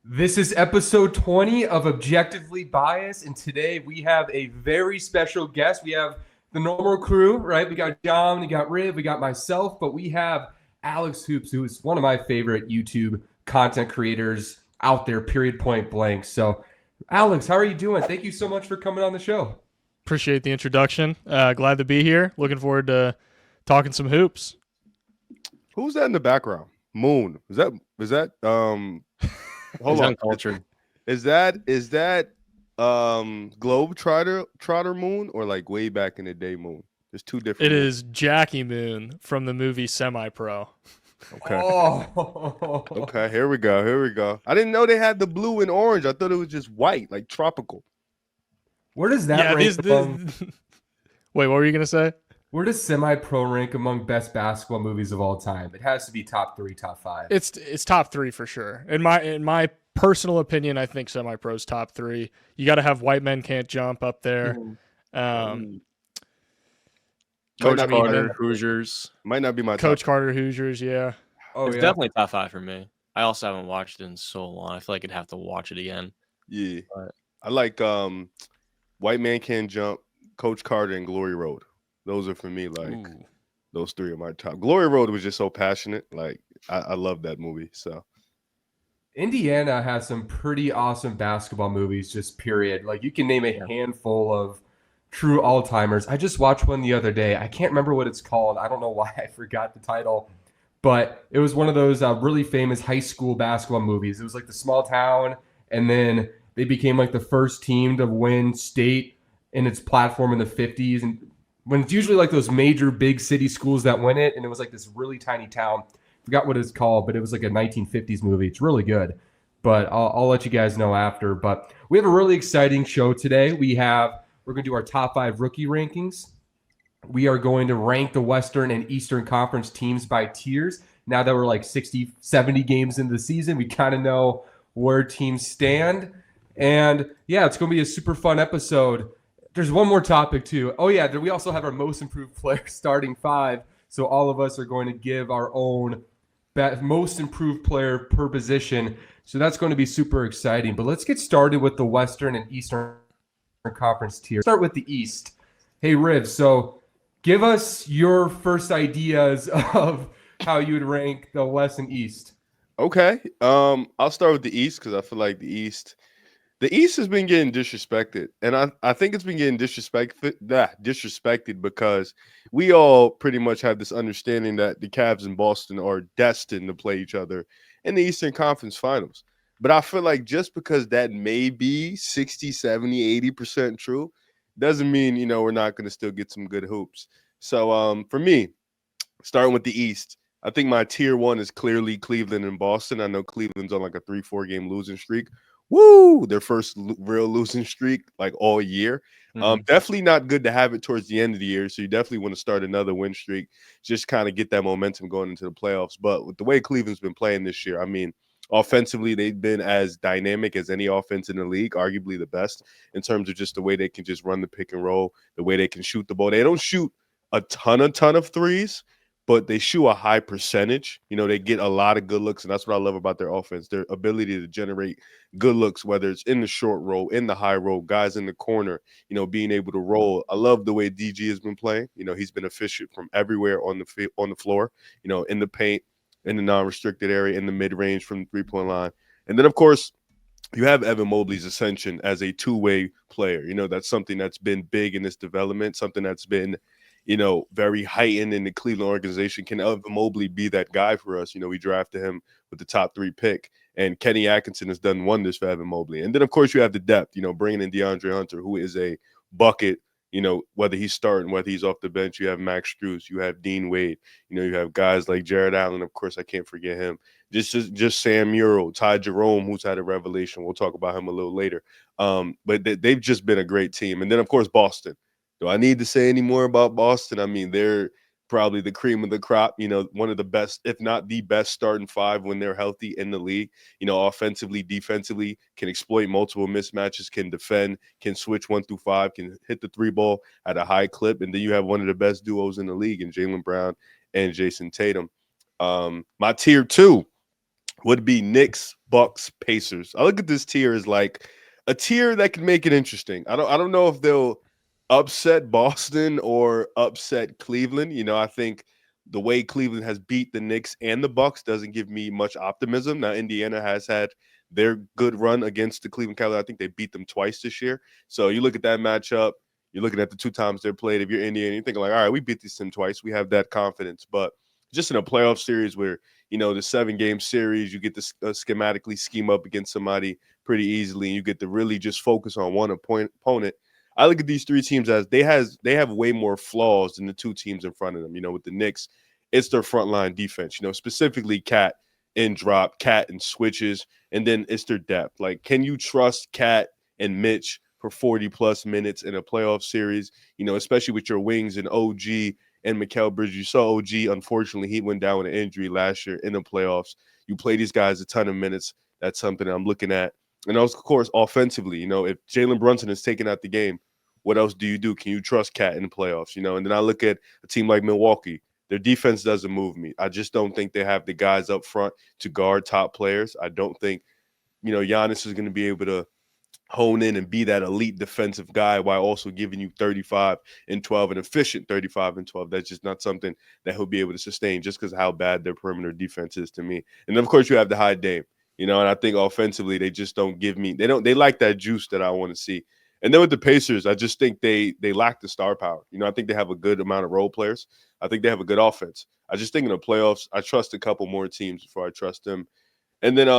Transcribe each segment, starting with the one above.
This is episode 20 of Objectively Biased, and today we have a very special guest. We have the normal crew, right? We got John, we got Riv, we got myself, but we have Alex Hoops, who is one of my favorite YouTube content creators out there, period, point blank. So, Alex, how are you doing? Thank you so much for coming on the show. Appreciate the introduction. Glad to be here. Looking forward to talking some hoops. Who's that in the background? Moon. Is that hold on. Uncultured. Is that Globe Trotter Moon or like way back in the day Moon? There's two different. It moons. is Jackie Moon from the movie Semi-Pro. Okay. Oh. Okay, here we go. I didn't know they had the blue and orange. I thought it was just white, like tropical. Where does that rank among... Wait, what were you going to say? Where does Semi-Pro rank among best basketball movies of all time? It has to be top 3, top 5. It's top 3 for sure. In my personal opinion, I think Semi-Pro's top 3. You got to have White Men Can't Jump up there. Coach Carter, Hoosiers. Might not be my Coach top. Carter, Hoosiers, yeah. It's definitely top 5 for me. I also haven't watched it in so long. I feel like I'd have to watch it again. Yeah. But I like White Man Can't Jump, Coach Carter, and Glory Road. Those are for me, like those 3 are my top. Glory Road was just so passionate. Like I love that movie. So Indiana has some pretty awesome basketball movies, just period. Like you can name a handful of true all-timers. I just watched one the other day. I can't remember what it's called. I don't know why I forgot the title, but it was one of those really famous high school basketball movies. It was like the small town, and then they became like the first team to win state in its platform in the 50s. And when it's usually like those major big city schools that win it, and it was like this really tiny town. Forgot what it's called, but it was like a 1950s movie. It's really good, but I'll let you guys know after. But we have a really exciting show today. We're going to do our top 5 rookie rankings. We are going to rank the Western and Eastern Conference teams by tiers. Now that we're like 60, 70 games into the season, we kind of know where teams stand. And yeah, it's going to be a super fun episode. There's one more topic too. Oh yeah, we also have our most improved player starting 5. So all of us are going to give our own most improved player per position. So that's going to be super exciting. But let's get started with the Western and Eastern Conference tier. Start with the East. Hey Riv, so give us your first ideas of how you would rank the West and East. okay. I'll start with the East because I feel like the East has been getting disrespected, and I think it's been getting disrespected because we all pretty much have this understanding that the Cavs and Boston are destined to play each other in the Eastern Conference Finals. But I feel like just because that may be 60, 70, 80% true, doesn't mean, we're not going to still get some good hoops. So for me, starting with the East, I think my tier 1 is clearly Cleveland and Boston. I know Cleveland's on like a 3-4 game losing streak. Woo! Their first real losing streak like all year. Definitely not good to have it towards the end of the year. So you definitely want to start another win streak, just kind of get that momentum going into the playoffs. But with the way Cleveland's been playing this year, I mean, offensively, they've been as dynamic as any offense in the league, arguably the best in terms of just the way they can just run the pick and roll, the way they can shoot the ball. They don't shoot a ton of threes, but they shoot a high percentage. They get a lot of good looks, and that's what I love about their offense, their ability to generate good looks, whether it's in the short roll, in the high roll, guys in the corner, being able to roll. I love the way DG has been playing. He's been efficient from everywhere on the floor, in the paint, in the non-restricted area, in the mid-range from the three-point line. And then, of course, you have Evan Mobley's ascension as a two-way player. That's something that's been big in this development, something that's been, very heightened in the Cleveland organization. Can Evan Mobley be that guy for us? We drafted him with the top 3 pick, and Kenny Atkinson has done wonders for Evan Mobley. And then, of course, you have the depth, bringing in DeAndre Hunter, who is a bucket. Whether he's starting, whether he's off the bench, you have Max Strus, you have Dean Wade, you have guys like Jared Allen. Of course, I can't forget him. Just Sam Murrell, Ty Jerome, who's had a revelation. We'll talk about him a little later. But they've just been a great team. And then, of course, Boston. Do I need to say any more about Boston? I mean, they're probably the cream of the crop, one of the best, if not the best starting 5 when they're healthy in the league, offensively, defensively, can exploit multiple mismatches, can defend, can switch 1 through 5, can hit the 3 ball at a high clip. And then you have one of the best duos in the league in Jalen Brown and Jason Tatum. My tier 2, would be Knicks, Bucks, Pacers. I look at this tier as like a tier that can make it interesting. I don't know if they'll upset Boston or upset Cleveland. I think the way Cleveland has beat the Knicks and the Bucks doesn't give me much optimism. Now Indiana has had their good run against the Cleveland Cavaliers. I think they beat them twice this year. So you look at that matchup, you're looking at the 2 times they're played. If you're Indiana, you're thinking like, all right, we beat this team twice. We have that confidence. But just in a playoff series where, the 7-game series, you get to schematically scheme up against somebody pretty easily, and you get to really just focus on one opponent. I look at these 3 teams as they have way more flaws than the 2 teams in front of them. With the Knicks, it's their frontline defense, specifically Cat and drop, Cat and switches, and then it's their depth. Like, can you trust Cat and Mitch for 40-plus minutes in a playoff series, especially with your wings and OG and Mikal Bridges? You saw OG, unfortunately, he went down with an injury last year in the playoffs. You play these guys a ton of minutes. That's something I'm looking at. And of course, offensively, if Jalen Brunson is taken out the game, what else do you do? Can you trust Cat in the playoffs? And then I look at a team like Milwaukee. Their defense doesn't move me. I just don't think they have the guys up front to guard top players. I don't think, Giannis is going to be able to hone in and be that elite defensive guy while also giving you 35 and 12, an efficient 35 and 12. That's just not something that he'll be able to sustain just because of how bad their perimeter defense is to me. And then, of course, you have the high Dame, and I think offensively they just don't give me – they lack that juice that I want to see. And then with the Pacers, I just think they lack the star power. I think they have a good amount of role players. I think they have a good offense. I just think in the playoffs, I trust a couple more teams before I trust them. And then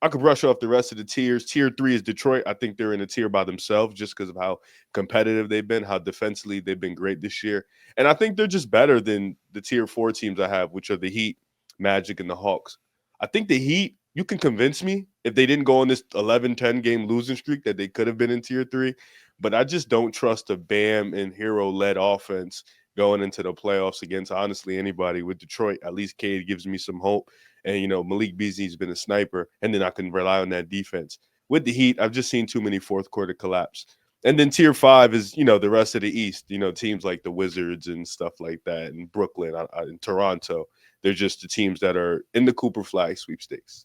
I could brush off the rest of the tiers. Tier 3 is Detroit. I think they're in a tier by themselves just because of how competitive they've been, how defensively they've been great this year. And I think they're just better than the tier 4 teams I have, which are the Heat, Magic, and the Hawks. I think the Heat, you can convince me if they didn't go on this 11-10 game losing streak that they could have been in tier 3. But I just don't trust a Bam and Hero-led offense going into the playoffs against, honestly, anybody. With Detroit, at least Cade gives me some hope. And, Malik Beasley's been a sniper, and then I can rely on that defense. With the Heat, I've just seen too many fourth quarter collapse. And then tier 5 is, the rest of the East, teams like the Wizards and stuff like that, and Brooklyn and Toronto. They're just the teams that are in the Cooper Flag sweepstakes.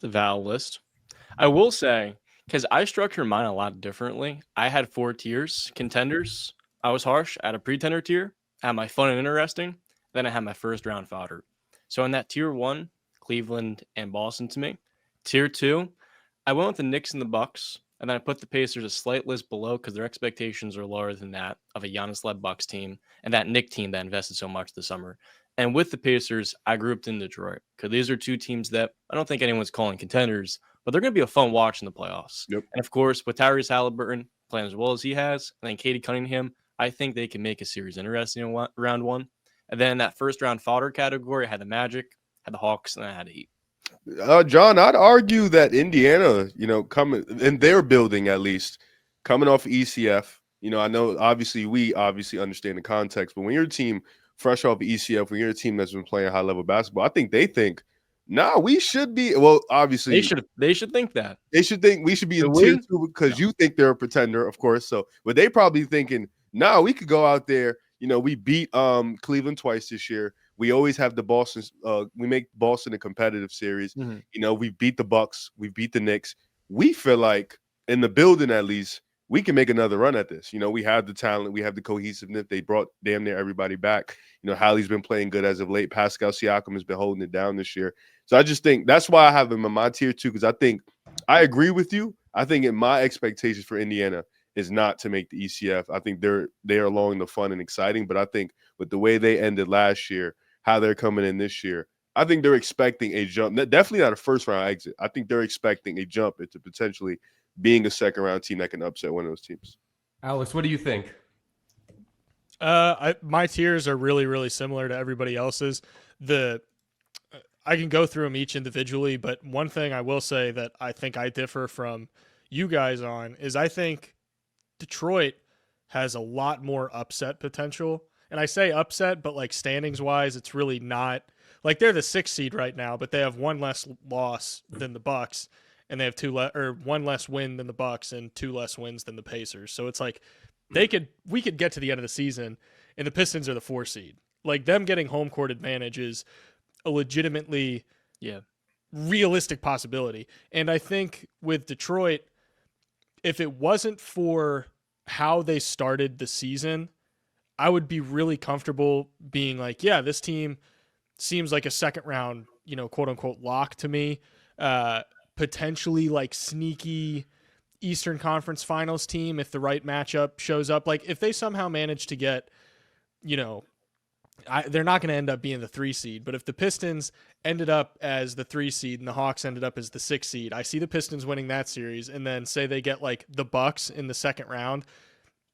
The Val list. I will say, because I structure mine a lot differently, I had 4 tiers. Contenders, I was harsh. I had a pretender tier. I had my fun and interesting. Then I had my first round fodder. So in that tier 1, Cleveland and Boston to me. Tier 2, I went with the Knicks and the Bucks, and then I put the Pacers a slight list below because their expectations are lower than that of a Giannis-led Bucks team and that Knick team that invested so much this summer. And with the Pacers, I grouped in Detroit because these are 2 teams that I don't think anyone's calling contenders, but they're going to be a fun watch in the playoffs. Yep. And of course, with Tyrese Halliburton playing as well as he has, and then Katie Cunningham, I think they can make a series interesting in round 1. And then in that first round fodder category, I had the Magic, had the Hawks, and I had the Heat. John, I'd argue that Indiana, coming in their building at least, coming off ECF, I know we obviously understand the context, but when you're a team fresh off ECF, when you're a team that's been playing high level basketball, I think they think, we should be. Well, obviously they should think that. They should think we should be in tier 2 because you think they're a pretender, of course. So, but they probably thinking, we could go out there. We beat Cleveland twice this year. We always have the Boston. We make Boston a competitive series. Mm-hmm. We beat the Bucks. We beat the Knicks. We feel like in the building, at least, we can make another run at this. We have the talent. We have the cohesiveness. They brought damn near everybody back. Hallie's been playing good as of late. Pascal Siakam has been holding it down this year. So I just think that's why I have him in my tier 2 because I agree with you. I think in my expectations for Indiana is not to make the ECF. I think they are along the fun and exciting, but I think with the way they ended last year, how they're coming in this year, I think they're expecting a jump. Definitely not a first round exit. I think they're expecting a jump into potentially being a second round team that can upset one of those teams. Alex, what do you think? My tiers are really, really similar to everybody else's. I can go through them each individually, but one thing I will say that I think I differ from you guys on is I think Detroit has a lot more upset potential. And I say upset, but like standings wise, it's really not like they're the 6th seed right now, but they have one less loss than the Bucks, and they have one less win than the Bucks and 2 less wins than the Pacers. So it's like we could get to the end of the season and the Pistons are the 4 seed. Like them getting home court advantage is a legitimately realistic possibility. And I think with Detroit, if it wasn't for how they started the season, I would be really comfortable being like, yeah, this team seems like a second round, quote unquote lock to me. Potentially like sneaky Eastern Conference Finals team if the right matchup shows up. Like if they somehow manage to get, they're not going to end up being the 3 seed, but if the Pistons ended up as the 3 seed and the Hawks ended up as the 6 seed, I see the Pistons winning that series, and then say they get like the Bucks in the second round.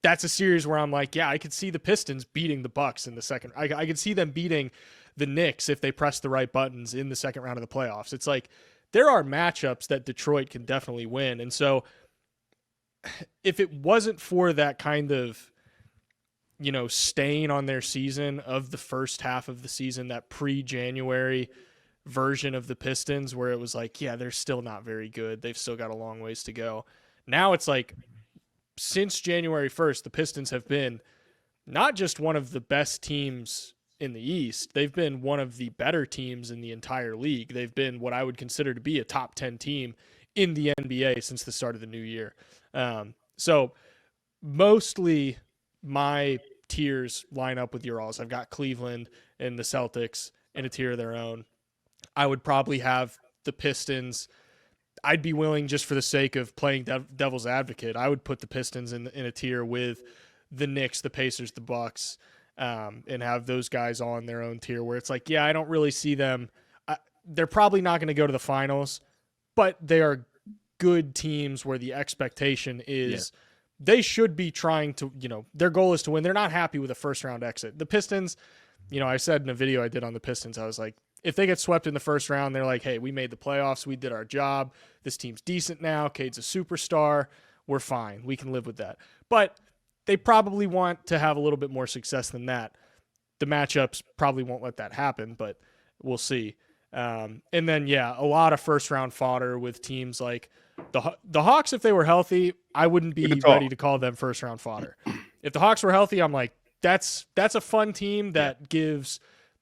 That's a series where I'm like, yeah, I could see the Pistons beating the Bucks in the second. I could see them beating the Knicks if they press the right buttons in the second round of the playoffs. It's like there are matchups that Detroit can definitely win. And so if it wasn't for that kind of, stain on their season of the first half of the season, that pre-January version of the Pistons where it was like, yeah, they're still not very good. They've still got a long ways to go. Now it's like, since January 1st, the Pistons have been not just one of the best teams in the East, they've been one of the better teams in the entire league. They've been what I would consider to be a top 10 team in the NBA since the start of the new year. So mostly my tiers line up with your alls. I've got Cleveland and the Celtics in a tier of their own. I would probably have the Pistons. I'd be willing, just for the sake of playing devil's advocate, I would put the Pistons in a tier with the Knicks, the Pacers, the Bucks, and have those guys on their own tier where it's like, yeah, I don't really see them. They're probably not going to go to the finals, but they are good teams where the expectation is they should be trying to, their goal is to win. They're not happy with a first round exit. The Pistons, I said in a video I did on the Pistons, I was like, if they get swept in the first round, they're like, hey, we made the playoffs. We did our job. This team's decent now. Cade's a superstar. We're fine. We can live with that. But they probably want to have a little bit more success than that. The matchups probably won't let that happen, but we'll see. And then, a lot of first-round fodder with teams like the Hawks. If they were healthy, I wouldn't be ready to call them first-round fodder. If the Hawks were healthy, I'm like, that's a fun team that gives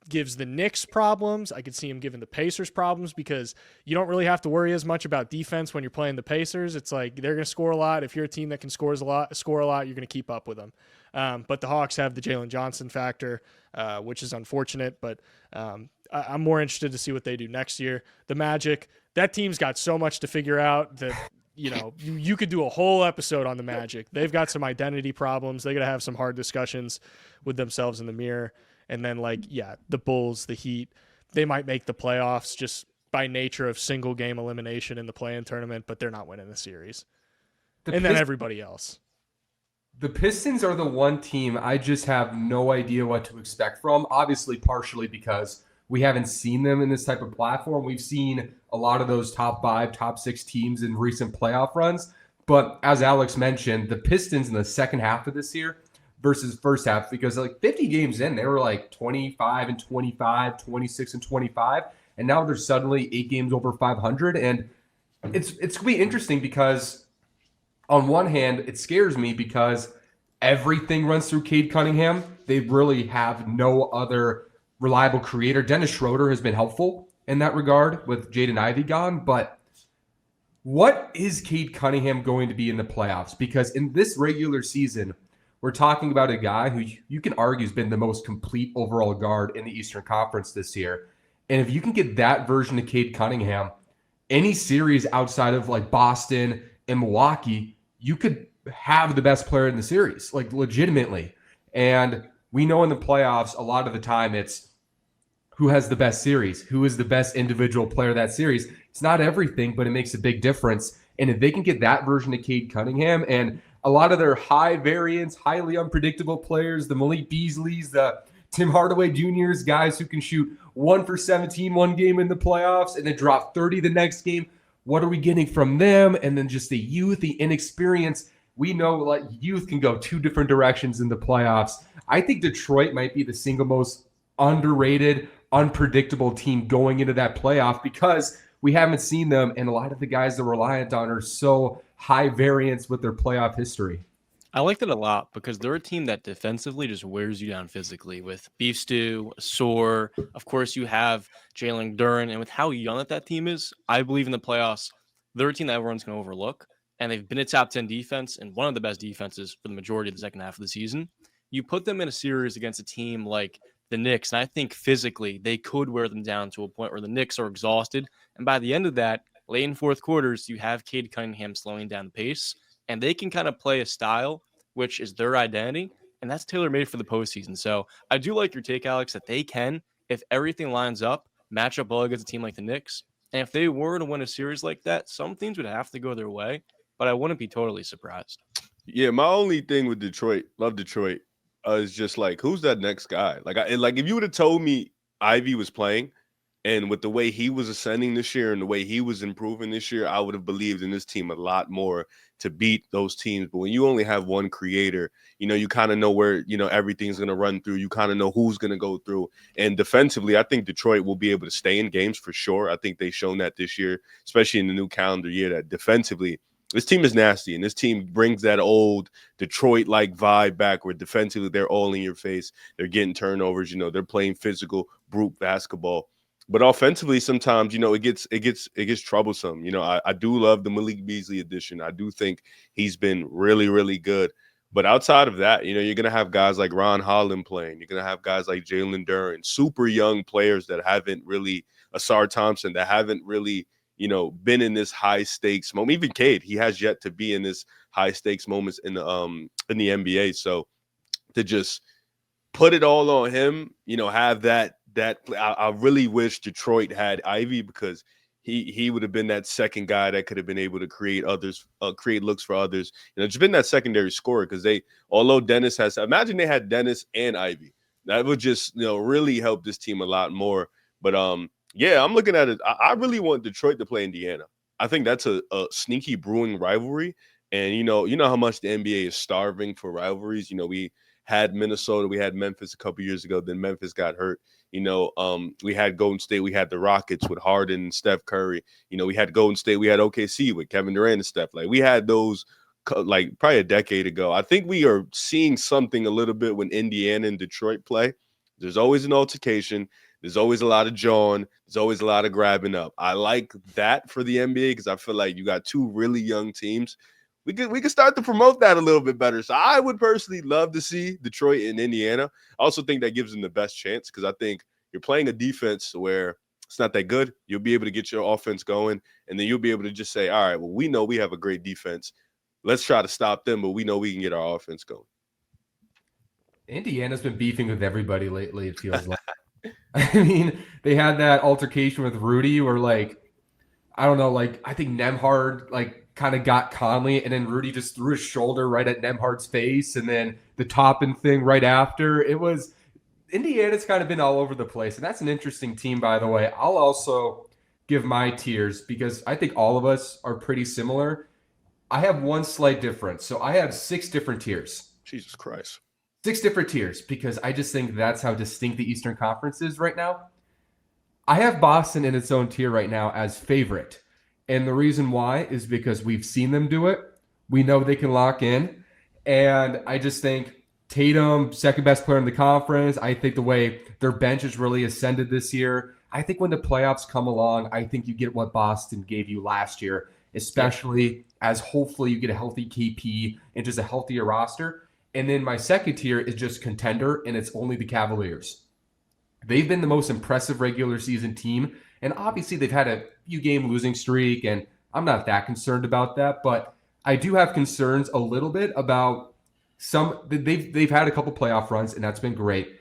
the Knicks problems. I could see him giving the Pacers problems because you don't really have to worry as much about defense when you're playing the Pacers. It's like they're going to score a lot. If you're a team that can score a lot, you're going to keep up with them. But the Hawks have the Jalen Johnson factor, which is unfortunate, but I'm more interested to see what they do next year. The Magic, that team's got so much to figure out that, you could do a whole episode on the Magic. They've got some identity problems. They're going to have some hard discussions with themselves in the mirror. And then, the Bulls, the Heat, they might make the playoffs just by nature of single game elimination in the play-in tournament, but they're not winning the series. Then everybody else. The Pistons are the one team I just have no idea what to expect from, obviously partially because we haven't seen them in this type of platform. We've seen a lot of those top 5, top 6 teams in recent playoff runs. But as Alex mentioned, the Pistons in the second half of this year versus first half, because 50 games in, they were 25-25, 26-25, and now they're suddenly 8 games over 500. And it's going to be interesting because on one hand, it scares me because everything runs through Cade Cunningham. They really have no other reliable creator. Dennis Schroeder has been helpful in that regard with Jaden Ivey gone, but what is Cade Cunningham going to be in the playoffs? Because in this regular season, we're talking about a guy who you can argue has been the most complete overall guard in the Eastern Conference this year. And if you can get that version of Cade Cunningham, any series outside of Boston and Milwaukee, you could have the best player in the series, legitimately. And we know in the playoffs, a lot of the time it's who has the best series, who is the best individual player of that series. It's not everything, but it makes a big difference. And if they can get that version of Cade Cunningham and a lot of their high variance, highly unpredictable players, the Malik Beasleys, the Tim Hardaway Jr.'s, guys who can shoot 1 for 17 one game in the playoffs and then drop 30 the next game. What are we getting from them? And then just the youth, the inexperience. We know youth can go 2 different directions in the playoffs. I think Detroit might be the single most underrated, unpredictable team going into that playoff because we haven't seen them, and a lot of the guys they're reliant on are so high variance with their playoff history. I like that a lot because they're a team that defensively just wears you down physically with Beef Stew, Sore. Of course, you have Jalen Duren. And with how young that team is, I believe in the playoffs, they're a team that everyone's going to overlook. And they've been a top 10 defense and one of the best defenses for the majority of the second half of the season. You put them in a series against a team like the Knicks, and I think physically they could wear them down to a point where the Knicks are exhausted. And by the end of that, late in fourth quarters, you have Cade Cunningham slowing down the pace, and they can kind of play a style which is their identity, and that's tailor made for the postseason. So I do like your take, Alex, that they can, if everything lines up, match up well against a team like the Knicks. And if they were to win a series like that, some things would have to go their way, but I wouldn't be totally surprised. Yeah, my only thing with Detroit, love Detroit, is just like who's that next guy? Like if you would have told me Ivy was playing, and with the way he was ascending this year and the way he was improving this year, I would have believed in this team a lot more to beat those teams. But when you only have one creator, you kind of know where, everything's going to run through. You kind of know who's going to go through. And defensively, I think Detroit will be able to stay in games for sure. I think they've shown that this year, especially in the new calendar year, that defensively, this team is nasty. And this team brings that old Detroit-like vibe back where defensively they're all in your face. They're getting turnovers. They're playing physical, brute basketball. But offensively, sometimes it gets troublesome. I do love the Malik Beasley addition. I do think he's been really, really good. But outside of that, you're gonna have guys like Ron Holland playing. You're gonna have guys like Jalen Duren, super young players that haven't really Asar Thompson that haven't really been in this high stakes moment. Even Cade, he has yet to be in this high stakes moments in the NBA. So to just put it all on him, have that I really wish Detroit had Ivy because he would have been that second guy that could have been able to create looks for others. Just been that secondary scorer because although Dennis imagine they had Dennis and Ivy, that would just really help this team a lot more. But yeah, I'm looking at it. I really want Detroit to play Indiana. I think that's a sneaky brewing rivalry, and you know how much the NBA is starving for rivalries. We had Minnesota, we had Memphis a couple years ago. Then Memphis got hurt. We had Golden State, we had the Rockets with Harden and Steph Curry. We had Golden State, we had OKC with Kevin Durant and Steph. Like we had those like probably a decade ago. I think we are seeing something a little bit when Indiana and Detroit play. There's always an altercation. There's always a lot of jawing. There's always a lot of grabbing up. I like that for the NBA because I feel like you got two really young teams. We could start to promote that a little bit better. So I would personally love to see Detroit and Indiana. I also think that gives them the best chance because I think you're playing a defense where it's not that good. You'll be able to get your offense going, and then you'll be able to just say, all right, well, we know we have a great defense. Let's try to stop them, but we know we can get our offense going. Indiana's been beefing with everybody lately, it feels like. I mean, they had that altercation with Rudy where, I don't know, I think Nembhard, kind of got Conley, and then Rudy just threw his shoulder right at Nembhard's face, and then the Toppin thing right after. Indiana's kind of been all over the place, and that's an interesting team, by the way. I'll also give my tiers because I think all of us are pretty similar. I have one slight difference. So I have 6 different tiers. Jesus Christ. 6 different tiers because I just think that's how distinct the Eastern Conference is right now. I have Boston in its own tier right now as favorite. And the reason why is because we've seen them do it. We know they can lock in. And I just think Tatum, second best player in the conference. I think the way their bench has really ascended this year. I think when the playoffs come along, I think you get what Boston gave you last year, especially as hopefully you get a healthy KP and just a healthier roster. And then my second tier is just contender, and it's only the Cavaliers. They've been the most impressive regular season team. And obviously they've had a few game losing streak, and I'm not that concerned about that. But I do have concerns a little bit about they've had a couple playoff runs, and that's been great.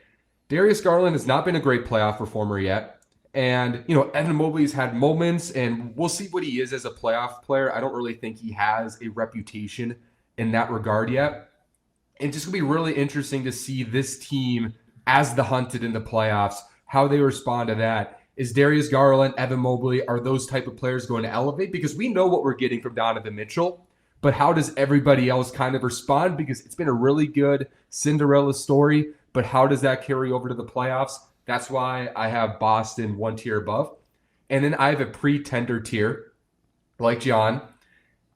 Darius Garland has not been a great playoff performer yet. And, Evan Mobley's had moments, and we'll see what he is as a playoff player. I don't really think he has a reputation in that regard yet. It's just going to be really interesting to see this team as the hunted in the playoffs, how they respond to that. Is Darius Garland, Evan Mobley, are those type of players going to elevate? Because we know what we're getting from Donovan Mitchell, but how does everybody else kind of respond? Because it's been a really good Cinderella story, but how does that carry over to the playoffs? That's why I have Boston one tier above. And then I have a pretender tier, like John.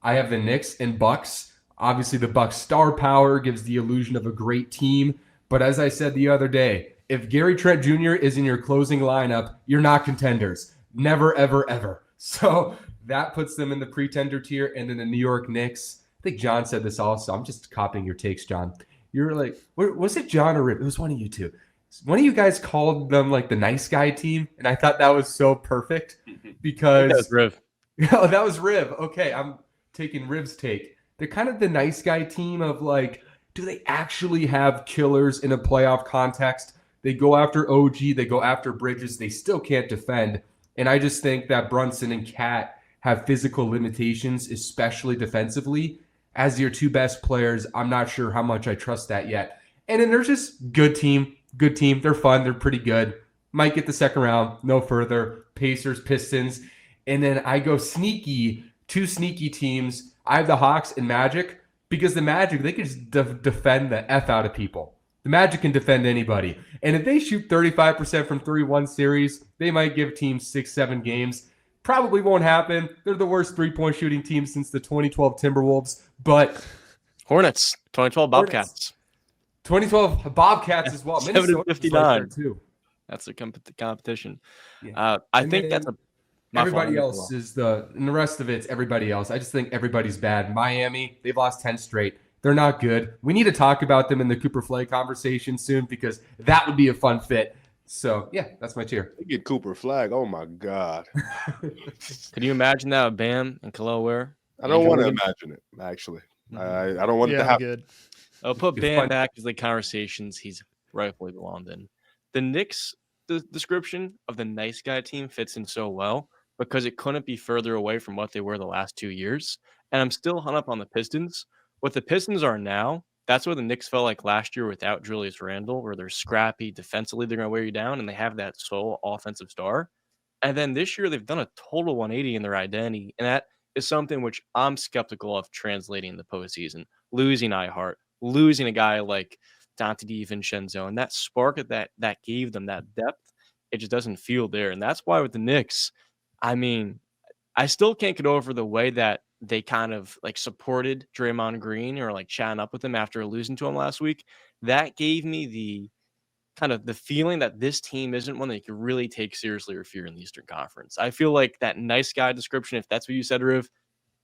I have the Knicks and Bucks. Obviously, the Bucks' star power gives the illusion of a great team. But as I said the other day, if Gary Trent Jr. is in your closing lineup, you're not contenders. Never, ever, ever. So that puts them in the pretender tier. And then the New York Knicks. I think John said this also. I'm just copying your takes, John. You're like, was it John or Rip? It was one of you two. One of you guys called them like the nice guy team. And I thought that was so perfect because. That's Riv. Oh, that was Riv. Okay, I'm taking Riv's take. They're kind of the nice guy team of like, do they actually have killers in a playoff context? They go after OG, they go after Bridges, they still can't defend. And I just think that Brunson and Cat have physical limitations, especially defensively. As your two best players, I'm not sure how much I trust that yet. And then there's just good team. They're fun, they're pretty good. Might get the second round, no further. Pacers, Pistons. And then I go sneaky, two sneaky teams. I have the Hawks and Magic because the Magic, they can just defend the F out of people. The Magic can defend anybody. And if they shoot 35% from 3-1 series, they might give teams 6-7 games. Probably won't happen. They're the worst three-point shooting team since the 2012 Timberwolves. But Hornets, 2012 Bobcats. 2012 Bobcats as well. 7 to Minnesota's 59. right there too. That's a competition. Yeah. I And think then that's a everybody else is and the rest of it's everybody else. I just think everybody's bad. Miami, they've lost 10 straight. They're not good. We need to talk about them in the Cooper Flay conversation soon because that would be a fun fit. So, yeah, that's my tier. They get Cooper Flag. Oh, my God. Can you imagine that with Bam and Kel'el Ware? I don't want to imagine it, actually. I don't want it to happen. Good. I'll put It's Bam fun. back as the conversations he's rightfully belonged in. The Knicks, the description of the nice guy team fits in so well because it couldn't be further away from what they were the last 2 years. And I'm still hung up on the Pistons. What the Pistons are now, that's what the Knicks felt like last year without Julius Randle, where they're scrappy defensively, they're going to wear you down, and they have that sole offensive star. And then this year, they've done a total 180 in their identity, and that is something which I'm skeptical of translating in the postseason. Losing Ihart, losing a guy like Dante DiVincenzo, and that spark that gave them that depth, it just doesn't feel there. And that's why with the Knicks, I mean, I still can't get over the way that they kind of like supported Draymond Green or like chatting up with him after losing to him last week. That gave me the kind of the feeling that this team isn't one that you can really take seriously or fear in the Eastern Conference. I feel like that nice guy description, if that's what you said, Riv,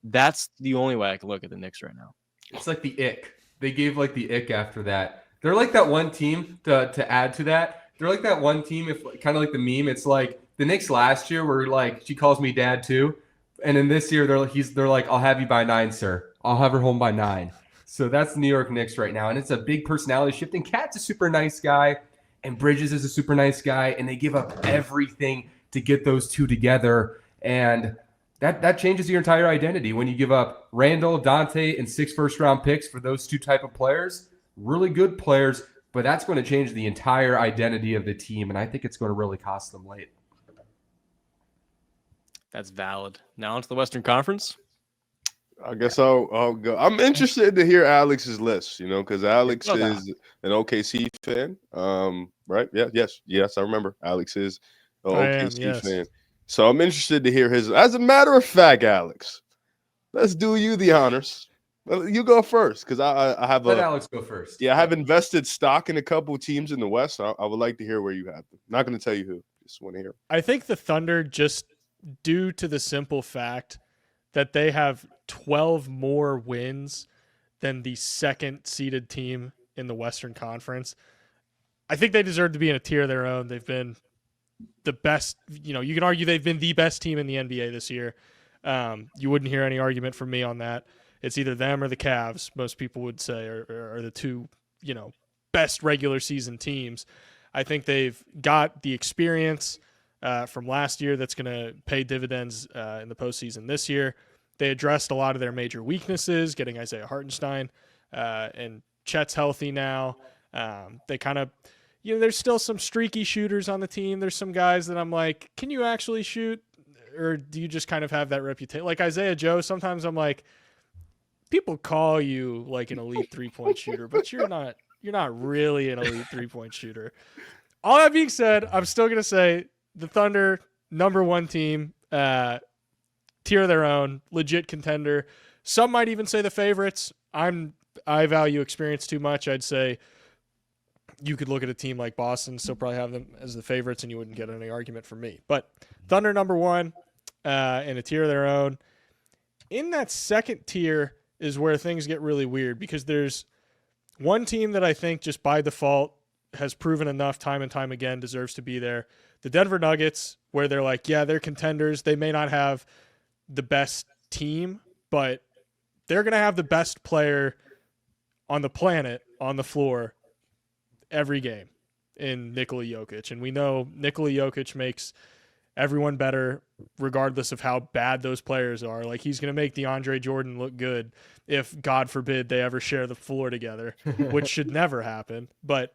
that's the only way I can look at the Knicks right now. It's like the ick. They gave like the ick after that. They're like that one team to add to that. They're like that one team, if kind of like the meme. It's like the Knicks last year were like, she calls me dad too. And then this year they're like, I'll have you by 9, sir. I'll have her home by 9. So that's the New York Knicks right now. And it's a big personality shift. And Cat's a super nice guy. And Bridges is a super nice guy. And they give up everything to get those two together. And that changes your entire identity when you give up Randall, Dante, and 6 first-round picks for those two type of players. Really good players, but that's going to change the entire identity of the team, and I think it's going to really cost them late. That's valid. Now onto the Western Conference. I guess I'll go. I'm interested to hear Alex's list, because Alex is an OKC fan. Right? Yeah, yes, I remember. Alex is an OKC fan. So I'm interested to hear his. As a matter of fact, Alex, let's do you the honors. You go first because I have Let Alex go first. Yeah, I have invested stock in a couple teams in the West. So I would like to hear where you have them. Not going to tell you who. Just want to hear. I think the Thunder, just due to the simple fact that they have 12 more wins than the second-seeded team in the Western Conference, I think they deserve to be in a tier of their own. They've been the best. You can argue they've been the best team in the NBA this year. You wouldn't hear any argument from me on that. It's either them or the Cavs, most people would say, are the two, best regular season teams. I think they've got the experience from last year that's going to pay dividends in the postseason this year. They addressed a lot of their major weaknesses, getting Isaiah Hartenstein, and Chet's healthy now. They kind of, there's still some streaky shooters on the team. There's some guys that I'm like, can you actually shoot? Or do you just kind of have that reputation? Like Isaiah Joe, sometimes I'm like, people call you like an elite 3-point shooter, but you're not really an elite 3-point shooter. All that being said, I'm still going to say the Thunder, number one team. tier of their own, legit contender. Some might even say the favorites. I value experience too much. I'd say you could look at a team like Boston, still probably have them as the favorites, and you wouldn't get any argument from me. But Thunder number one, in a tier of their own. In that second tier is where things get really weird because there's one team that I think just by default has proven enough time and time again deserves to be there. The Denver Nuggets, where they're like, yeah, they're contenders. They may not have the best team, but they're going to have the best player on the planet on the floor every game in Nikola Jokic. And we know Nikola Jokic makes everyone better regardless of how bad those players are. Like, he's going to make DeAndre Jordan look good if, God forbid, they ever share the floor together, which should never happen. But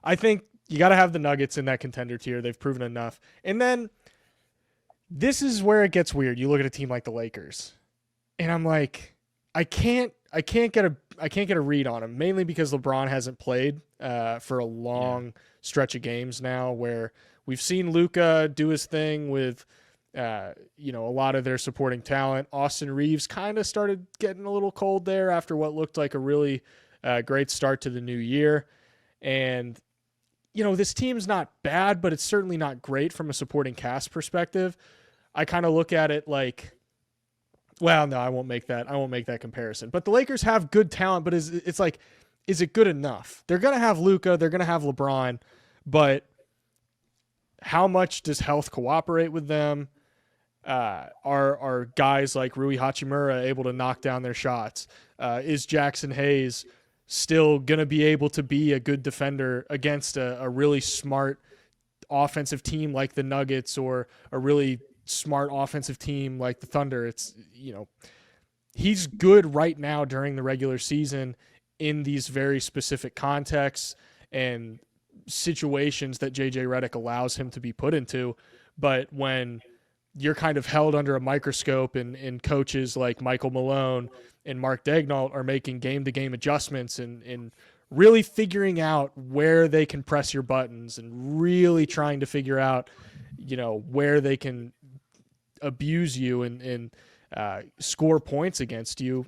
I think you got to have the Nuggets in that contender tier. They've proven enough. And then this is where it gets weird. You look at a team like the Lakers, and I'm like, I can't get a read on them, mainly because LeBron hasn't played for a long stretch of games now, where we've seen Luka do his thing with a lot of their supporting talent. Austin Reeves kind of started getting a little cold there after what looked like a really great start to the new year. And this team's not bad, but it's certainly not great from a supporting cast perspective. I kind of look at it like, well, no, I won't make that comparison. But the Lakers have good talent, but it's like, is it good enough? They're going to have Luka, they're going to have LeBron, but how much does health cooperate with them? Are guys like Rui Hachimura able to knock down their shots? Is Jackson Hayes still going to be able to be a good defender against a really smart offensive team like the Nuggets or a really smart offensive team like the Thunder? It's, he's good right now during the regular season in these very specific contexts and situations that JJ Redick allows him to be put into. But when you're kind of held under a microscope and coaches like Michael Malone and Mark Daignault are making game-to-game adjustments and really figuring out where they can press your buttons and really trying to figure out, where they can abuse you and score points against you,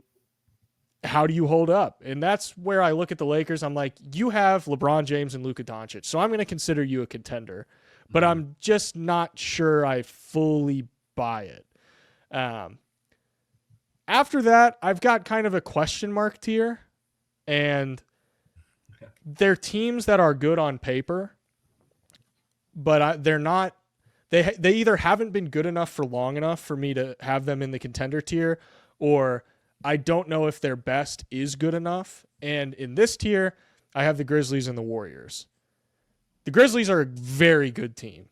how do you hold up? And that's where I look at the Lakers. I'm like, you have LeBron James and Luka Doncic, so I'm going to consider you a contender. But I'm just not sure I fully buy it. After that, I've got kind of a question mark tier, and they're teams that are good on paper, but they're not. They either haven't been good enough for long enough for me to have them in the contender tier, or I don't know if their best is good enough. And in this tier, I have the Grizzlies and the Warriors. The Grizzlies are a very good team.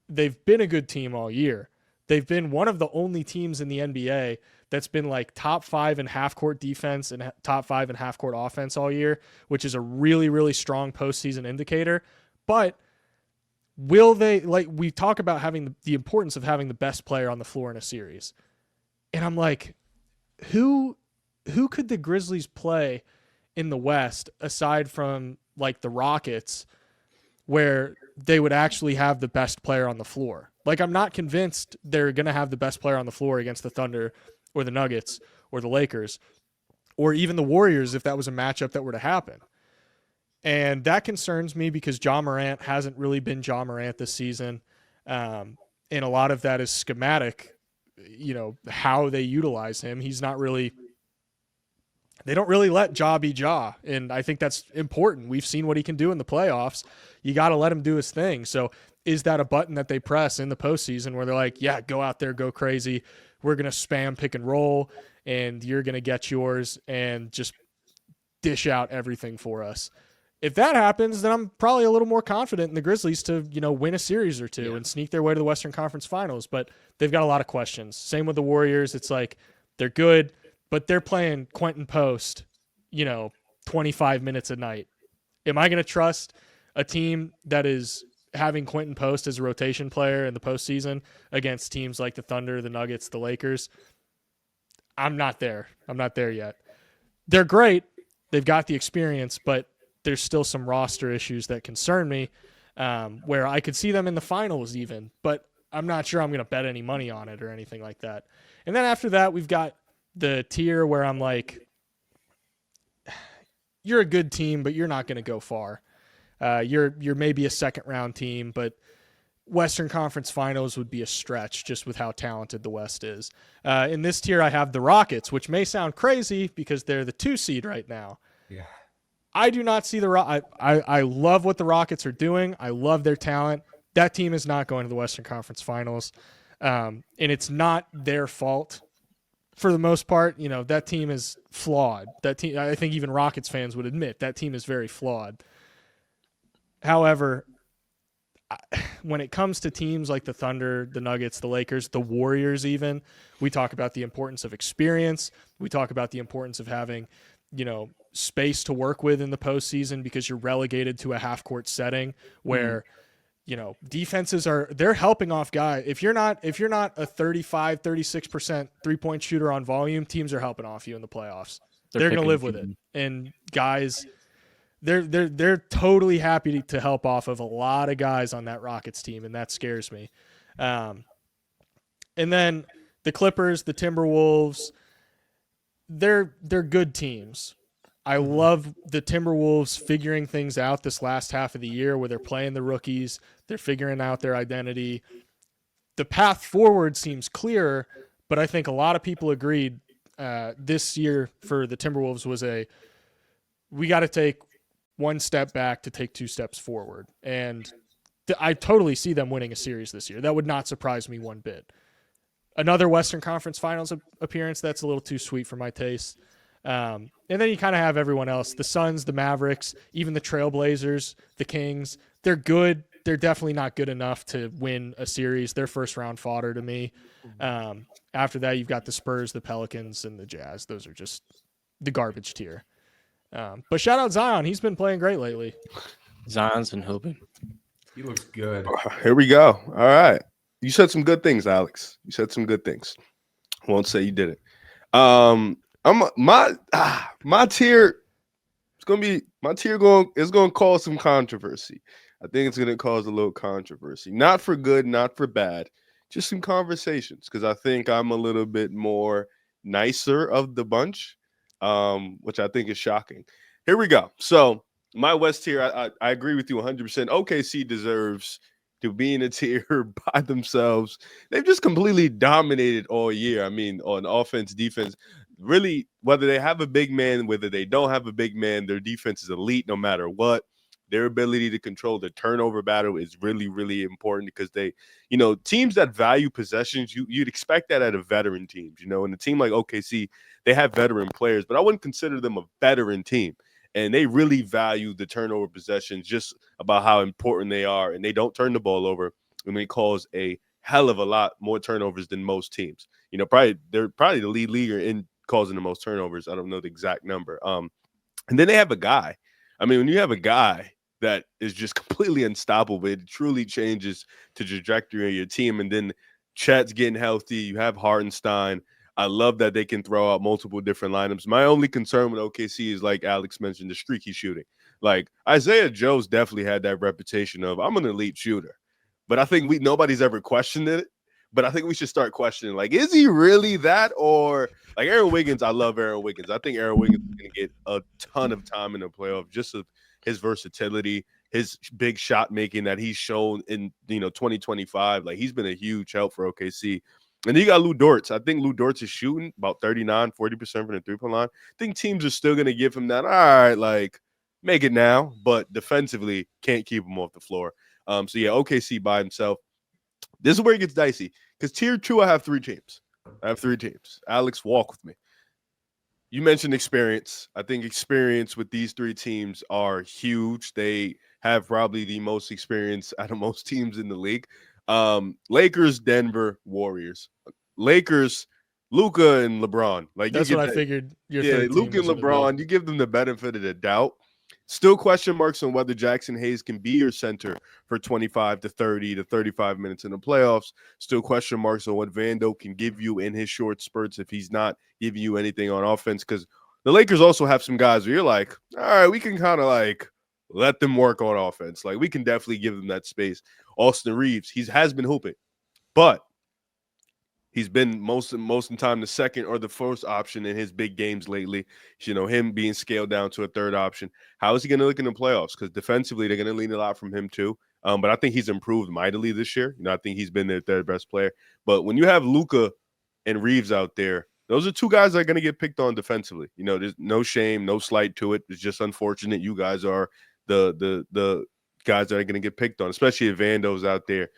They've been a good team all year. They've been one of the only teams in the NBA that's been like top 5 in half-court defense and top 5 in half-court offense all year, which is a really, really strong postseason indicator. But will they, like, we talk about having the importance of having the best player on the floor in a series. And I'm like, who could the Grizzlies play in the West aside from like the Rockets, where they would actually have the best player on the floor? Like, I'm not convinced they're going to have the best player on the floor against the Thunder or the Nuggets or the Lakers or even the Warriors if that was a matchup that were to happen. And that concerns me because Ja Morant hasn't really been Ja Morant this season. And a lot of that is schematic, how they utilize him. He's not really – they don't really let Ja be Ja, and I think that's important. We've seen what he can do in the playoffs. You got to let him do his thing. So is that a button that they press in the postseason where they're like, yeah, go out there, go crazy. We're going to spam pick and roll, and you're going to get yours and just dish out everything for us. If that happens, then I'm probably a little more confident in the Grizzlies to, win a series or two and sneak their way to the Western Conference Finals. But they've got a lot of questions. Same with the Warriors. It's like they're good, but they're playing Quentin Post, 25 minutes a night. Am I going to trust a team that is having Quentin Post as a rotation player in the postseason against teams like the Thunder, the Nuggets, the Lakers? I'm not there. I'm not there yet. They're great. They've got the experience, but there's still some roster issues that concern me, where I could see them in the finals even. But I'm not sure I'm going to bet any money on it or anything like that. And then after that, we've got the tier where I'm like, you're a good team, but you're not going to go far. You're maybe a second round team, but Western Conference Finals would be a stretch just with how talented the West is. In this tier, I have the Rockets, which may sound crazy because they're the 2 seed right now. Yeah. I do not see I love what the Rockets are doing. I love their talent. That team is not going to the Western Conference Finals, and it's not their fault for the most part. You know, that team is flawed. That team, I think even Rockets fans would admit that team is very flawed. However, when it comes to teams like the Thunder, the Nuggets, the Lakers, the Warriors even, we talk about the importance of experience. We talk about the importance of having, you know, space to work with in the postseason because you're relegated to a half-court setting where, you know, defenses they're helping off guys. If you're not a 35, 36% three-point shooter on volume, teams are helping off you in the playoffs. They're going to live with it. And guys, they're totally happy to help off of a lot of guys on that Rockets team, and that scares me. And then the Clippers, the Timberwolves, they're good teams. I love the Timberwolves figuring things out this last half of the year where they're playing the rookies, they're figuring out their identity. The path forward seems clearer, but I think a lot of people agreed this year for the Timberwolves was we got to take one step back to take 2 steps forward. And I totally see them winning a series this year. That would not surprise me one bit. Another Western Conference Finals appearance, that's a little too sweet for my taste. And then you kind of have everyone else, the Suns, the Mavericks, even the Trailblazers, the Kings. They're good. They're definitely not good enough to win a series. They're first-round fodder to me. After that, you've got the Spurs, the Pelicans, and the Jazz. Those are just the garbage tier. But shout out Zion. He's been playing great lately. Zion's been hooping. He looks good. Here we go. All right. You said some good things, Alex. You said some good things. I won't say you didn't. My tier is gonna cause some controversy. I think it's gonna cause a little controversy. Not for good, not for bad, just some conversations. Because I think I'm a little bit more nicer of the bunch, which I think is shocking. Here we go. So my West tier, I agree with you 100%. OKC deserves to be in a tier by themselves. They've just completely dominated all year. I mean, on offense, defense, really, whether they have a big man, whether they don't have a big man, their defense is elite no matter what. Their ability to control the turnover battle is really, really important because they, you know, teams that value possessions, you'd expect that out of veteran teams, you know, and a team like OKC, they have veteran players, but I wouldn't consider them a veteran team. And they really value the turnover possessions, just about how important they are. And they don't turn the ball over, and they cause a hell of a lot more turnovers than most teams. You know, they're probably the lead leaguer in causing the most turnovers. I don't know the exact number. And then they have a guy. I mean, when you have a guy that is just completely unstoppable, it truly changes the trajectory of your team. And then Chet's getting healthy. You have Hartenstein. I love that they can throw out multiple different lineups. My only concern with OKC is, like Alex mentioned, the streaky shooting. Like Isaiah Joe's definitely had that reputation of I'm an elite shooter, but I think nobody's ever questioned it. But I think we should start questioning, like, is he really that? Or like Aaron Wiggins, I love Aaron Wiggins. I think Aaron Wiggins is going to get a ton of time in the playoff just of his versatility, his big shot making that he's shown in 2025. Like, he's been a huge help for OKC. And then you got Lou Dortz. I think Lou Dortz is shooting about 39-40% from the three-point line. I think teams are still going to give him that, all right, like, make it now. But defensively, can't keep him off the floor. So, yeah, OKC by himself. This is where it gets dicey. Because tier 2, I have 3 teams. Alex, walk with me. You mentioned experience. I think experience with these 3 teams are huge. They have probably the most experience out of most teams in the league. Lakers, Denver, Warriors. Lakers, Luka and LeBron. Like, that's what I figured. Luka and LeBron. You give them the benefit of the doubt. Still question marks on whether Jackson Hayes can be your center for 25 to 30 to 35 minutes in the playoffs. Still question marks on what Vando can give you in his short spurts if he's not giving you anything on offense. Because the Lakers also have some guys where you're like, all right, we can kind of like let them work on offense. Like, we can definitely give them that space. Austin Reeves, he has been hooping. but he's been most of the time the second or the first option in his big games lately. You know, him being scaled down to a third option. How is he going to look in the playoffs? Because defensively, they're going to lean a lot from him too. But I think he's improved mightily this year. You know, I think he's been their third best player. But when you have Luka and Reeves out there, those are two guys that are going to get picked on defensively. You know, there's no shame, no slight to it. It's just unfortunate you guys are the guys that are going to get picked on, especially if Vando's out there,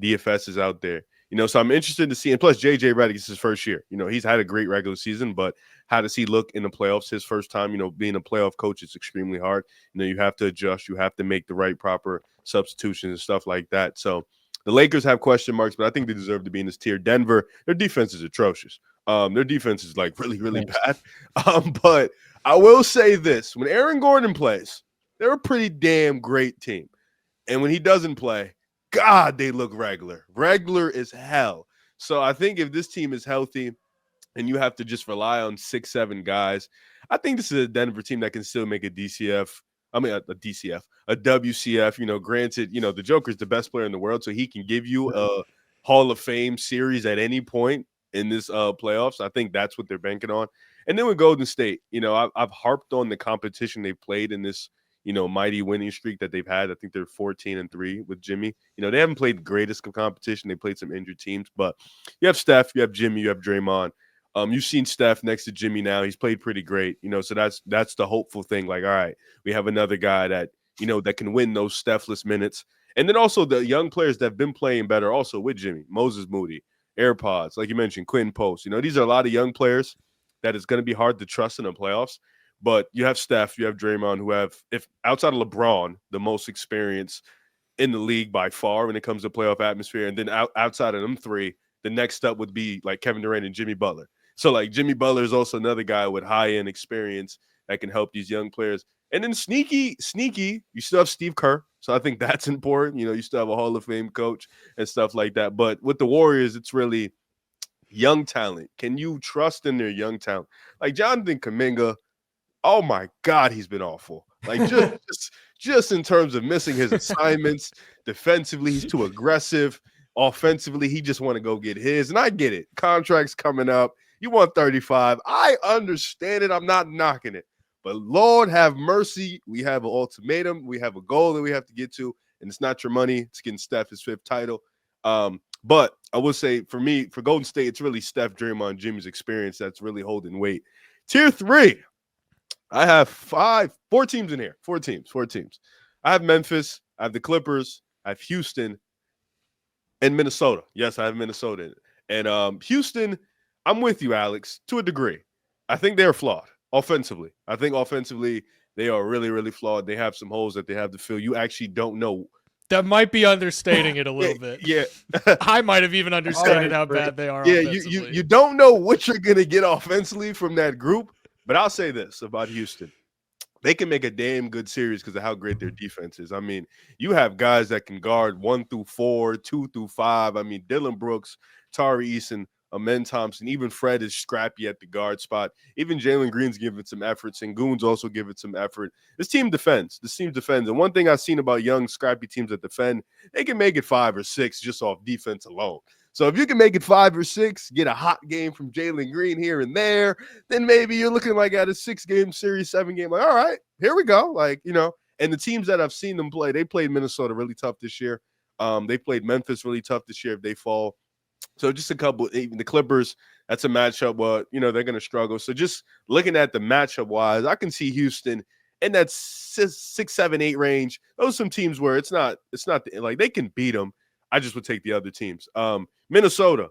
DFS is out there. You know, so I'm interested to see. And plus, JJ Redick is his first year. You know, he's had a great regular season, but how does he look in the playoffs? His first time, you know, being a playoff coach is extremely hard. You know, you have to adjust. You have to make the right proper substitutions and stuff like that. So the Lakers have question marks, but I think they deserve to be in this tier. Denver, their defense is atrocious. Their defense is like really, really bad. But I will say this: when Aaron Gordon plays, they're a pretty damn great team. And when he doesn't play, God, they look regular as hell. So I think if this team is healthy and you have to just rely on 6-7 guys, I think this is a Denver team that can still make a DCF. I mean, a DCF, a WCF. You know, granted, you know, the Joker's the best player in the world, so he can give you a Hall of Fame series at any point in this playoffs. I think that's what they're banking on. And then with Golden State, you know, I've harped on the competition they've played in this, you know, mighty winning streak that they've had. I think they're 14-3 with Jimmy. You know, they haven't played the greatest of competition. They played some injured teams, but you have Steph, you have Jimmy, you have Draymond. You've seen Steph next to Jimmy now. He's played pretty great, you know, so that's the hopeful thing. Like, all right, we have another guy that, you know, that can win those Stephless minutes. And then also the young players that have been playing better also with Jimmy, Moses Moody, AirPods, like you mentioned, Quinn Post. You know, these are a lot of young players that is going to be hard to trust in the playoffs. But you have Steph, you have Draymond, who have, if outside of LeBron, the most experience in the league by far when it comes to playoff atmosphere. And then outside of them three, the next up would be like Kevin Durant and Jimmy Butler. So like Jimmy Butler is also another guy with high-end experience that can help these young players. And then sneaky, you still have Steve Kerr. So I think that's important. You know, you still have a Hall of Fame coach and stuff like that. But with the Warriors, it's really young talent. Can you trust in their young talent? Like Jonathan Kuminga, oh my God, he's been awful. Like just in terms of missing his assignments. Defensively, he's too aggressive. Offensively, he just want to go get his. And I get it. Contracts coming up. You want 35. I understand it. I'm not knocking it. But Lord have mercy. We have an ultimatum. We have a goal that we have to get to. And it's not your money. It's getting Steph his 5th title. But I will say for me, for Golden State, it's really Steph, Draymond, Jimmy's experience that's really holding weight. Tier 3. I have 4 teams in here. 4 teams. I have Memphis. I have the Clippers. I have Houston and Minnesota. Yes, I have Minnesota in it. And Houston, I'm with you, Alex, to a degree. I think they're flawed offensively. I think offensively they are really, really flawed. They have some holes that they have to fill. You actually don't know. That might be understating it a little bit. Yeah. I might have even understated how bad they are. Yeah, you don't know what you're going to get offensively from that group. But I'll say this about Houston. They can make a damn good series because of how great their defense is. I mean, you have guys that can guard 1 through 4, 2 through 5. I mean, Dylan Brooks, Tari Eason, Amen Thompson, even Fred is scrappy at the guard spot. Even Jalen Green's giving some effort. Sengun's also giving some effort. This team defends. And one thing I've seen about young, scrappy teams that defend, they can make it 5 or 6 just off defense alone. So if you can make it 5 or 6, get a hot game from Jalen Green here and there, then maybe you're looking like at a 6-game series, 7-game. Like, all right, here we go. Like, you know, and the teams that I've seen them play, they played Minnesota really tough this year. They played Memphis really tough this year if they fall. So just a couple, even the Clippers, that's a matchup where, you know, they're going to struggle. So just looking at the matchup wise, I can see Houston in that 6, 7, 8 range. Those are some teams where it's not like they can beat them. I just would take the other teams. Minnesota.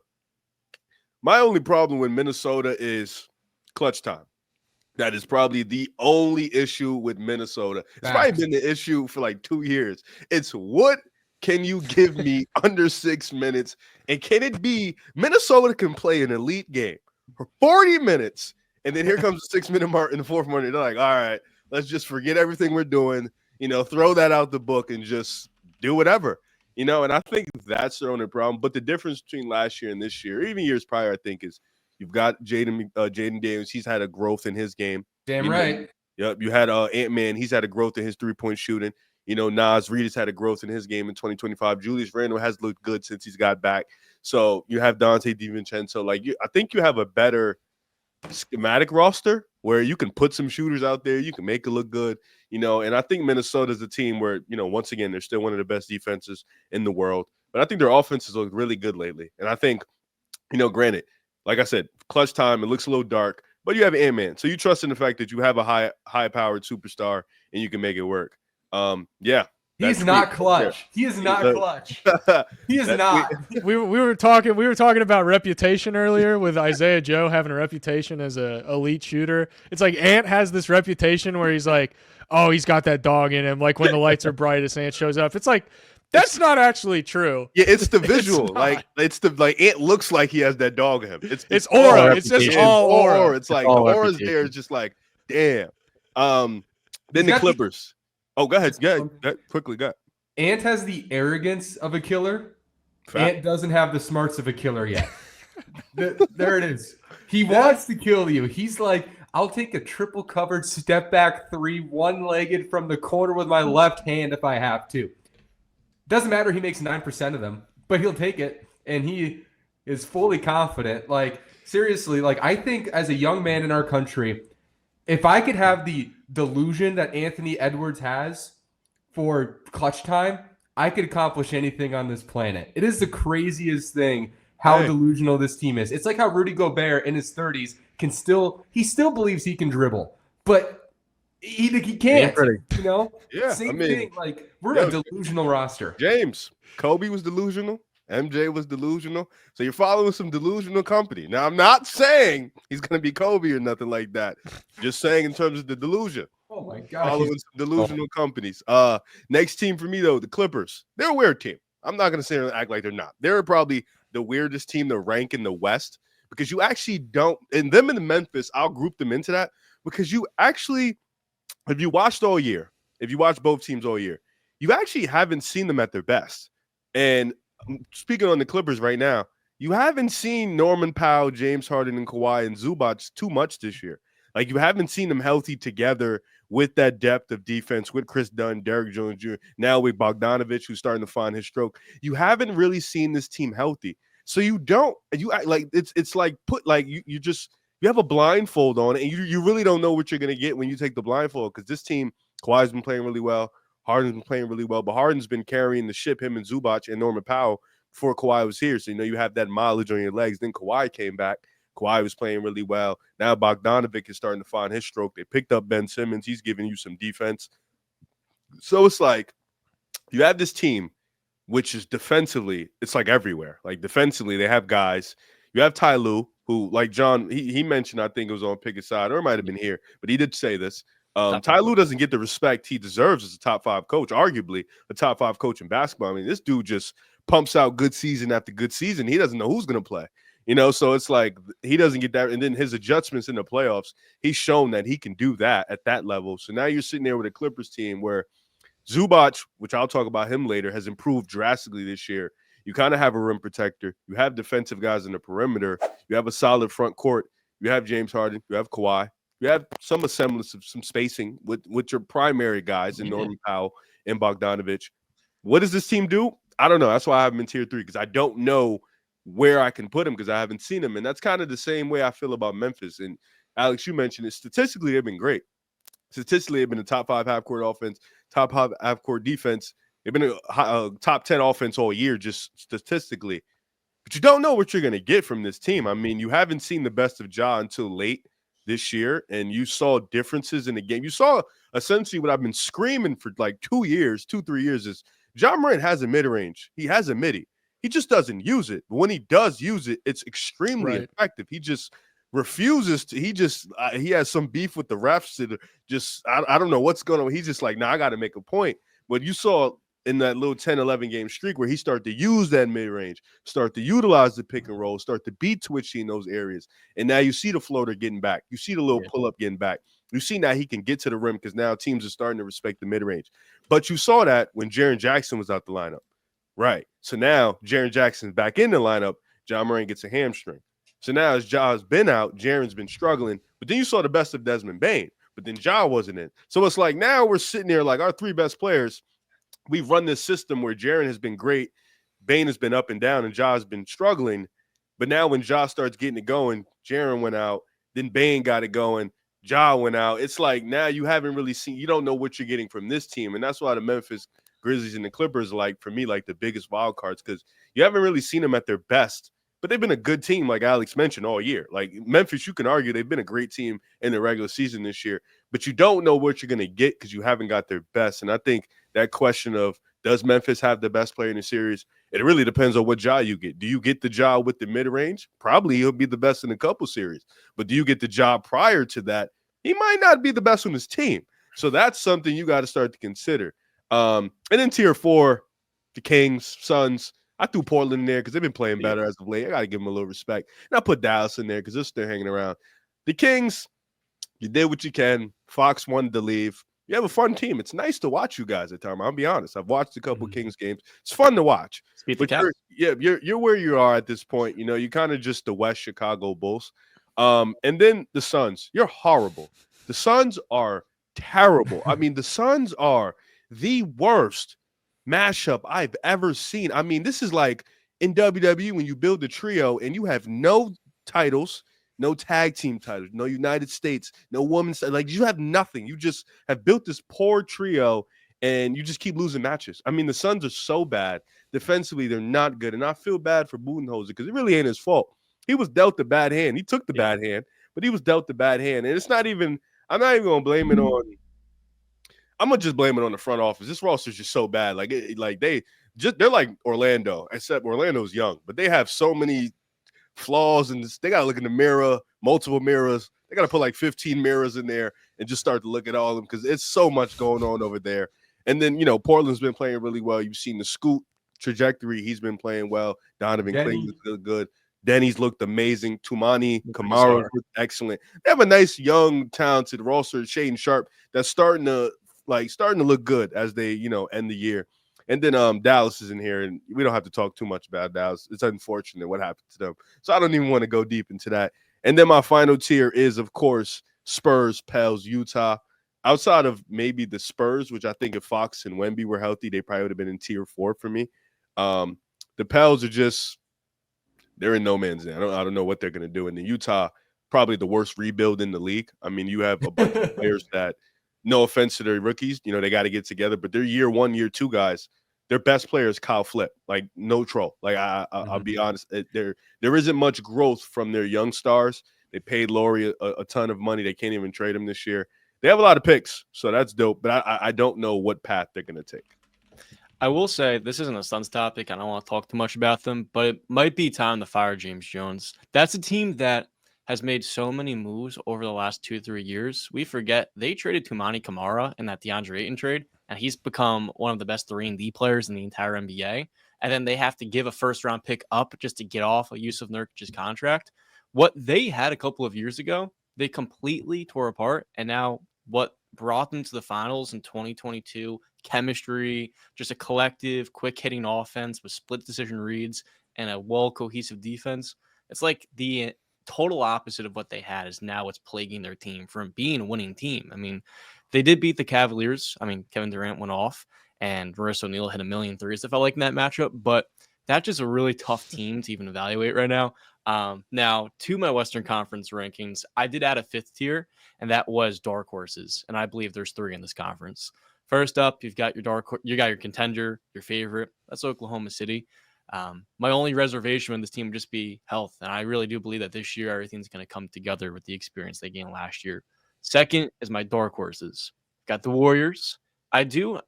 My only problem with Minnesota is clutch time. That is probably the only issue with Minnesota. It's probably been the issue for like 2 years. It's what can you give me under 6 minutes? And can it be Minnesota can play an elite game for 40 minutes, and then here comes the 6-minute mark in the 4th minute. They're like, all right, let's just forget everything we're doing, you know, throw that out the book and just do whatever. You know, and I think that's their only problem. But the difference between last year and this year, even years prior, I think, is you've got Jaden Daniels. He's had a growth in his game. Damn right. Yep. You had Ant-Man. He's had a growth in his 3-point shooting. Nas Reed has had a growth in his game in 2025. Julius Randle has looked good since he's got back. So you have Dante DiVincenzo. I think you have a better schematic roster where you can put some shooters out there. You can make it look good, and I think Minnesota's a team where, once again, they're still one of the best defenses in the world. But I think their offenses look really good lately. And I think, granted, like I said, clutch time, it looks a little dark, but you have Ant-Man. So you trust in the fact that you have a high-powered superstar and you can make it work. Yeah. He's not clutch. He is not clutch. He is not. We were talking about reputation earlier with Isaiah Joe having a reputation as an elite shooter. It's like Ant has this reputation where he's like, oh, he's got that dog in him. Like when the lights are brightest, Ant shows up. It's like, that's not actually true. Yeah, it's the visual. Ant looks like he has that dog in him. It's aura. It's just all aura. It's like the aura's there. It's just like, damn. Then the Clippers. Oh, go ahead. Quickly, go. Ant has the arrogance of a killer. Fact. Ant doesn't have the smarts of a killer yet. There it is. He wants to kill you. He's like, I'll take a triple covered step back three, one-legged from the corner with my left hand if I have to. Doesn't matter. He makes 9% of them, but he'll take it, and he is fully confident. Like, seriously, I think as a young man in our country, if I could have the delusion that Anthony Edwards has for clutch time, I could accomplish anything on this planet. It is the craziest thing how delusional this team is. It's like how Rudy Gobert in his 30s he still believes he can dribble, but he can't. Yeah, same thing. We're a delusional roster. James, Kobe was delusional. MJ was delusional. So you're following some delusional company. Now, I'm not saying he's going to be Kobe or nothing like that. Just saying in terms of the delusion. Oh, my God. Following some delusional companies. Next team for me, though, the Clippers. They're a weird team. I'm not going to say and act like they're not. They're probably the weirdest team to rank in the West because you actually don't – and them in the Memphis, I'll group them into that because you actually – if you watched all year, if you watch both teams all year, you actually haven't seen them at their best. And – speaking on the Clippers right now, you haven't seen Norman Powell, James Harden, and Kawhi and Zubac too much this year. You haven't seen them healthy together with that depth of defense with Chris Dunn, Derrick Jones Jr., now with Bogdanovich, who's starting to find his stroke. You haven't really seen this team healthy. So you act like it's like you have a blindfold on and you really don't know what you're going to get when you take the blindfold because this team, Kawhi's been playing really well. Harden's been playing really well, but Harden's been carrying the ship, him and Zubac and Norman Powell, before Kawhi was here. So, you have that mileage on your legs. Then Kawhi came back. Kawhi was playing really well. Now Bogdanovic is starting to find his stroke. They picked up Ben Simmons. He's giving you some defense. So it's like you have this team, which is defensively, it's like everywhere. Defensively, they have guys. You have Ty Lue, who, like John, he mentioned, I think it was on Pick a Side, or it might have been here, but he did say this. Ty Lue doesn't get the respect he deserves as a top 5 coach, arguably a top 5 coach in basketball. I mean, this dude just pumps out good season after good season. He doesn't know who's going to play, so it's like he doesn't get that. And then his adjustments in the playoffs, he's shown that he can do that at that level. So now you're sitting there with a Clippers team where Zubac, which I'll talk about him later, has improved drastically this year. You kind of have a rim protector. You have defensive guys in the perimeter. You have a solid front court. You have James Harden. You have Kawhi. You have some semblance of some spacing with your primary guys in Norman Powell and Bogdanovich. What does this team do? I don't know. That's why I have them in tier 3 because I don't know where I can put them because I haven't seen them. And that's kind of the same way I feel about Memphis. And Alex, you mentioned it. Statistically, they've been great. Statistically, they've been a top 5 half-court offense, top 5 half-court defense. They've been a top 10 offense all year just statistically. But you don't know what you're going to get from this team. I mean, you haven't seen the best of Ja until late this year, and you saw differences in the game. You saw essentially what I've been screaming for 3 years is Ja Morant has a mid-range. He has a midi. He just doesn't use it. But when he does use it, it's extremely effective. He just refuses to. He has some beef with the refs. I don't know what's going on. He's just like, I got to make a point. But you saw in that little 10-11 game streak where he started to use that mid-range, start to utilize the pick and roll, start to be twitchy in those areas. And now you see the floater getting back. You see the little pull-up getting back. You see now he can get to the rim because now teams are starting to respect the mid-range. But you saw that when Jaren Jackson was out the lineup. Right. So now Jaren Jackson's back in the lineup. Ja Morant gets a hamstring. So now as Ja's been out, Jaren's been struggling. But then you saw the best of Desmond Bane. But then Ja wasn't in. So it's like now we're sitting there like our 3 best players we've run this system where Jaren has been great, Bane has been up and down, and Ja has been struggling. But now when Ja starts getting it going, Jaren went out, then Bane got it going, Ja went out. It's like now you haven't really seen, you don't know what you're getting from this team. And that's why the Memphis Grizzlies and the Clippers are like, for me, like the biggest wild cards, because you haven't really seen them at their best. But they've been a good team, like Alex mentioned, all year. Like Memphis, you can argue they've been a great team in the regular season this year, but you don't know what you're going to get because you haven't got their best. And I think that question of, does Memphis have the best player in the series? It really depends on what Ja you get. Do you get the Ja with the mid-range? Probably he'll be the best in a couple series. But do you get the Ja prior to that? He might not be the best on his team. So that's something you got to start to consider. And then tier 4, the Kings, Suns. I threw Portland in there because they've been playing better as of late. I got to give them a little respect. And I put Dallas in there because they're still hanging around. The Kings, you did what you can. Fox wanted to leave. You have a fun team. It's nice to watch you guys at times. I'll be honest. I've watched a couple Kings games. It's fun to watch. But you're where you are at this point. You know, you're kind of just the West Chicago Bulls. And then the Suns. You're horrible. The Suns are terrible. I mean, the Suns are the worst mashup I've ever seen. I mean, this is like in WWE when you build a trio and you have no titles, no tag team titles, no United States, no women's, like you have nothing. You just have built this poor trio and you just keep losing matches. I mean, the Suns are so bad. Defensively, they're not good. And I feel bad for Budenholzer because it really ain't his fault. He was dealt the bad hand. He took the bad hand, but he was dealt the bad hand. And it's not even, I'm not even going to blame it on, I'm gonna just blame it on the front office. This roster is just so bad. They're like Orlando, except Orlando's young, but they have so many flaws, and they gotta look in the mirror, multiple mirrors. They gotta put like 15 mirrors in there and just start to look at all of them because it's so much going on over there. And then Portland's been playing really well. You've seen the Scoot trajectory; he's been playing well. Donovan Clayton's looked good. Denny's looked amazing. Tumani Kamara looked excellent. They have a nice, young, talented roster. Shaden Sharp that's starting to look good as they, end the year. And then Dallas is in here, and we don't have to talk too much about Dallas. It's unfortunate what happened to them. So I don't even want to go deep into that. And then my final tier is, of course, Spurs, Pels, Utah. Outside of maybe the Spurs, which I think if Fox and Wemby were healthy, they probably would have been in tier 4 for me. The Pels are just, they're in no man's land. I don't know what they're going to do. And the Utah, probably the worst rebuild in the league. I mean, you have a bunch of players that, no offense to their rookies, they got to get together, but they're year 1, year 2 guys. Their best player is Kyle Flip, like no troll. Like I'll be honest, there isn't much growth from their young stars. They paid Laurie a ton of money. They can't even trade him this year. They have a lot of picks, so that's dope. But I don't know what path they're going to take. I will say this isn't a Suns topic. I don't want to talk too much about them, but it might be time to fire James Jones. That's a team that has made so many moves over the last 2-3 years. We forget they traded Tumani Kamara in that DeAndre Ayton trade, and he's become one of the best 3-and-D players in the entire NBA. And then they have to give a first-round pick up just to get off of Yusuf Nurkic's contract. What they had a couple of years ago, they completely tore apart, and now what brought them to the finals in 2022, chemistry, just a collective, quick-hitting offense with split decision reads and a well-cohesive defense. It's like the total opposite of what they had is now what's plaguing their team from being a winning team. I mean, they did beat the Cavaliers. I mean, Kevin Durant went off and Marissa O'Neal hit 1,000,000 threes. It felt like in that matchup, but that's just a really tough team to even evaluate right now. Now, to my Western Conference rankings, I did add a 5th tier, and that was dark horses. And I believe there's 3 in this conference. First up, you got your contender, your favorite. That's Oklahoma City. My only reservation with this team would just be health. And I really do believe that this year, everything's going to come together with the experience they gained last year. Second is my dark horses. Got the Warriors.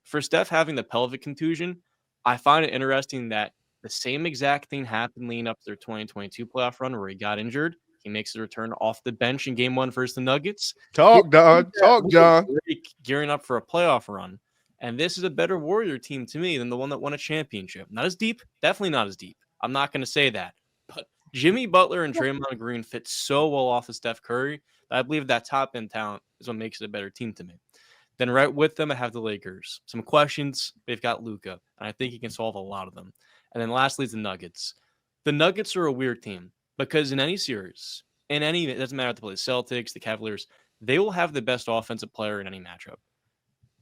For Steph having the pelvic contusion, I find it interesting that the same exact thing happened leading up to their 2022 playoff run where he got injured. He makes a return off the bench in game 1 versus the Nuggets. Talk, John. Gearing up for a playoff run. And this is a better Warrior team to me than the one that won a championship. Not as deep. Definitely not as deep. I'm not going to say that. But Jimmy Butler and Draymond Green fit so well off of Steph Curry that I believe that top-end talent is what makes it a better team to me. Then right with them, I have the Lakers. Some questions. They've got Luka, and I think he can solve a lot of them. And then lastly is the Nuggets. The Nuggets are a weird team because in any series, it doesn't matter if they play the Celtics, the Cavaliers, they will have the best offensive player in any matchup.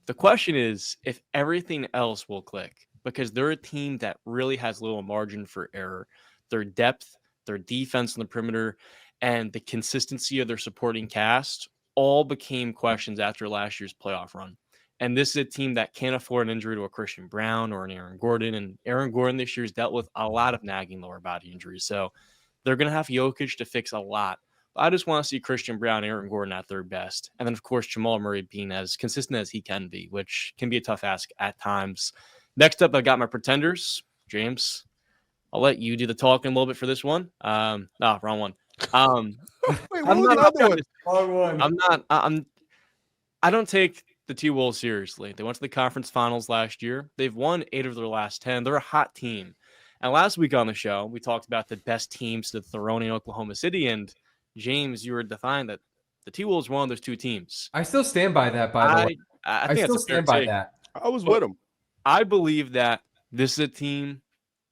The question is if everything else will click, because they're a team that really has little margin for error. Their depth, their defense on the perimeter, and the consistency of their supporting cast all became questions after last year's playoff run. And this is a team that can't afford an injury to a Christian Brown or an Aaron Gordon. And Aaron Gordon this year has dealt with a lot of nagging lower body injuries. So they're going to have Jokic to fix a lot. But I just want to see Christian Brown, Aaron Gordon at their best. And then, of course, Jamal Murray being as consistent as he can be, which can be a tough ask at times. Next up, I got my pretenders. James, I'll let you do the talking a little bit for this one. Wrong one. Wait, what was the other one? Wrong one. I don't take the T-Wolves seriously. They went to the conference finals last year. They've won 8 of their last 10. They're a hot team. And last week on the show, we talked about the best teams to throw in Oklahoma City. And James, you were defined that the T-Wolves were one of those two teams. I still stand by that, by the way. I I think still that's a fair stand by take. that. I was with him. I believe that this is a team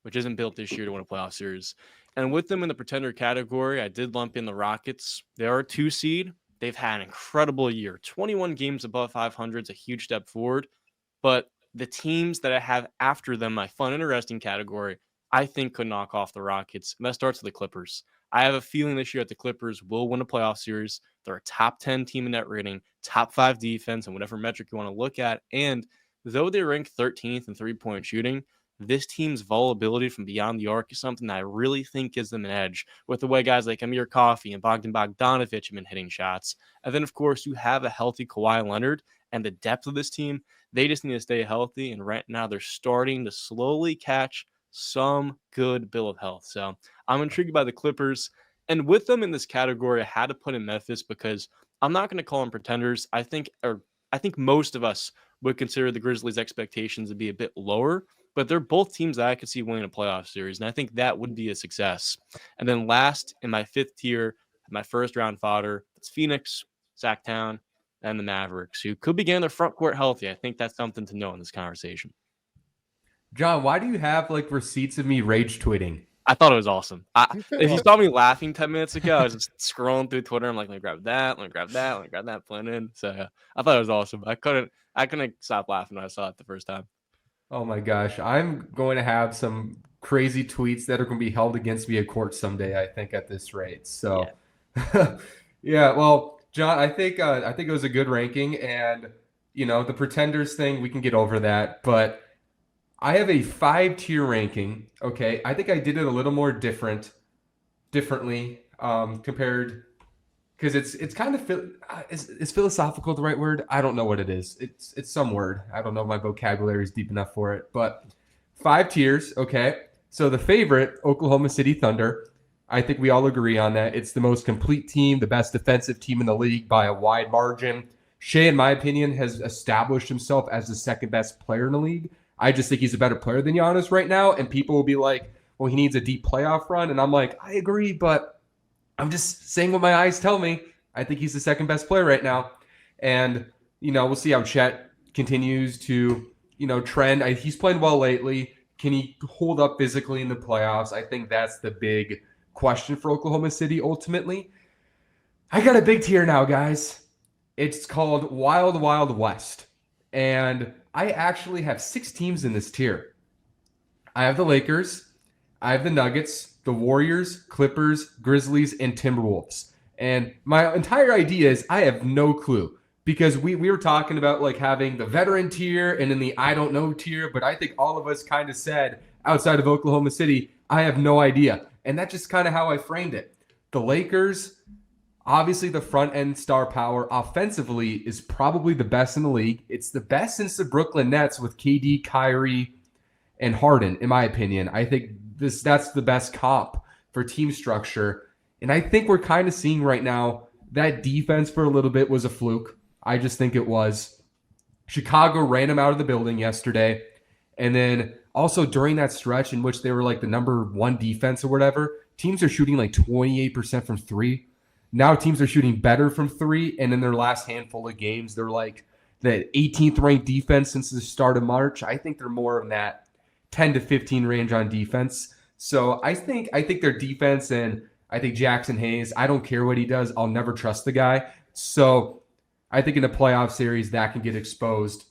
which isn't built this year to win a playoff series. And with them in the pretender category, I did lump in the Rockets. They are a 2 seed. They've had an incredible year. 21 games above 500 is a huge step forward. But the teams that I have after them, my fun, interesting category, I think could knock off the Rockets. And that starts with the Clippers. I have a feeling this year that the Clippers will win a playoff series. They're a top 10 team in net rating, top 5 defense, and whatever metric you want to look at. And though they rank 13th in three-point shooting, this team's vulnerability from beyond the arc is something that I really think gives them an edge with the way guys like Amir Coffey and Bogdan Bogdanovic have been hitting shots. And then, of course, you have a healthy Kawhi Leonard, and the depth of this team, they just need to stay healthy. And right now they're starting to slowly catch some good bill of health. So I'm intrigued by the Clippers. And with them in this category, I had to put in Memphis because I'm not going to call them pretenders. I think most of us would consider the Grizzlies' expectations to be a bit lower, but they're both teams that I could see winning a playoff series, and I think that would be a success. And then last, in my 5th tier, my first round fodder, it's Phoenix, Sacktown, and the Mavericks, who could be getting their front court healthy. I think that's something to know in this conversation. John, why do you have like receipts of me rage tweeting? I thought it was awesome. If you saw me laughing 10 minutes ago, I was just scrolling through Twitter. I'm like, let me grab that, let me grab that, let me grab that, put it in. So yeah, I thought it was awesome. I couldn't stop laughing when I saw it the first time. Oh my gosh, I'm going to have some crazy tweets that are going to be held against me at court someday, I think, at this rate. So, yeah, well, John, I think it was a good ranking, and the pretenders thing, we can get over that. But I have a 5-tier ranking. Okay, I think I did it a little more differently compared. Because it's kind of is philosophical the right word? I don't know what it is. It's some word. I don't know if my vocabulary is deep enough for it. But 5 tiers, okay. So the favorite, Oklahoma City Thunder. I think we all agree on that. It's the most complete team, the best defensive team in the league by a wide margin. Shea, in my opinion, has established himself as the second best player in the league. I just think he's a better player than Giannis right now. And people will be like, well, he needs a deep playoff run. And I'm like, I agree, but I'm just saying what my eyes tell me. I think he's the second best player right now. And, we'll see how Chet continues to, trend. He's playing well lately. Can he hold up physically in the playoffs? I think that's the big question for Oklahoma City ultimately. I got a big tier now, guys. It's called Wild Wild West. And I actually have 6 teams in this tier. I have the Lakers. I have the Nuggets, the Warriors, Clippers, Grizzlies, and Timberwolves. And my entire idea is I have no clue because we were talking about like having the veteran tier and then the I don't know tier, but I think all of us kind of said outside of Oklahoma City, I have no idea. And that's just kind of how I framed it. The Lakers, obviously the front end star power offensively is probably the best in the league. It's the best since the Brooklyn Nets with KD, Kyrie, and Harden, in my opinion. I think that's the best comp for team structure. And I think we're kind of seeing right now that defense for a little bit was a fluke. I just think it was. Chicago ran them out of the building yesterday. And then also during that stretch in which they were like the number 1 defense or whatever, teams are shooting like 28% from 3. Now teams are shooting better from 3. And in their last handful of games, they're like the 18th ranked defense since the start of March. I think they're more in that 10 to 15 range on defense. So I think their defense, and I think Jackson Hayes, I don't care what he does. I'll never trust the guy. So I think in a playoff series that can get exposed.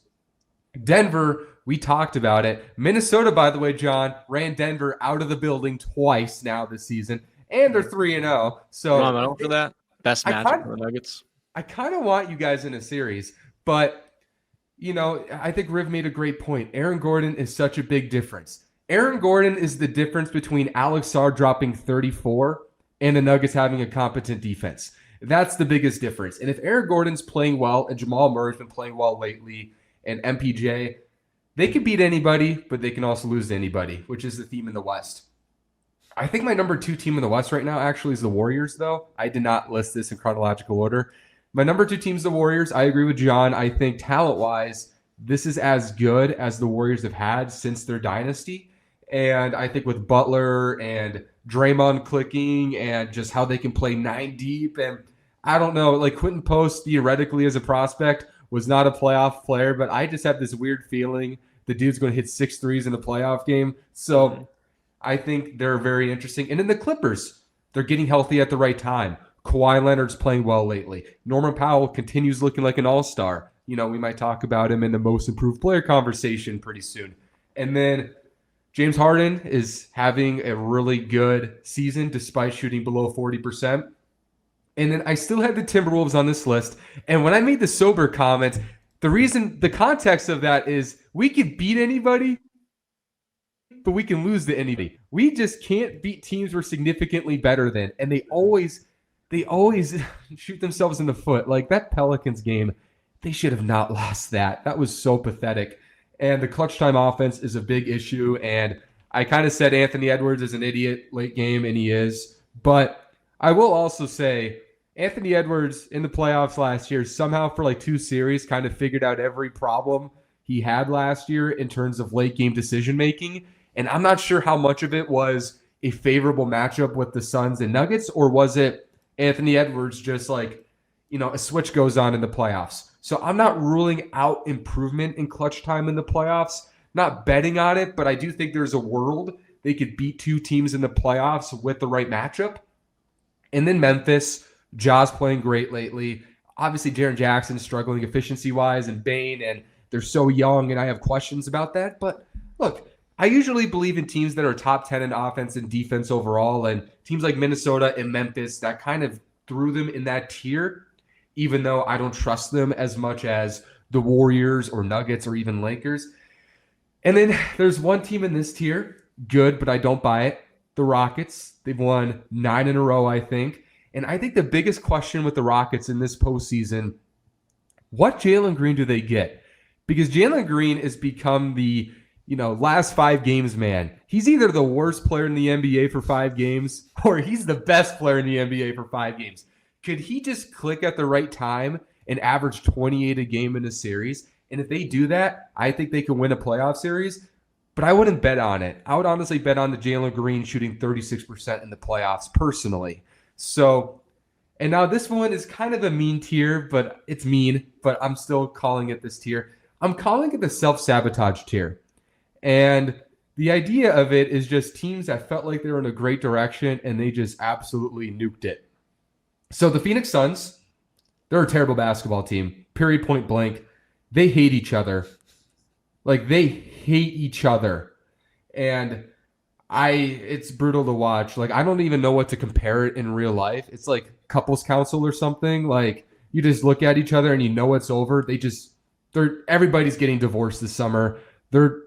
Denver, we talked about it. Minnesota, by the way, John, ran Denver out of the building twice now this season, and they're 3-0. Wrong So medal for that. Best I matchup kind for the Nuggets. I kind of want you guys in a series, but I think Riv made a great point. Aaron Gordon is such a big difference. Aaron Gordon is the difference between Alex Sarr dropping 34 and the Nuggets having a competent defense. That's the biggest difference. And if Aaron Gordon's playing well and Jamal Murray's been playing well lately and MPJ, they can beat anybody, but they can also lose to anybody, which is the theme in the West. I think my number 2 team in the West right now actually is the Warriors, though. I did not list this in chronological order. My number 2 team is the Warriors. I agree with John. I think talent-wise, this is as good as the Warriors have had since their dynasty. And I think with Butler and Draymond clicking and just how they can play 9 deep. And I don't know, like Quentin Post theoretically as a prospect was not a playoff player, but I just have this weird feeling the dude's going to hit 6 threes in a playoff game. So I think they're very interesting. And then the Clippers, they're getting healthy at the right time. Kawhi Leonard's playing well lately. Norman Powell continues looking like an all-star. We might talk about him in the most improved player conversation pretty soon. And then James Harden is having a really good season despite shooting below 40%. And then I still had the Timberwolves on this list. And when I made the sober comment, the context of that is we could beat anybody, but we can lose to anybody. We just can't beat teams we're significantly better than. And they always shoot themselves in the foot. Like that Pelicans game, they should have not lost that. That was so pathetic. And the clutch time offense is a big issue. And I kind of said Anthony Edwards is an idiot late game, and he is. But I will also say Anthony Edwards in the playoffs last year somehow for like 2 series kind of figured out every problem he had last year in terms of late game decision making. And I'm not sure how much of it was a favorable matchup with the Suns and Nuggets, or was it Anthony Edwards just like, a switch goes on in the playoffs. So I'm not ruling out improvement in clutch time in the playoffs, not betting on it, but I do think there's a world they could beat 2 teams in the playoffs with the right matchup. And then Memphis, Ja's playing great lately. Obviously, Jaren Jackson's struggling efficiency-wise, and Bane, and they're so young, and I have questions about that. But look, I usually believe in teams that are top 10 in offense and defense overall, and teams like Minnesota and Memphis that kind of threw them in that tier, even though I don't trust them as much as the Warriors or Nuggets or even Lakers. And then there's one team in this tier, good, but I don't buy it, the Rockets. They've won 9 in a row, I think. And I think the biggest question with the Rockets in this postseason, what Jalen Green do they get? Because Jalen Green has become the last 5 games, man. He's either the worst player in the NBA for 5 games or he's the best player in the NBA for 5 games. Could he just click at the right time and average 28 a game in a series? And if they do that, I think they can win a playoff series. But I wouldn't bet on it. I would honestly bet on the Jalen Green shooting 36% in the playoffs personally. So, and now this one is kind of a mean tier, but it's mean, but I'm still calling it this tier. I'm calling it the self-sabotage tier. And the idea of it is just teams that felt like they were in a great direction and they just absolutely nuked it. So the Phoenix Suns, they're a terrible basketball team, period, point blank. They hate each other. Like, they hate each other. And it's brutal to watch. Like, I don't even know what to compare it in real life. It's like couples counsel or something. Like, you just look at each other and you know it's over. Everybody's getting divorced this summer. They're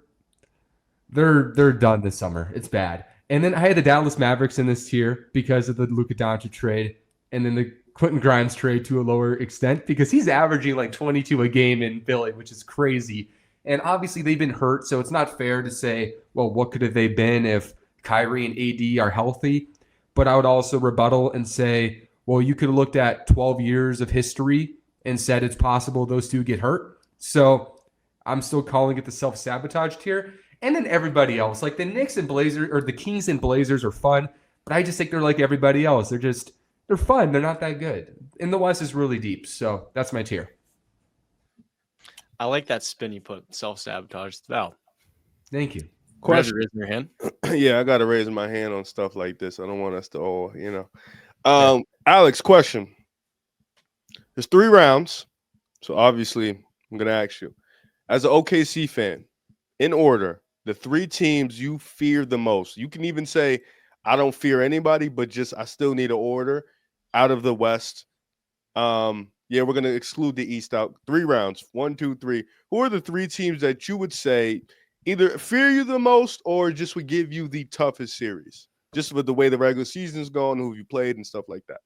done this summer. It's bad. And then I had the Dallas Mavericks in this tier because of the Luka Doncic trade, and then the Quentin Grimes trade to a lower extent because he's averaging like 22 a game in Philly, which is crazy. And obviously they've been hurt, so it's not fair to say, well, what could have they been if Kyrie and AD are healthy? But I would also rebuttal and say, well, you could have looked at 12 years of history and said it's possible those two get hurt. So I'm still calling it the self-sabotage tier. And then everybody else, like the Knicks and Blazers, or the Kings and Blazers are fun, but I just think they're like everybody else. They're fun. They're not that good. And the West is really deep. So that's my tier. I like that spin you put, self-sabotage. Val. Thank you. Question. Raise your hand. Yeah, I got to raise my hand on stuff like this. I don't want us to all, Alex, question. There's 3 rounds. So obviously I'm going to ask you. As an OKC fan, in order, the 3 teams you fear the most. You can even say, I don't fear anybody, but just I still need an order out of the West. Yeah, we're gonna exclude the East out. 3 rounds. 1, 2, 3. Who are the 3 teams that you would say either fear you the most or just would give you the toughest series? Just with the way the regular season's gone, who you played and stuff like that.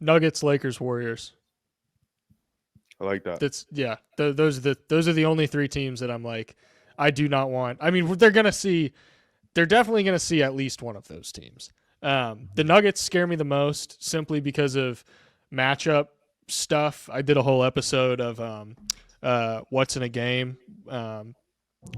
Nuggets, Lakers, Warriors. I like that. Those are the only 3 teams that I'm like, I do not want. I mean, they're definitely gonna see at least one of those teams. The Nuggets scare me the most simply because of matchup stuff. I did a whole episode of What's in a Game,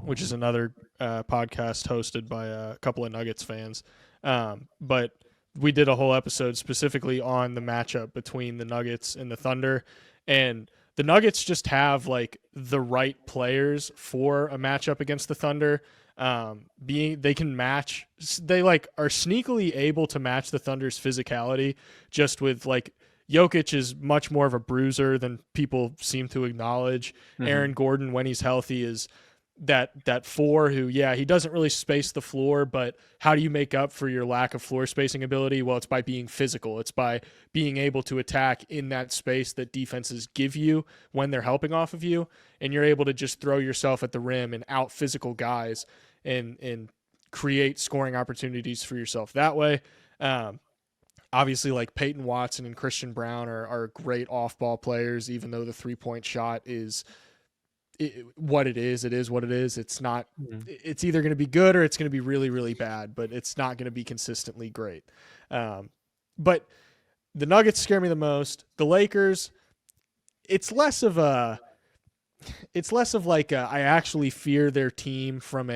which is another podcast hosted by a couple of Nuggets fans. But we did a whole episode specifically on the matchup between the Nuggets and the Thunder, and the Nuggets just have like the right players for a matchup against the Thunder. They can match, they like are sneakily able to match the Thunder's physicality, just with like Jokic is much more of a bruiser than people seem to acknowledge. Mm-hmm. Aaron Gordon, when he's healthy, is that 4 who, he doesn't really space the floor, but how do you make up for your lack of floor spacing ability? Well, it's by being physical. It's by being able to attack in that space that defenses give you when they're helping off of you, and you're able to just throw yourself at the rim and out physical guys and create scoring opportunities for yourself that way. Obviously, like Peyton Watson and Christian Brown are great off-ball players, even though the three-point shot is what it is. It is what it is. It's not. It's either going to be good or it's going to be really, really bad, but it's not going to be consistently great. But the Nuggets scare me the most. The Lakers, it's less of like I actually fear their team from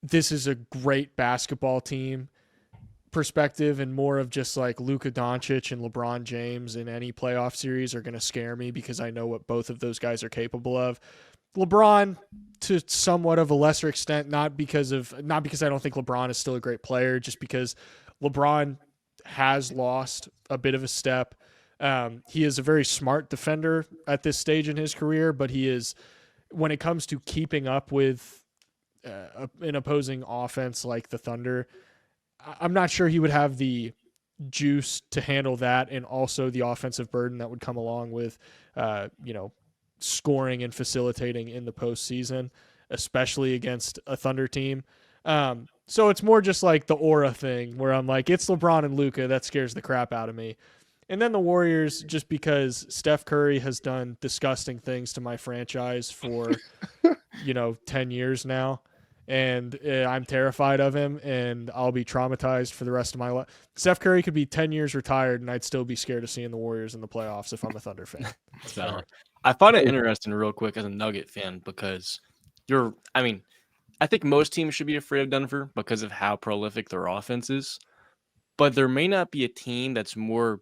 this is a great basketball team perspective, and more of just like Luka Doncic and LeBron James in any playoff series are going to scare me because I know what both of those guys are capable of. LeBron to somewhat of a lesser extent, not because I don't think LeBron is still a great player, just because LeBron has lost a bit of a step. He is a very smart defender at this stage in his career, but he is, when it comes to keeping up with an opposing offense like the Thunder, I'm not sure he would have the juice to handle that, and also the offensive burden that would come along with, scoring and facilitating in the postseason, especially against a Thunder team. So it's more just like the aura thing where I'm like, it's LeBron and Luka, that scares the crap out of me. And then the Warriors, just because Steph Curry has done disgusting things to my franchise for, 10 years now. And I'm terrified of him, and I'll be traumatized for the rest of my life. Steph Curry could be 10 years retired, and I'd still be scared of seeing the Warriors in the playoffs if I'm a Thunder fan. So, I find it interesting real quick as a Nugget fan because I think most teams should be afraid of Denver because of how prolific their offense is. But there may not be a team that's more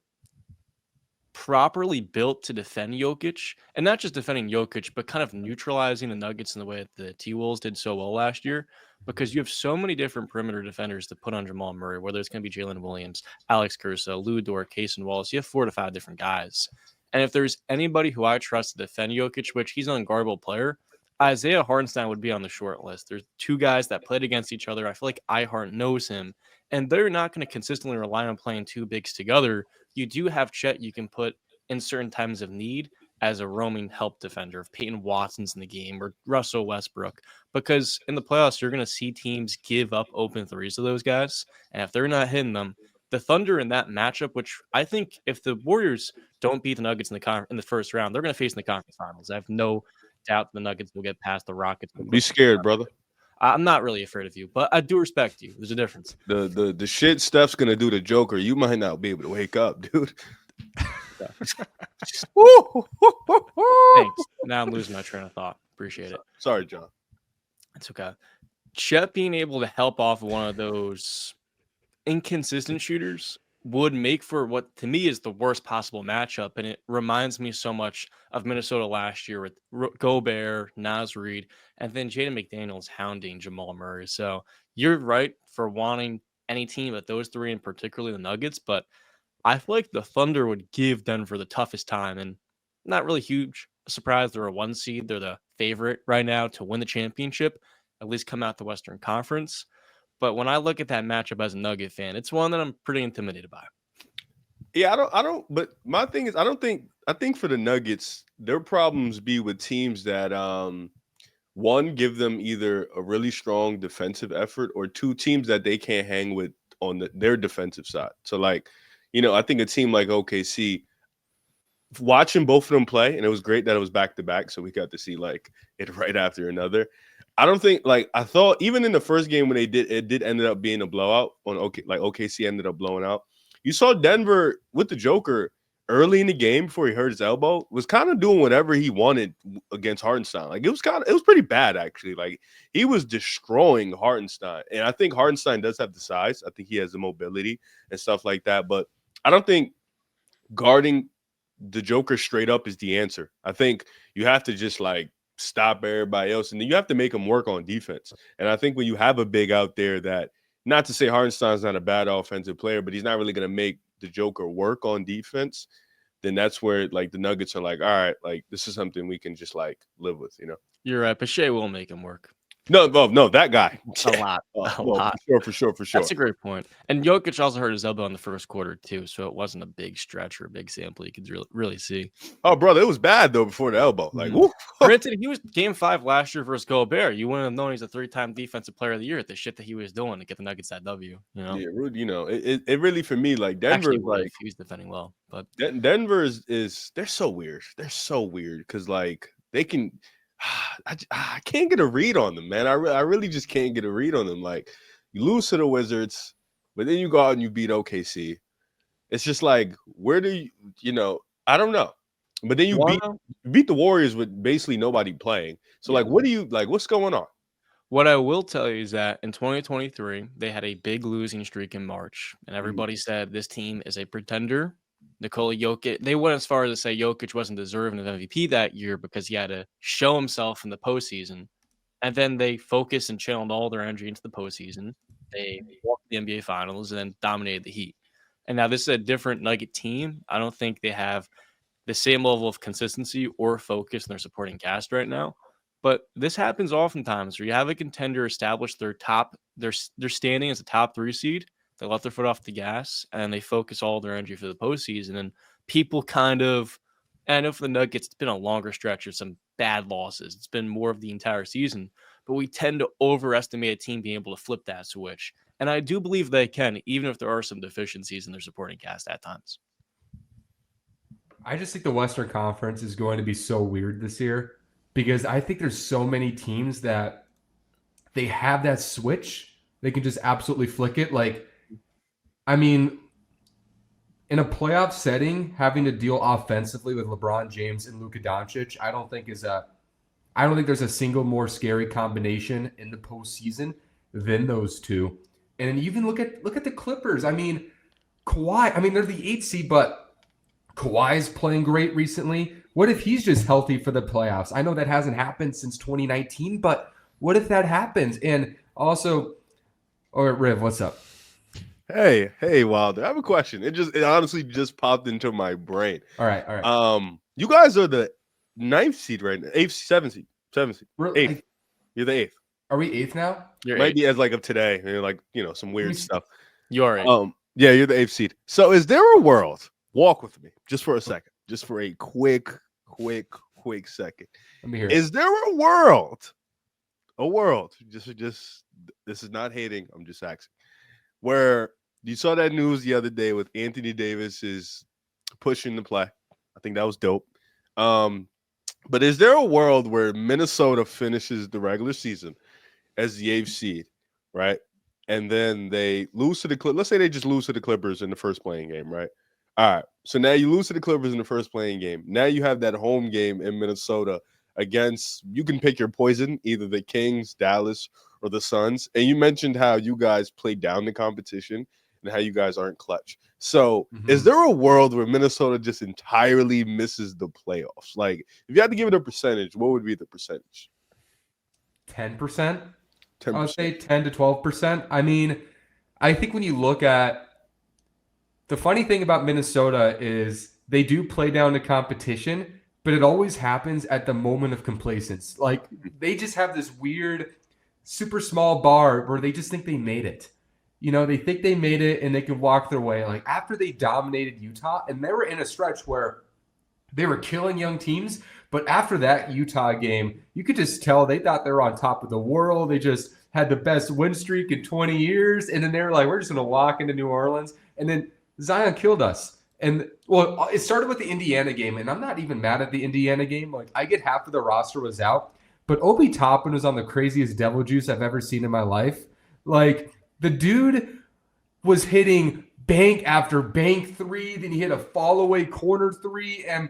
properly built to defend Jokic, and not just defending Jokic, but kind of neutralizing the Nuggets in the way that the T-Wolves did so well last year, because you have so many different perimeter defenders to put on Jamal Murray, whether it's going to be Jalen Williams, Alex Caruso, Lou Dort, Cason Wallace. You have 4 to 5 different guys. And if there's anybody who I trust to defend Jokic, which he's an unguardable player, Isaiah Hartenstein would be on the short list. There's 2 guys that played against each other. I feel like iHeart knows him, and they're not going to consistently rely on playing 2 bigs together. You do have Chet you can put in certain times of need as a roaming help defender if Peyton Watson's in the game or Russell Westbrook, because in the playoffs, you're going to see teams give up open threes to those guys. And if they're not hitting them, the Thunder in that matchup, which I think if the Warriors don't beat the Nuggets in the first round, they're going to face in the conference finals. I have no doubt the Nuggets will get past the Rockets. Be scared, brother. I'm not really afraid of you, but I do respect you. There's a difference. The shit Steph's gonna do to Joker, you might not be able to wake up, dude. Thanks. Now I'm losing my train of thought. Appreciate it. Sorry, John. It's okay. Chet being able to help off one of those inconsistent shooters would make for what to me is the worst possible matchup, and it reminds me so much of Minnesota last year with Gobert, Naz Reid, and then Jaden McDaniels hounding Jamal Murray. So you're right for wanting any team but those 3, and particularly the Nuggets, but I feel like the Thunder would give Denver the toughest time, and not really huge surprised they're a 1 seed. They're the favorite right now to win the championship, at least come out the Western Conference. But when I look at that matchup as a Nugget fan, it's one that I'm pretty intimidated by. Yeah, I don't. But my thing is, I think for the Nuggets, their problems be with teams that, one, give them either a really strong defensive effort, or two, teams that they can't hang with on their defensive side. So, like, I think a team like OKC, watching both of them play, and it was great that it was back to back, so we got to see like it right after another. I don't think I thought even in the first game when it did ended up being a blowout on OKC ended up blowing out. You saw Denver with the Joker early in the game before he hurt his elbow was kind of doing whatever he wanted against Hartenstein. Like it was pretty bad actually. Like he was destroying Hartenstein, and I think Hartenstein does have the size. I think he has the mobility and stuff like that, but I don't think guarding the Joker straight up is the answer. I think you have to just like stop everybody else, and then you have to make them work on defense. And I think when you have a big out there that, not to say Hartenstein's not a bad offensive player, but he's not really going to make the Joker work on defense, then that's where like the Nuggets are like, all right, like this is something we can just like live with, You're right, but Shea will make him work. No, that guy. A lot. A lot. For sure. That's a great point. And Jokic also hurt his elbow in the first quarter too, so it wasn't a big stretch or a big sample you could really see. Oh, brother, it was bad though before the elbow. Like, granted, he was Game 5 last year versus Gobert. You wouldn't have known he's a 3-time Defensive Player of the Year at the shit that he was doing to get the Nuggets that W. Yeah, it really for me like Denver Actually, like he was defending well, but Denver is they're so weird. They're so weird because like they can. I can't get a read on them, man. I really just can't get a read on them. Like you lose to the Wizards, but then you go out and you beat OKC. It's just like, where do I don't know. But then you beat the Warriors with basically nobody playing. So like, what's going on? What I will tell you is that in 2023, they had a big losing streak in March, and everybody said this team is a pretender. Nikola Jokic, they went as far as to say Jokic wasn't deserving of MVP that year because he had to show himself in the postseason. And then they focused and channeled all their energy into the postseason. They walked the NBA Finals and then dominated the Heat. And now this is a different Nugget team. I don't think they have the same level of consistency or focus in their supporting cast right now. But this happens oftentimes where you have a contender establish their standing as a top 3 seed. They let their foot off the gas, and they focus all their energy for the postseason. And people kind of, and I know for the Nuggets, it's been a longer stretch of some bad losses. It's been more of the entire season, but we tend to overestimate a team being able to flip that switch. And I do believe they can, even if there are some deficiencies in their supporting cast at times. I just think the Western Conference is going to be so weird this year because I think there's so many teams that they have that switch. They can just absolutely flick it. Like, I mean, in a playoff setting, having to deal offensively with LeBron James and Luka Doncic, I don't think there's a single more scary combination in the postseason than those two. And even look at the Clippers. I mean, Kawhi. I mean, they're the 8th seed, but Kawhi's playing great recently. What if he's just healthy for the playoffs? I know that hasn't happened since 2019, but what if that happens? And also, Riv, what's up? Hey, Wilder. I have a question. It honestly just popped into my brain. All right. You guys are the 9th seed right now. 7th seed. 8th. You're the 8th. Are we 8th now? Might be as like of today. Like, some weird stuff. You are 8th. Yeah, you're the 8th seed. So is there a world? Walk with me just for a second. Just for a quick second. Let me hear. Is there a world? Just this is not hating. I'm just asking. Where you saw that news the other day with Anthony Davis is pushing the play. I think that was dope. But is there a world where Minnesota finishes the regular season as the 8th seed, right? And then they lose to the Clippers. Let's say they just lose to the Clippers in the first playing game, right? All right. So now you lose to the Clippers in the first playing game. Now you have that home game in Minnesota against, you can pick your poison, either the Kings, Dallas, or the Suns. And you mentioned how you guys play down the competition and how you guys aren't clutch. So is there a world where Minnesota just entirely misses the playoffs? Like, if you had to give it a percentage, what would be the percentage? 10%? 10%. I would say 10 to 12%. I mean, I think when you look at the funny thing about Minnesota is they do play down the competition, but it always happens at the moment of complacence. Like they just have this weird, super small bar where they just think they made it. They think they made it and they can walk their way. Like after they dominated Utah, and they were in a stretch where they were killing young teams. But after that Utah game, you could just tell they thought they were on top of the world. They just had the best win streak in 20 years. And then they were like, we're just going to walk into New Orleans. And then Zion killed us. And, well, it started with the Indiana game. And I'm not even mad at the Indiana game. Like, I get half of the roster was out. But Obi Toppin was on the craziest devil juice I've ever seen in my life. Like, the dude was hitting bank after bank three. Then he hit a fall away corner three. And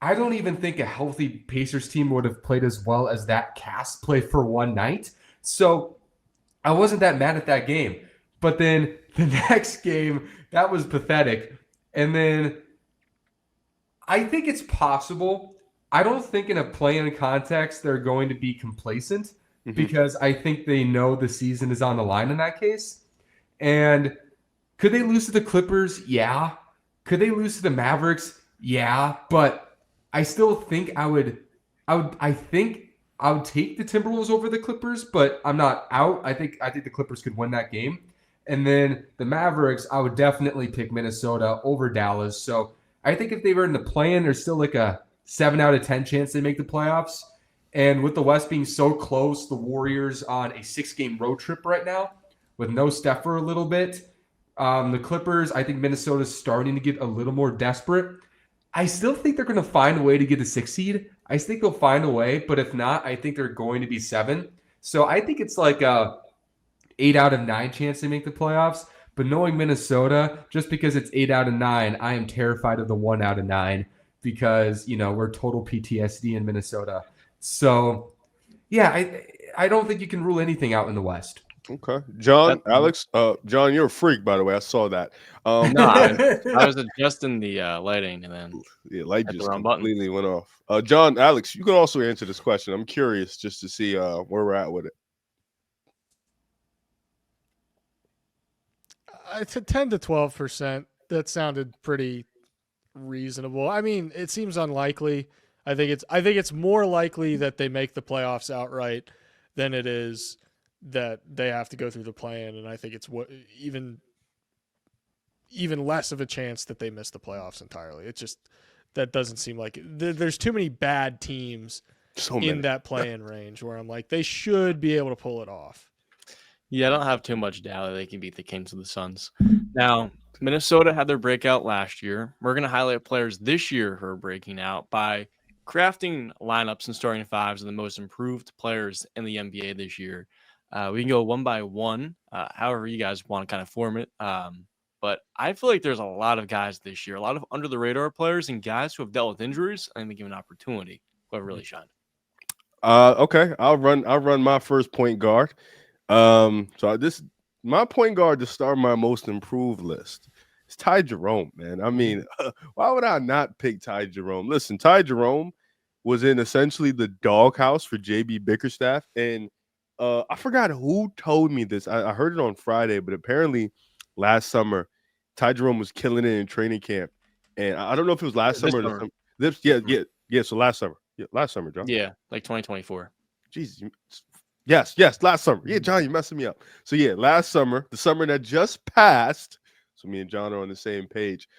I don't even think a healthy Pacers team would have played as well as that cast played for one night. So I wasn't that mad at that game. But then the next game, that was pathetic. And then I think it's possible. I don't think in a play-in context they're going to be complacent because I think they know the season is on the line in that case. And could they lose to the Clippers? Yeah. Could they lose to the Mavericks? Yeah. But I still think I would take the Timberwolves over the Clippers, but I'm not out. I think the Clippers could win that game. And then the Mavericks, I would definitely pick Minnesota over Dallas. So I think if they were in the play-in, there's still like a 7 out of 10 chance they make the playoffs. And with the West being so close, the Warriors on a 6-game road trip right now with no Steph for a little bit. The Clippers, I think Minnesota's starting to get a little more desperate. I still think they're going to find a way to get the 6 seed. I think they'll find a way, but if not, I think they're going to be 7. So I think it's like a 8 out of 9 chance they make the playoffs. But knowing Minnesota, just because it's 8 out of 9, I am terrified of the 1 out of 9 because, we're total PTSD in Minnesota. So, yeah, I don't think you can rule anything out in the West. Okay. John, Alex, John, you're a freak, by the way. I saw that. No, I was adjusting the lighting and then light just completely went off. John, Alex, you can also answer this question. I'm curious just to see where we're at with it. It's a 10 to 12%. That sounded pretty reasonable. I mean, it seems unlikely. I think it's more likely that they make the playoffs outright than it is that they have to go through the play-in, and I think it's even less of a chance that they miss the playoffs entirely. It just that doesn't seem like there's too many bad teams in that play-in range where I'm like they should be able to pull it off. Yeah, I don't have too much doubt that they can beat the Kings of the Suns. Now, Minnesota had their breakout last year. We're going to highlight players this year who are breaking out by crafting lineups and starting fives of the most improved players in the NBA this year. We can go one by one, however you guys want to kind of form it. But I feel like there's a lot of guys this year, a lot of under-the-radar players and guys who have dealt with injuries and been given opportunity who have really shined. Okay, I'll run my first point guard. My point guard to start my most improved list is Ty Jerome, man. I mean, why would I not pick Ty Jerome? Listen, Ty Jerome was in essentially the doghouse for JB Bickerstaff, and I forgot who told me this. I heard it on Friday, but apparently last summer, Ty Jerome was killing it in training camp. And I don't know if it was last summer. So last summer. Yeah, last summer, John. Yeah, like 2024. Jesus. Yes, last summer. Yeah, John, you're messing me up. So yeah, last summer, the summer that just passed. So me and John are on the same page.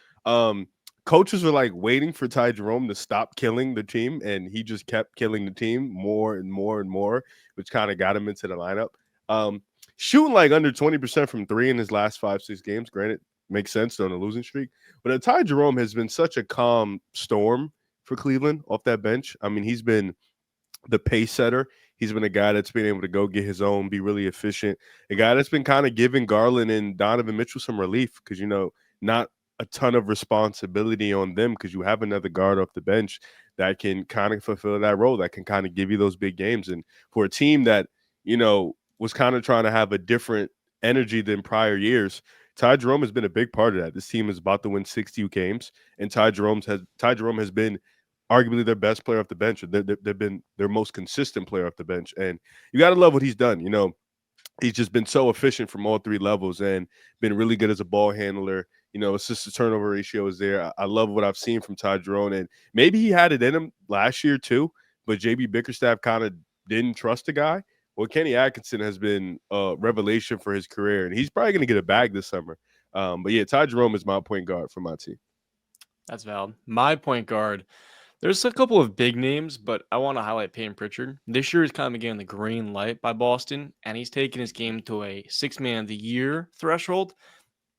Coaches were like waiting for Ty Jerome to stop killing the team, and he just kept killing the team more and more and more, which kind of got him into the lineup. Shooting like under 20% from 3 in his last 5-6 games. Granted, makes sense on a losing streak. But Ty Jerome has been such a calm storm for Cleveland off that bench. I mean, he's been the pace setter. He's been a guy that's been able to go get his own, be really efficient. A guy that's been kind of giving Garland and Donovan Mitchell some relief because, not a ton of responsibility on them because you have another guard off the bench that can kind of fulfill that role, that can kind of give you those big games. And for a team that, was kind of trying to have a different energy than prior years, Ty Jerome has been a big part of that. This team is about to win 60 games, and Ty Jerome has been arguably their best player off the bench. They've been their most consistent player off the bench. And you got to love what he's done. He's just been so efficient from all 3 levels and been really good as a ball handler. Assist to turnover ratio is there. I love what I've seen from Ty Jerome, and maybe he had it in him last year too, but JB Bickerstaff kind of didn't trust the guy. Well, Kenny Atkinson has been a revelation for his career, and he's probably going to get a bag this summer. But yeah, Ty Jerome is my point guard for my team. That's valid. My point guard, there's a couple of big names, but I want to highlight Peyton Pritchard. This year he's kind of getting the green light by Boston, and he's taken his game to a 6-man of the year threshold.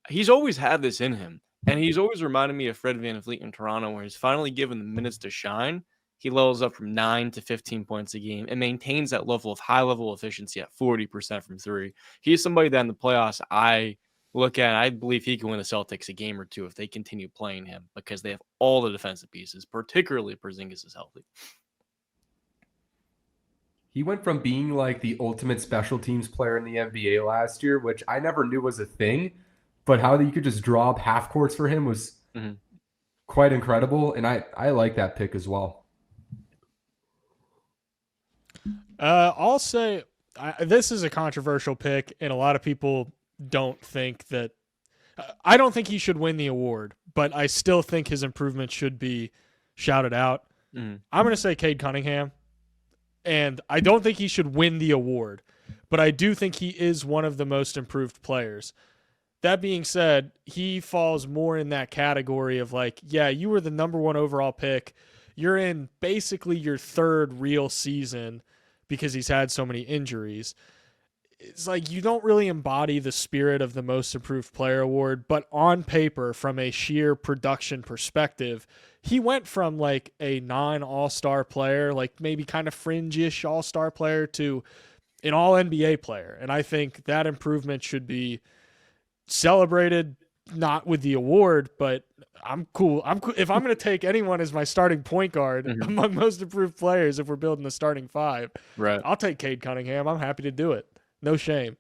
He's always had this in him, and he's always reminded me of Fred VanVleet in Toronto, where he's finally given the minutes to shine. He levels up from 9 to 15 points a game and maintains that level of high-level efficiency at 40% from three. He's somebody that in the playoffs I look at, I believe he can win the Celtics a game or two if they continue playing him because they have all the defensive pieces, particularly if Porzingis is healthy. He went from being like the ultimate special teams player in the NBA last year, which I never knew was a thing, but how you could just draw up half courts for him was quite incredible, and I like that pick as well. I'll say this is a controversial pick, and a lot of people don't think that. I don't think he should win the award, but I still think his improvement should be shouted out. I'm going to say Cade Cunningham, and I don't think he should win the award, but I do think he is one of the most improved players. That being said, he falls more in that category of like, yeah, you were the number 1 overall pick. You're in basically your 3rd real season because he's had so many injuries. It's like you don't really embody the spirit of the most improved player award, but on paper, from a sheer production perspective, he went from like a non-all-star player, like maybe kind of fringe-ish all-star player, to an all-NBA player. And I think that improvement should be celebrated, not with the award, but I'm cool. If I'm going to take anyone as my starting point guard among most improved players, if we're building the starting 5, right, I'll take Cade Cunningham. I'm happy to do it. No shame.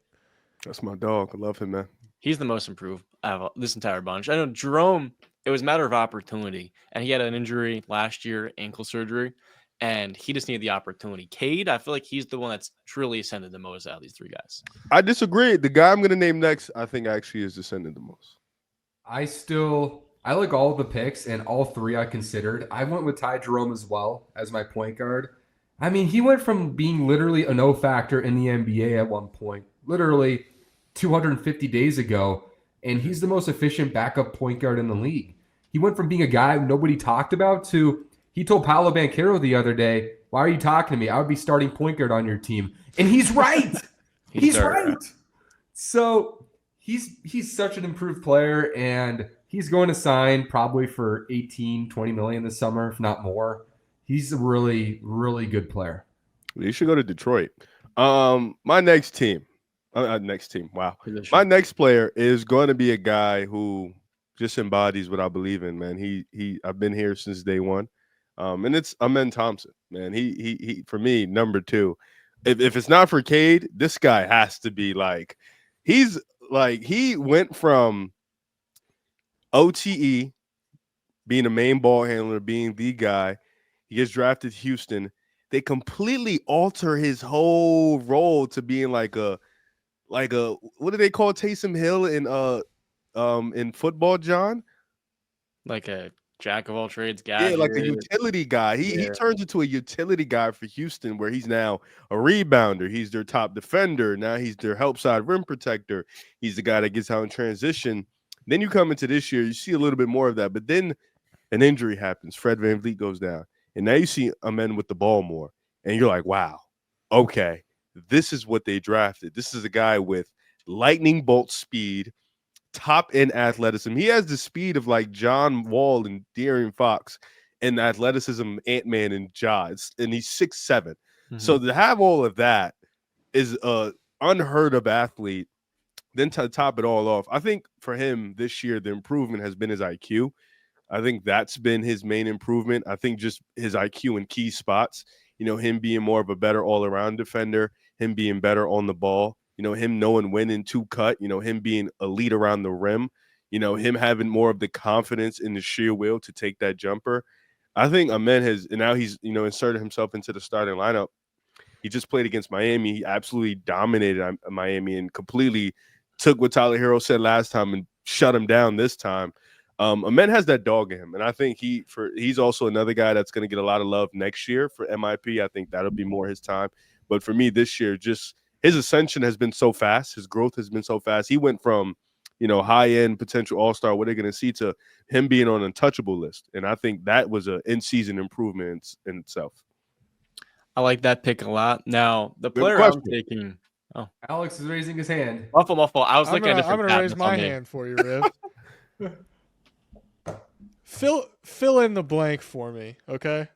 That's my dog. I love him, man. He's the most improved out of this entire bunch. I know Jerome, it was a matter of opportunity, and he had an injury last year, ankle surgery, and he just needed the opportunity. Cade, I feel like he's the one that's truly ascended the most out of these 3 guys. I disagree. The guy I'm going to name next, I think actually is ascended the most. I like all of the picks, and all 3 I considered. I went with Ty Jerome as well as my point guard. I mean, he went from being literally a no factor in the NBA at one point, literally 250 days ago, and he's the most efficient backup point guard in the league. He went from being a guy nobody talked about to, he told Paolo Banchero the other day, "Why are you talking to me? I would be starting point guard on your team." And he's right. he's right. So he's such an improved player, and he's going to sign probably for 18, 20 million this summer, if not more. He's a really, really good player. You should go to Detroit. My next team. Wow. My next player is going to be a guy who just embodies what I believe in, man. I've been here since day one. And it's Amen Thompson, man. He for me, number 2. If it's not for Cade, this guy has to be like, he went from OTE, being a main ball handler, being the guy. He gets drafted to Houston. They completely alter his whole role to being like a what do they call Taysom Hill in football, John? Like a jack of all trades guy. Yeah, like a utility guy. He turns into a utility guy for Houston, where he's now a rebounder. He's their top defender. Now he's their help side rim protector. He's the guy that gets out in transition. Then you come into this year, you see a little bit more of that, but then an injury happens. Fred VanVleet goes down. And now you see Amen with the ball more. And you're like, wow, okay, this is what they drafted. This is a guy with lightning bolt speed, top end athleticism. He has the speed of like John Wall and De'Aaron Fox, and the athleticism Ant-Man and Ja. And he's 6'7". So to have all of that is a unheard of athlete. Then to top it all off, I think for him this year, the improvement has been his IQ. I think that's been his main improvement. I think just his IQ in key spots, him being more of a better all-around defender, him being better on the ball, him knowing when and to cut, him being elite around the rim, him having more of the confidence in the sheer will to take that jumper. I think Amen has, and now he's, inserted himself into the starting lineup. He just played against Miami. He absolutely dominated Miami and completely took what Tyler Hero said last time and shut him down this time. Amen has that dog in him, and I think he's also another guy that's going to get a lot of love next year for MIP. I think that'll be more his time. But for me this year, just his ascension has been so fast. His growth has been so fast. He went from, high-end potential all-star, what they're going to see, to him being on an untouchable list. And I think that was an in-season improvement in itself. I like that pick a lot. Now, the Good player question. I'm taking. Oh, Alex is raising his hand. Muffle. I was I'm looking at gonna, different I'm tab, gonna raise that's my on me. hand for you, Riv. Fill in the blank for me, okay?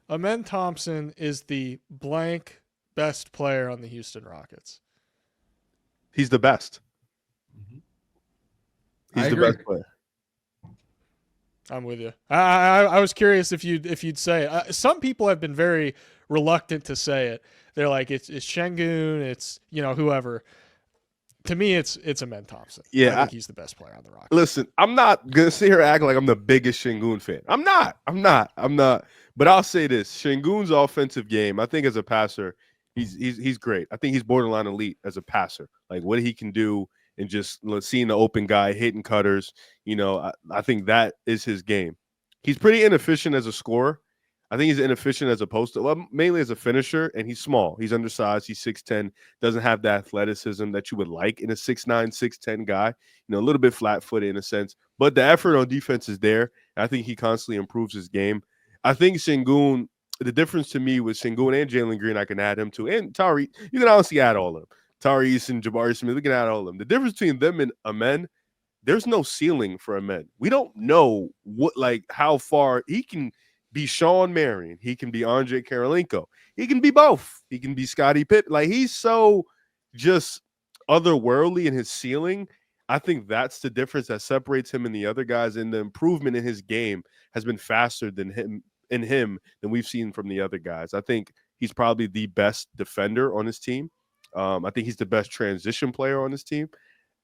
Amen Thompson is the blank best player on the Houston Rockets. He's the best. I He's the agree. best player. I'm with you. I was curious if you'd say it. Some people have been very reluctant to say it. They're like, it's Şengün, it's whoever. To me, it's Amen Thompson. Yeah, I think he's the best player on the Rockets. Listen, I'm not gonna sit here and act like I'm the biggest Şengün fan. I'm not. But I'll say this: Şengün's offensive game, I think, as a passer, he's great. I think he's borderline elite as a passer. Like what he can do and just seeing the open guy hitting cutters. I think that is his game. He's pretty inefficient as a scorer. I think he's inefficient as a poster, mainly as a finisher, and he's small. He's undersized. He's 6'10", doesn't have the athleticism that you would like in a 6'9", 6'10" guy. A little bit flat-footed in a sense, but the effort on defense is there. I think he constantly improves his game. I think Şengün, the difference to me with Şengün and Jalen Green, I can add him to, and Tari, you can honestly add all of them. Tyrese and Jabari Smith, we can add all of them. The difference between them and Amen, there's no ceiling for Amen. We don't know how far he can be. Sean Marion, he can be Andre Karolinko, he can be both. He can be Scottie Pitt. He's so just otherworldly in his ceiling. I think that's the difference that separates him and the other guys. And the improvement in his game has been faster than than we've seen from the other guys. I think he's probably the best defender on his team. I think he's the best transition player on this team.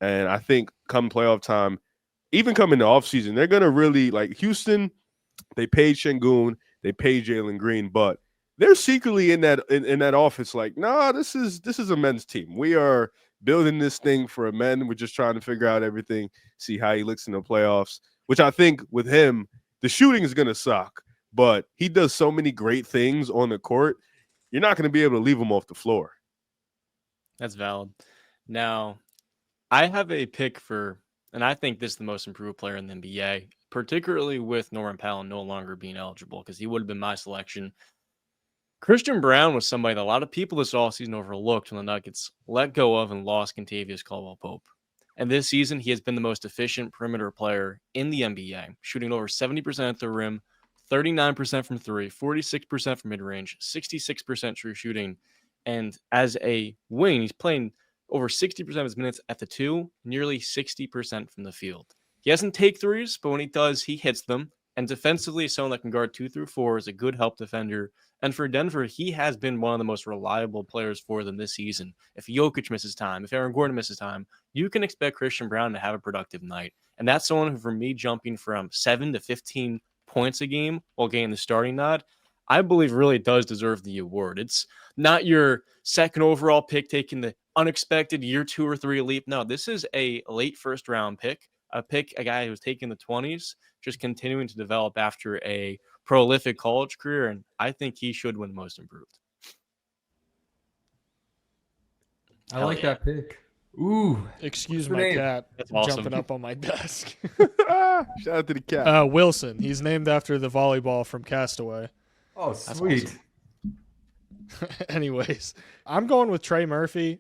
And I think come playoff time, even come in the offseason, they're going to really Houston. They paid Şengün, they paid Jalen Green, but they're secretly in that office this is a men's team. We are building this thing for a men. We're just trying to figure out everything, see how he looks in the playoffs, which I think with him, the shooting is going to suck, but he does so many great things on the court. You're not going to be able to leave him off the floor. That's valid. Now, I have a pick and I think this is the most improved player in the NBA, particularly with Norman Powell no longer being eligible, because he would have been my selection. Christian Brown was somebody that a lot of people this offseason overlooked when the Nuggets let go of and lost Kentavious Caldwell-Pope. And this season, he has been the most efficient perimeter player in the NBA, shooting over 70% at the rim, 39% from three, 46% from mid-range, 66% true shooting. And as a wing, he's playing over 60% of his minutes at the two, nearly 60% from the field. He doesn't take threes, but when he does, he hits them. And defensively, someone that can guard 2 through 4 is a good help defender. And for Denver, he has been one of the most reliable players for them this season. If Jokic misses time, if Aaron Gordon misses time, you can expect Christian Brown to have a productive night. And that's someone who, for me, jumping from 7 to 15 points a game while getting the starting nod, I believe really does deserve the award. It's not your second overall pick taking the unexpected year 2 or 3 leap. No, this is a late first round pick, a guy who's taking the 20s, just continuing to develop after a prolific college career. And I think he should win most improved. I like that pick. Ooh. Excuse What's my the name? cat That's awesome. jumping up on my desk. Shout out to the cat. Wilson. He's named after the volleyball from Castaway. Oh, That's sweet. awesome. Anyways, I'm going with Trey Murphy.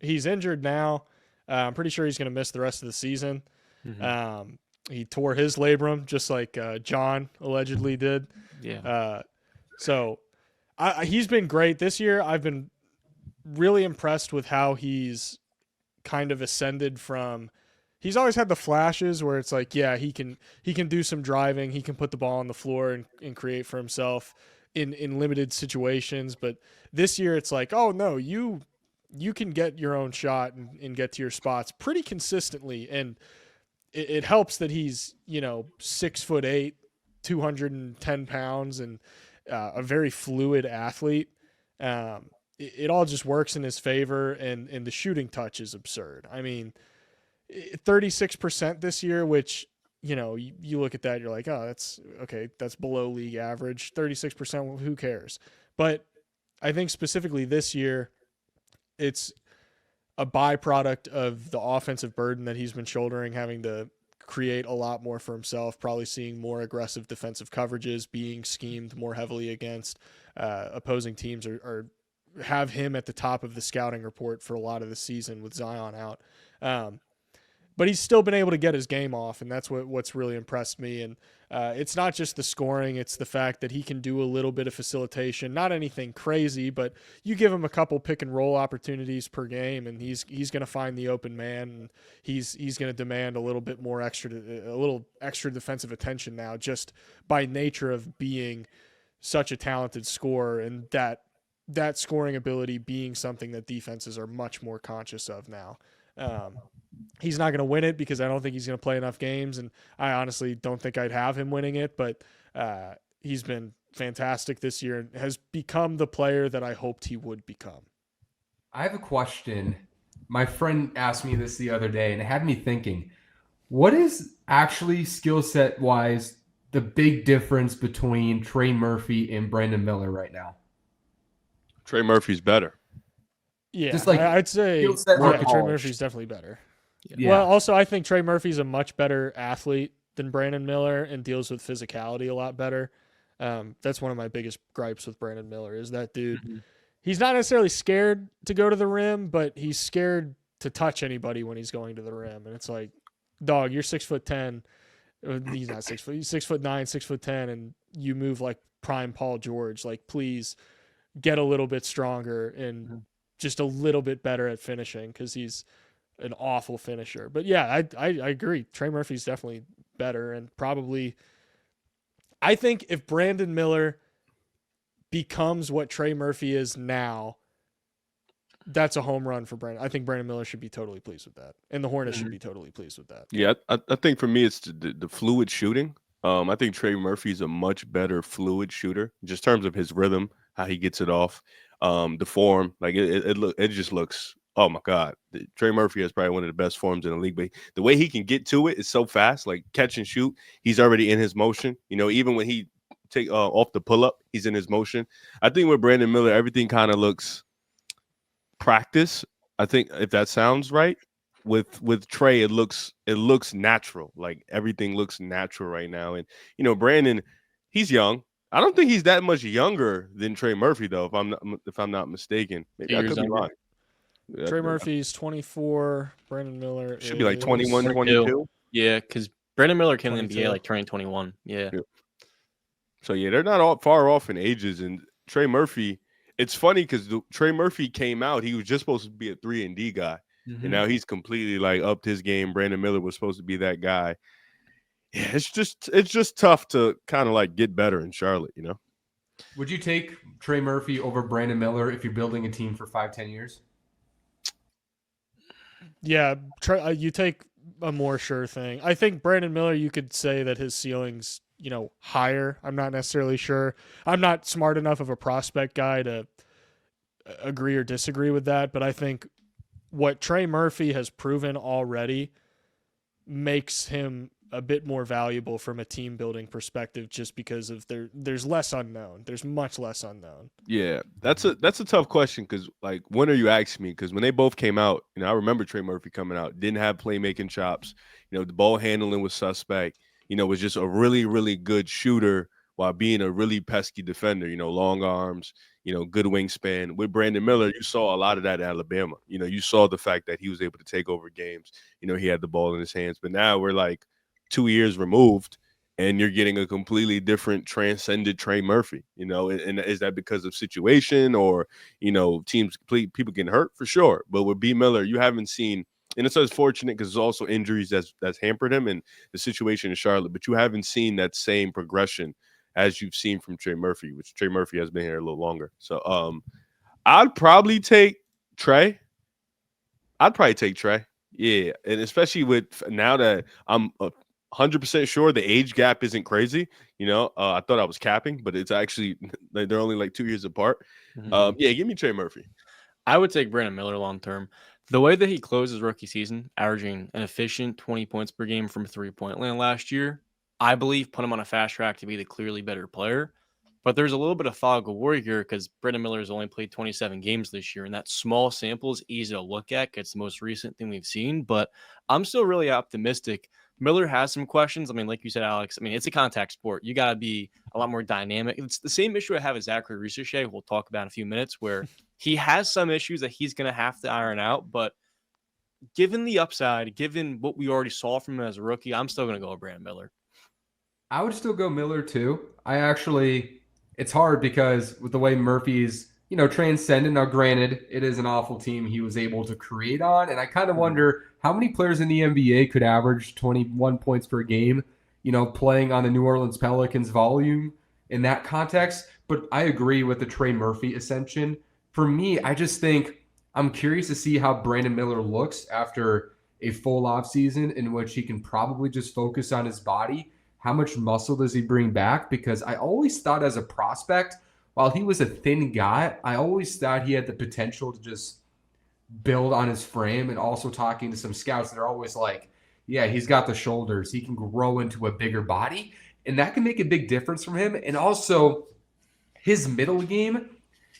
He's injured now. I'm pretty sure he's going to miss the rest of the season. Mhm. He tore his labrum just like John allegedly did. Yeah. So he's been great this year. I've been really impressed with how he's kind of ascended from. He's always had the flashes where it's like, yeah, he can do some driving. He can put the ball on the floor and create for himself in limited situations. But this year it's like, oh no, you can get your own shot and get to your spots pretty consistently. And it helps that he's, 6'8", 210 pounds and a very fluid athlete. It all just works in his favor, and the shooting touch is absurd. I mean, 36% this year, which, you look at that, you're like, oh, that's okay. That's below league average. 36%, who cares? But I think specifically this year, it's a byproduct of the offensive burden that he's been shouldering, having to create a lot more for himself, probably seeing more aggressive defensive coverages, being schemed more heavily against opposing teams, or have him at the top of the scouting report for a lot of the season with Zion out. But he's still been able to get his game off, and that's what's really impressed me. And it's not just the scoring; it's the fact that he can do a little bit of facilitation. Not anything crazy, but you give him a couple pick and roll opportunities per game, and he's going to find the open man, and he's going to demand a little bit more a little extra defensive attention now, just by nature of being such a talented scorer, and that scoring ability being something that defenses are much more conscious of now. He's not going to win it because I don't think he's going to play enough games, and I honestly don't think I'd have him winning it, but he's been fantastic this year and has become the player that I hoped he would become. I have a question. My friend asked me this the other day, and it had me thinking, what is actually skill set wise the big difference between Trey Murphy and Brandon Miller right now? Trey Murphy's better. Yeah, just like I'd say Trey Murphy's definitely better. Yeah. Well, also I think Trey Murphy's a much better athlete than Brandon Miller and deals with physicality a lot better. That's one of my biggest gripes with Brandon Miller is that dude. Mm-hmm. He's not necessarily scared to go to the rim, but he's scared to touch anybody when he's going to the rim. And it's like, dog, you're 6'10". He's not 6 foot. He's 6'9", 6'10", and you move like prime Paul George. Like, please get a little bit stronger and just a little bit better at finishing because he's an awful finisher. But yeah, I agree. Trey Murphy's definitely better, and probably I think if Brandon Miller becomes what Trey Murphy is now, that's a home run for Brandon. I think Brandon Miller should be totally pleased with that, and the Hornets should be totally pleased with that. Yeah, I think for me it's the fluid shooting. I think Trey Murphy's a much better fluid shooter, just in terms of his rhythm, how he gets it off, the form. Like it just looks. Oh my God, Trey Murphy has probably one of the best forms in the league. But the way he can get to it is so fast, like catch and shoot. He's already in his motion. Even when he take off the pull up, he's in his motion. I think with Brandon Miller, everything kind of looks practice. I think if that sounds right. With Trey, it looks natural. Like everything looks natural right now. And Brandon, he's young. I don't think he's that much younger than Trey Murphy though. If I'm not mistaken, maybe I could be wrong. Trey Murphy's 24. Brandon Miller should be like 21, 22. Yeah, because Brandon Miller came in the NBA like turning 21. Yeah. So yeah, they're not all far off in ages. And Trey Murphy, it's funny because Trey Murphy came out. He was just supposed to be a 3-and-D guy. And now he's completely like upped his game. Brandon Miller was supposed to be that guy. Yeah, it's just tough to kind of like get better in Charlotte, Would you take Trey Murphy over Brandon Miller if you're building a team for 5-10 years? Yeah, you take a more sure thing. I think Brandon Miller, you could say that his ceiling's, higher. I'm not necessarily sure. I'm not smart enough of a prospect guy to agree or disagree with that, but I think what Trey Murphy has proven already makes him a bit more valuable from a team building perspective, just because of there's less unknown. There's much less unknown. Yeah, that's a tough question because like when are you asking me? Because when they both came out, I remember Trey Murphy coming out, didn't have playmaking chops. The ball handling was suspect. Was just a really, really good shooter while being a really pesky defender. Long arms. Good wingspan. With Brandon Miller, you saw a lot of that at Alabama. You saw the fact that he was able to take over games. He had the ball in his hands. But now we're like 2 years removed, and you're getting a completely different transcended Trey Murphy. And is that because of situation or, teams, people getting hurt? For sure. But with B. Miller, you haven't seen, and it's unfortunate because there's also injuries that's hampered him and the situation in Charlotte, but you haven't seen that same progression as you've seen from Trey Murphy, which Trey Murphy has been here a little longer. So I'd probably take Trey. Yeah, and especially with now that I'm 100% sure the age gap isn't crazy. I thought I was capping, but it's actually they're only like 2 years apart. Yeah, give me Trey Murphy. I would take Brandon Miller long term. The way that he closed his rookie season, averaging an efficient 20 points per game from three-point land last year, I believe put him on a fast track to be the clearly better player. But there's a little bit of fog of war here because Brendan Miller has only played 27 games this year, and that small sample is easy to look at. It's the most recent thing we've seen, but I'm still really optimistic. Miller has some questions. I mean, like you said, Alex, I mean, it's a contact sport. You got to be a lot more dynamic. It's the same issue I have with Zachary Ricochet, we'll talk about in a few minutes, where he has some issues that he's going to have to iron out, but given the upside, given what we already saw from him as a rookie, I'm still going to go with Brandon Miller. I would still go Miller too. It's hard because with the way Murphy's, transcendent. Now, granted, it is an awful team he was able to create on, and I kind of wonder how many players in the NBA could average 21 points per game, playing on the New Orleans Pelicans volume in that context. But I agree with the Trey Murphy ascension. For me, I just think I'm curious to see how Brandon Miller looks after a full off season in which he can probably just focus on his body. How much muscle does he bring back? Because I always thought as a prospect, while he was a thin guy, I always thought he had the potential to just build on his frame. And also talking to some scouts, they're always like, yeah, he's got the shoulders. He can grow into a bigger body. And that can make a big difference from him. And also his middle game,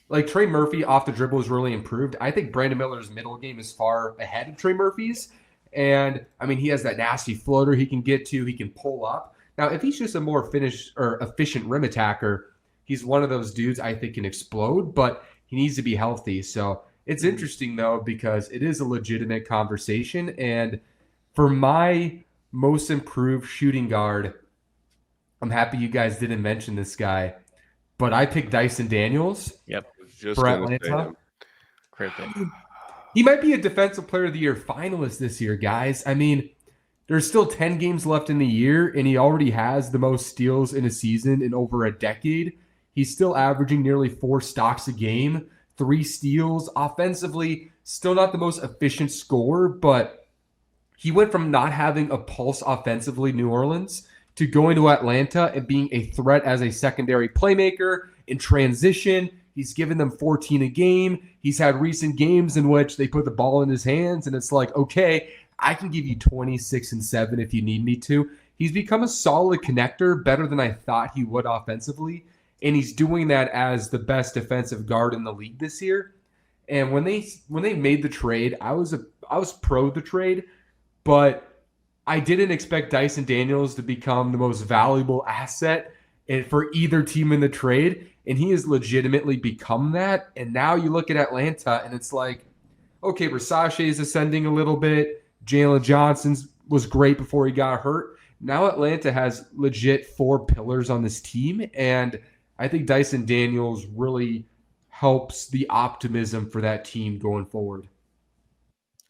like Trey Murphy off the dribble is really improved. I think Brandon Miller's middle game is far ahead of Trey Murphy's. And I mean, he has that nasty floater he can get to, he can pull up. Now, if he's just a more efficient rim attacker, he's one of those dudes I think can explode, but he needs to be healthy. So it's interesting, though, because it is a legitimate conversation. And for my most improved shooting guard, I'm happy you guys didn't mention this guy, but I picked Dyson Daniels for Atlanta. Great pick. He might be a Defensive Player of the Year finalist this year, guys. I mean, there's still 10 games left in the year, and he already has the most steals in a season in over a decade. He's still averaging nearly 4 stocks a game, 3 steals. Offensively, still not the most efficient scorer, but he went from not having a pulse offensively, New Orleans, to going to Atlanta and being a threat as a secondary playmaker in transition. He's given them 14 a game. He's had recent games in which they put the ball in his hands, and it's like, okay, I can give you 26 and 7 if you need me to. He's become a solid connector, better than I thought he would offensively, and he's doing that as the best defensive guard in the league this year. And when they made the trade, I was pro the trade, but I didn't expect Dyson Daniels to become the most valuable asset for either team in the trade, and he has legitimately become that. And now you look at Atlanta, and it's like, okay, Versace is ascending a little bit. Jalen Johnson was great before he got hurt. Now Atlanta has legit 4 pillars on this team, and I think Dyson Daniels really helps the optimism for that team going forward.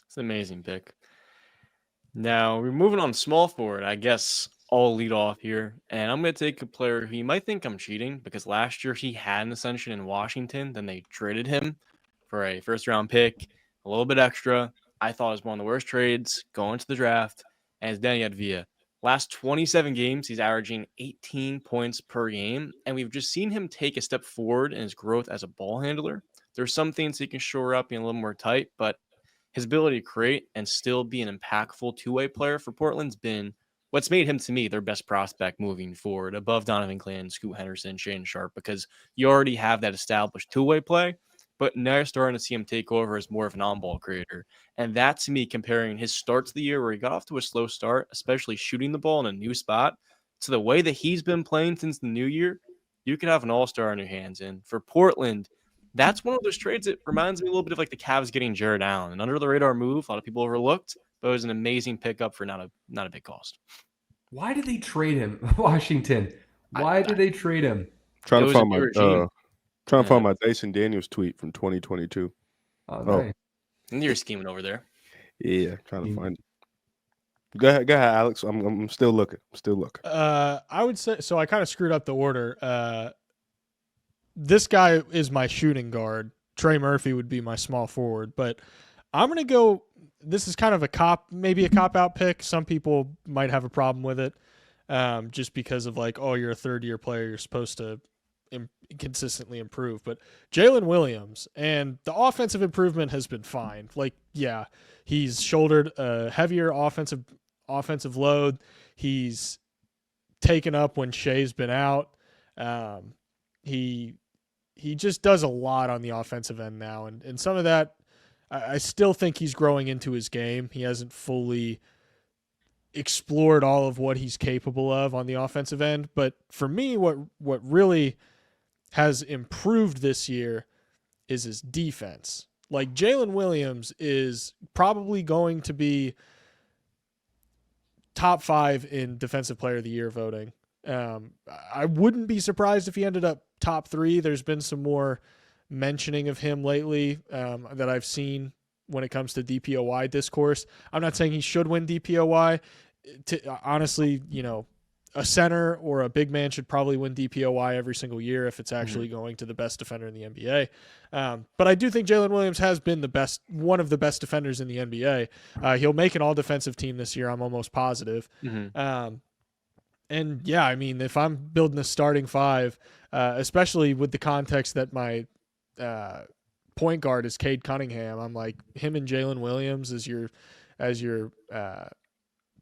It's an amazing pick. Now, we're moving on small forward. I guess I'll lead off here, and I'm going to take a player who you might think I'm cheating because last year he had an ascension in Washington. Then they traded him for a first-round pick, a little bit extra. I thought it was one of the worst trades going to the draft, and it's Danny Advia. Last 27 games, he's averaging 18 points per game, and we've just seen him take a step forward in his growth as a ball handler. There's some things he can shore up, being a little more tight, but his ability to create and still be an impactful two-way player for Portland's been what's made him, to me, their best prospect moving forward, above Donovan Clan, Scoot Henderson, Shane Sharp, because you already have that established two-way play. But now you're starting to see him take over as more of an on-ball creator. And that, to me, comparing his start to the year where he got off to a slow start, especially shooting the ball in a new spot, to the way that he's been playing since the new year, you could have an all-star on your hands. And for Portland, that's one of those trades that reminds me a little bit of like the Cavs getting Jared Allen. An under-the-radar move, a lot of people overlooked, but it was an amazing pickup for not a big cost. Why did they trade him, Washington? Why did they trade him? Trying to find my Dyson Daniels tweet from 2022. Oh, nice. And you're scheming over there. Yeah, trying to find it. Go ahead, Alex. I'm still looking. I would say so. I kind of screwed up the order. This guy is my shooting guard. Trey Murphy would be my small forward, but I'm gonna go. This is kind of maybe a cop out pick. Some people might have a problem with it, just because of like, oh, you're a third year player, you're supposed to consistently improve. But Jalen Williams, and the offensive improvement has been fine. Like, yeah, he's shouldered a heavier offensive load. He's taken up when Shea's been out. He just does a lot on the offensive end now, and some of that, I still think he's growing into his game. He hasn't fully explored all of what he's capable of on the offensive end. But for me, what really has improved this year is his defense. Like, Jalen Williams is probably going to be top 5 in Defensive Player of the Year voting. I wouldn't be surprised if he ended up top 3. There's been some more mentioning of him lately that I've seen when it comes to DPOY discourse. I'm not saying he should win DPOY. Honestly, a center or a big man should probably win DPOY every single year if it's actually going to the best defender in the NBA. But I do think Jalen Williams has been one of the best defenders in the NBA. He'll make an all-defensive team this year, I'm almost positive. And yeah, I mean, if I'm building a starting 5, especially with the context that my point guard is Cade Cunningham, I'm like, him and Jalen Williams as your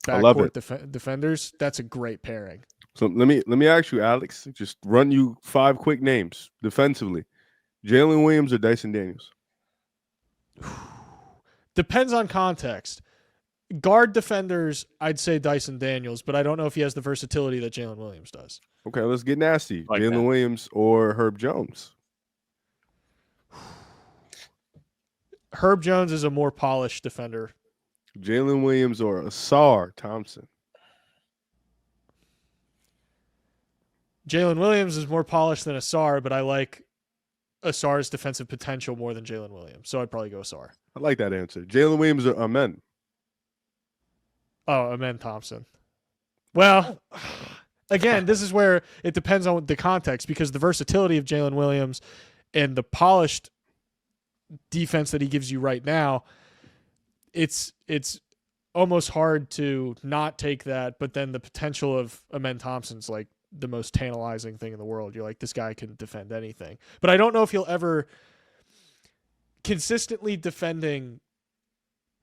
backcourt defenders. That's a great pairing. So let me ask you, Alex, just run you 5 quick names defensively. Jalen Williams or Dyson Daniels? Depends on context. Guard defenders, I'd say Dyson Daniels, but I don't know if he has the versatility that Jalen Williams does. Okay, let's get nasty. Like Jalen Williams or Herb Jones? Herb Jones is a more polished defender. Jalen Williams or Asar Thompson? Jalen Williams is more polished than Asar, but I like Asar's defensive potential more than Jalen Williams, so I'd probably go Asar. I like that answer. Jalen Williams or Amen? Oh, Amen Thompson. Well, again, this is where it depends on the context, because the versatility of Jalen Williams and the polished defense that he gives you right now, it's almost hard to not take that. But then the potential of Amen Thompson's like the most tantalizing thing in the world. You're like, this guy can defend anything. But I don't know if he'll ever consistently defending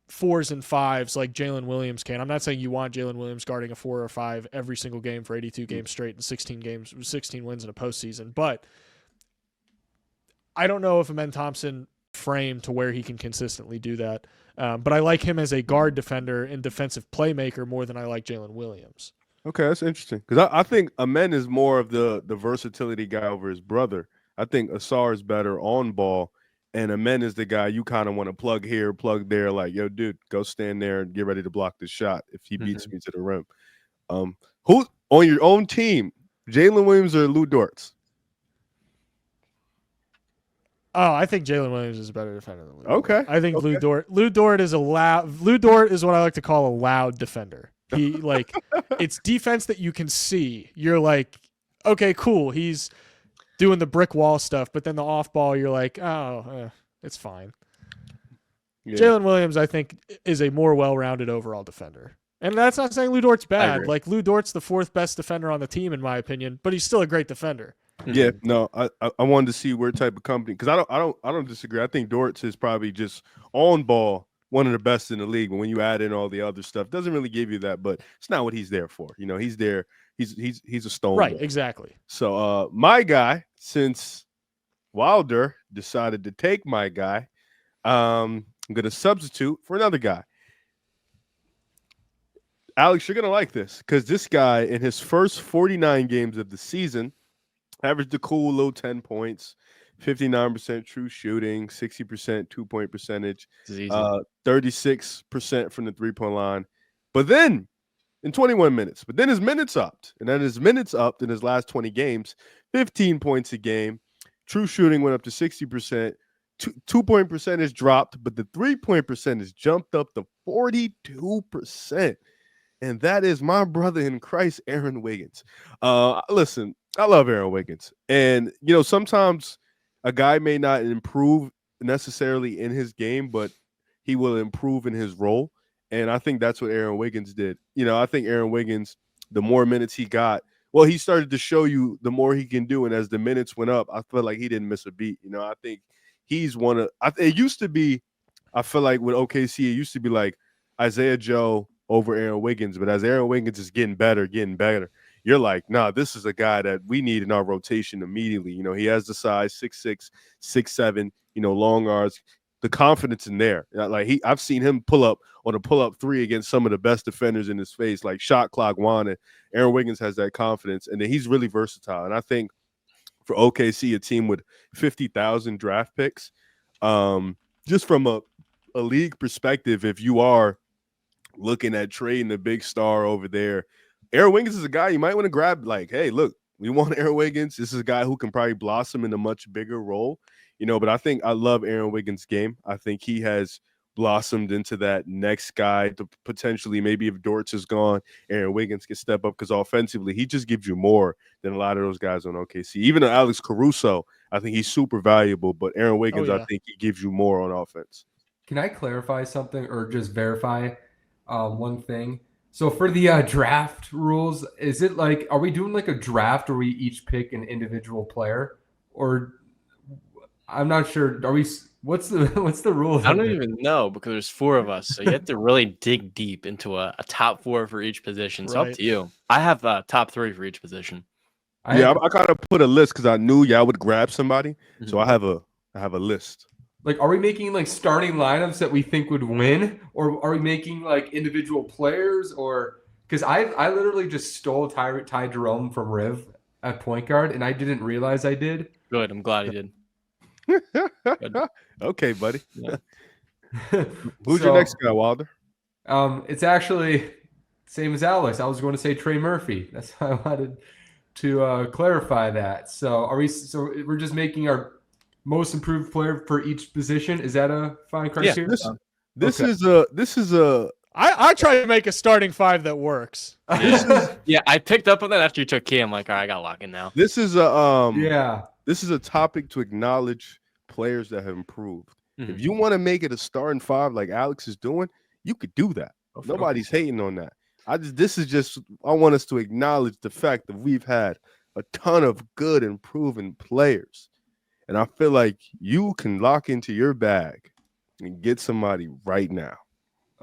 4s and 5s like Jalen Williams can. I'm not saying you want Jalen Williams guarding a 4 or 5 every single game for 82 games straight and 16 wins in a postseason. But I don't know if Amen Thompson framed to where he can consistently do that. But I like him as a guard defender and defensive playmaker more than I like Jalen Williams. Okay, that's interesting, because I think Amen is more of the versatility guy over his brother. I think Asar is better on ball, and Amen is the guy you kind of want to plug here, plug there, like, yo, dude, go stand there and get ready to block the shot if he beats me to the rim. Who on your own team, Jalen Williams or Lou Dortz? Oh, I think Jalen Williams is a better defender than Lou Okay. Dort. I think Lou Dort is Lou Dort is what I like to call a loud defender. He like it's defense that you can see. You're like, okay, cool. He's doing the brick wall stuff, but then the off ball, you're like, it's fine. Yeah. Jalen Williams, I think, is a more well-rounded overall defender. And that's not saying Lou Dort's bad. Like, Lou Dort's the 4th best defender on the team, in my opinion, but he's still a great defender. Yeah, no, I wanted to see where type of company, because I don't disagree. I think Dortz is probably just on ball one of the best in the league. But when you add in all the other stuff, doesn't really give you that. But it's not what he's there for. He's there. He's a stone. Right, ball. Exactly. So my guy, since Wilder decided to take my guy, I'm gonna substitute for another guy. Alex, you're gonna like this, because this guy in his first 49 games of the season averaged a cool low 10 points, 59% true shooting, 60% 2-point percentage, 36% from the 3-point line. But then in 21 minutes, his minutes upped. And then his minutes upped in his last 20 games, 15 points a game. True shooting went up to 60%. 2-point percentage dropped, but the 3-point percentage jumped up to 42%. And that is my brother in Christ, Aaron Wiggins. Listen, I love Aaron Wiggins. And, sometimes a guy may not improve necessarily in his game, but he will improve in his role. And I think that's what Aaron Wiggins did. I think Aaron Wiggins, the more minutes he got, well, he started to show you the more he can do, and as the minutes went up, I feel like he didn't miss a beat. I think he's one of. It used to be, I feel like with OKC, it used to be like Isaiah Joe over Aaron Wiggins, but as Aaron Wiggins is getting better, you're like, nah, this is a guy that we need in our rotation immediately. He has the size, 6'6", 6'7", long arms, the confidence in there. Like I've seen him pull up on a pull-up three against some of the best defenders in his face, like shot clock Juan. Aaron Wiggins has that confidence, and then he's really versatile. And I think for OKC, a team with 50,000 draft picks, just from a league perspective, if you are looking at trading a big star over there, Aaron Wiggins is a guy you might want to grab. Like, hey, look, we want Aaron Wiggins. This is a guy who can probably blossom in a much bigger role, but I think I love Aaron Wiggins' game. I think he has blossomed into that next guy to potentially, maybe if Dortz is gone, Aaron Wiggins can step up, because offensively, he just gives you more than a lot of those guys on OKC. Even Alex Caruso, I think he's super valuable, but Aaron Wiggins, yeah. I think he gives you more on offense. Can I clarify something or just verify one thing? So for the draft rules, is it like, are we doing like a draft where we each pick an individual player, or I'm not sure. Are we? What's the rules? I don't even know, because there's 4 of us, so you have to really dig deep into a top 4 for each position. So up to you. I have top 3 for each position. I kind of put a list because I knew y'all would grab somebody, so I have a list. Like, are we making like starting lineups that we think would win, or are we making like individual players? Or because I literally just stole Ty Jerome from Riv at point guard, and I didn't realize I did. Good, I'm glad he did. Okay, buddy. Yeah. Who's your next guy, Wilder? It's actually same as Alex. I was going to say Trey Murphy. That's why I wanted to clarify that. So we're just making our most improved player for each position. Is that a fine criteria? Yeah, this is a. I try to make a starting 5 that works. Yeah, I picked up on that after you took Key. I'm like, all right, I got to lock in now. This is a This is a topic to acknowledge players that have improved. Mm-hmm. If you want to make it a starting 5 like Alex is doing, you could do that. Nobody's hating on that. I want us to acknowledge the fact that we've had a ton of good and proven players. And I feel like you can lock into your bag and get somebody right now.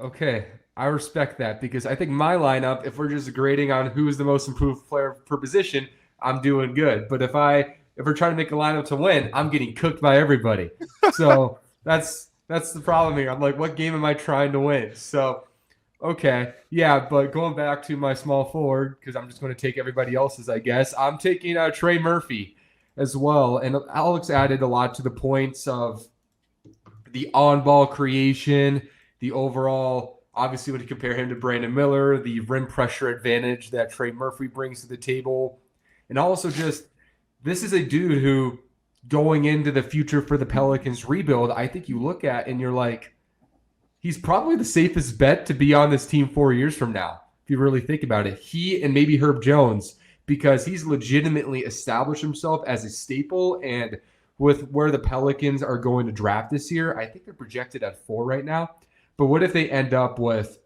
Okay, I respect that, because I think my lineup, if we're just grading on who is the most improved player per position, I'm doing good. But if we're trying to make a lineup to win, I'm getting cooked by everybody. So that's the problem here. I'm like, what game am I trying to win? So, okay, yeah, but going back to my small forward, because I'm just going to take everybody else's, I guess. I'm taking Trey Murphy as well. And Alex added a lot to the points of the on-ball creation, the overall, obviously when you compare him to Brandon Miller, the rim pressure advantage that Trey Murphy brings to the table. And also just, this is a dude who, going into the future for the Pelicans rebuild, I think you look at and you're like, he's probably the safest bet to be on this team 4 years from now, if you really think about it. He and maybe Herb Jones, because he's legitimately established himself as a staple. And with where the Pelicans are going to draft this year, I think they're projected at 4 right now. But what if they end up with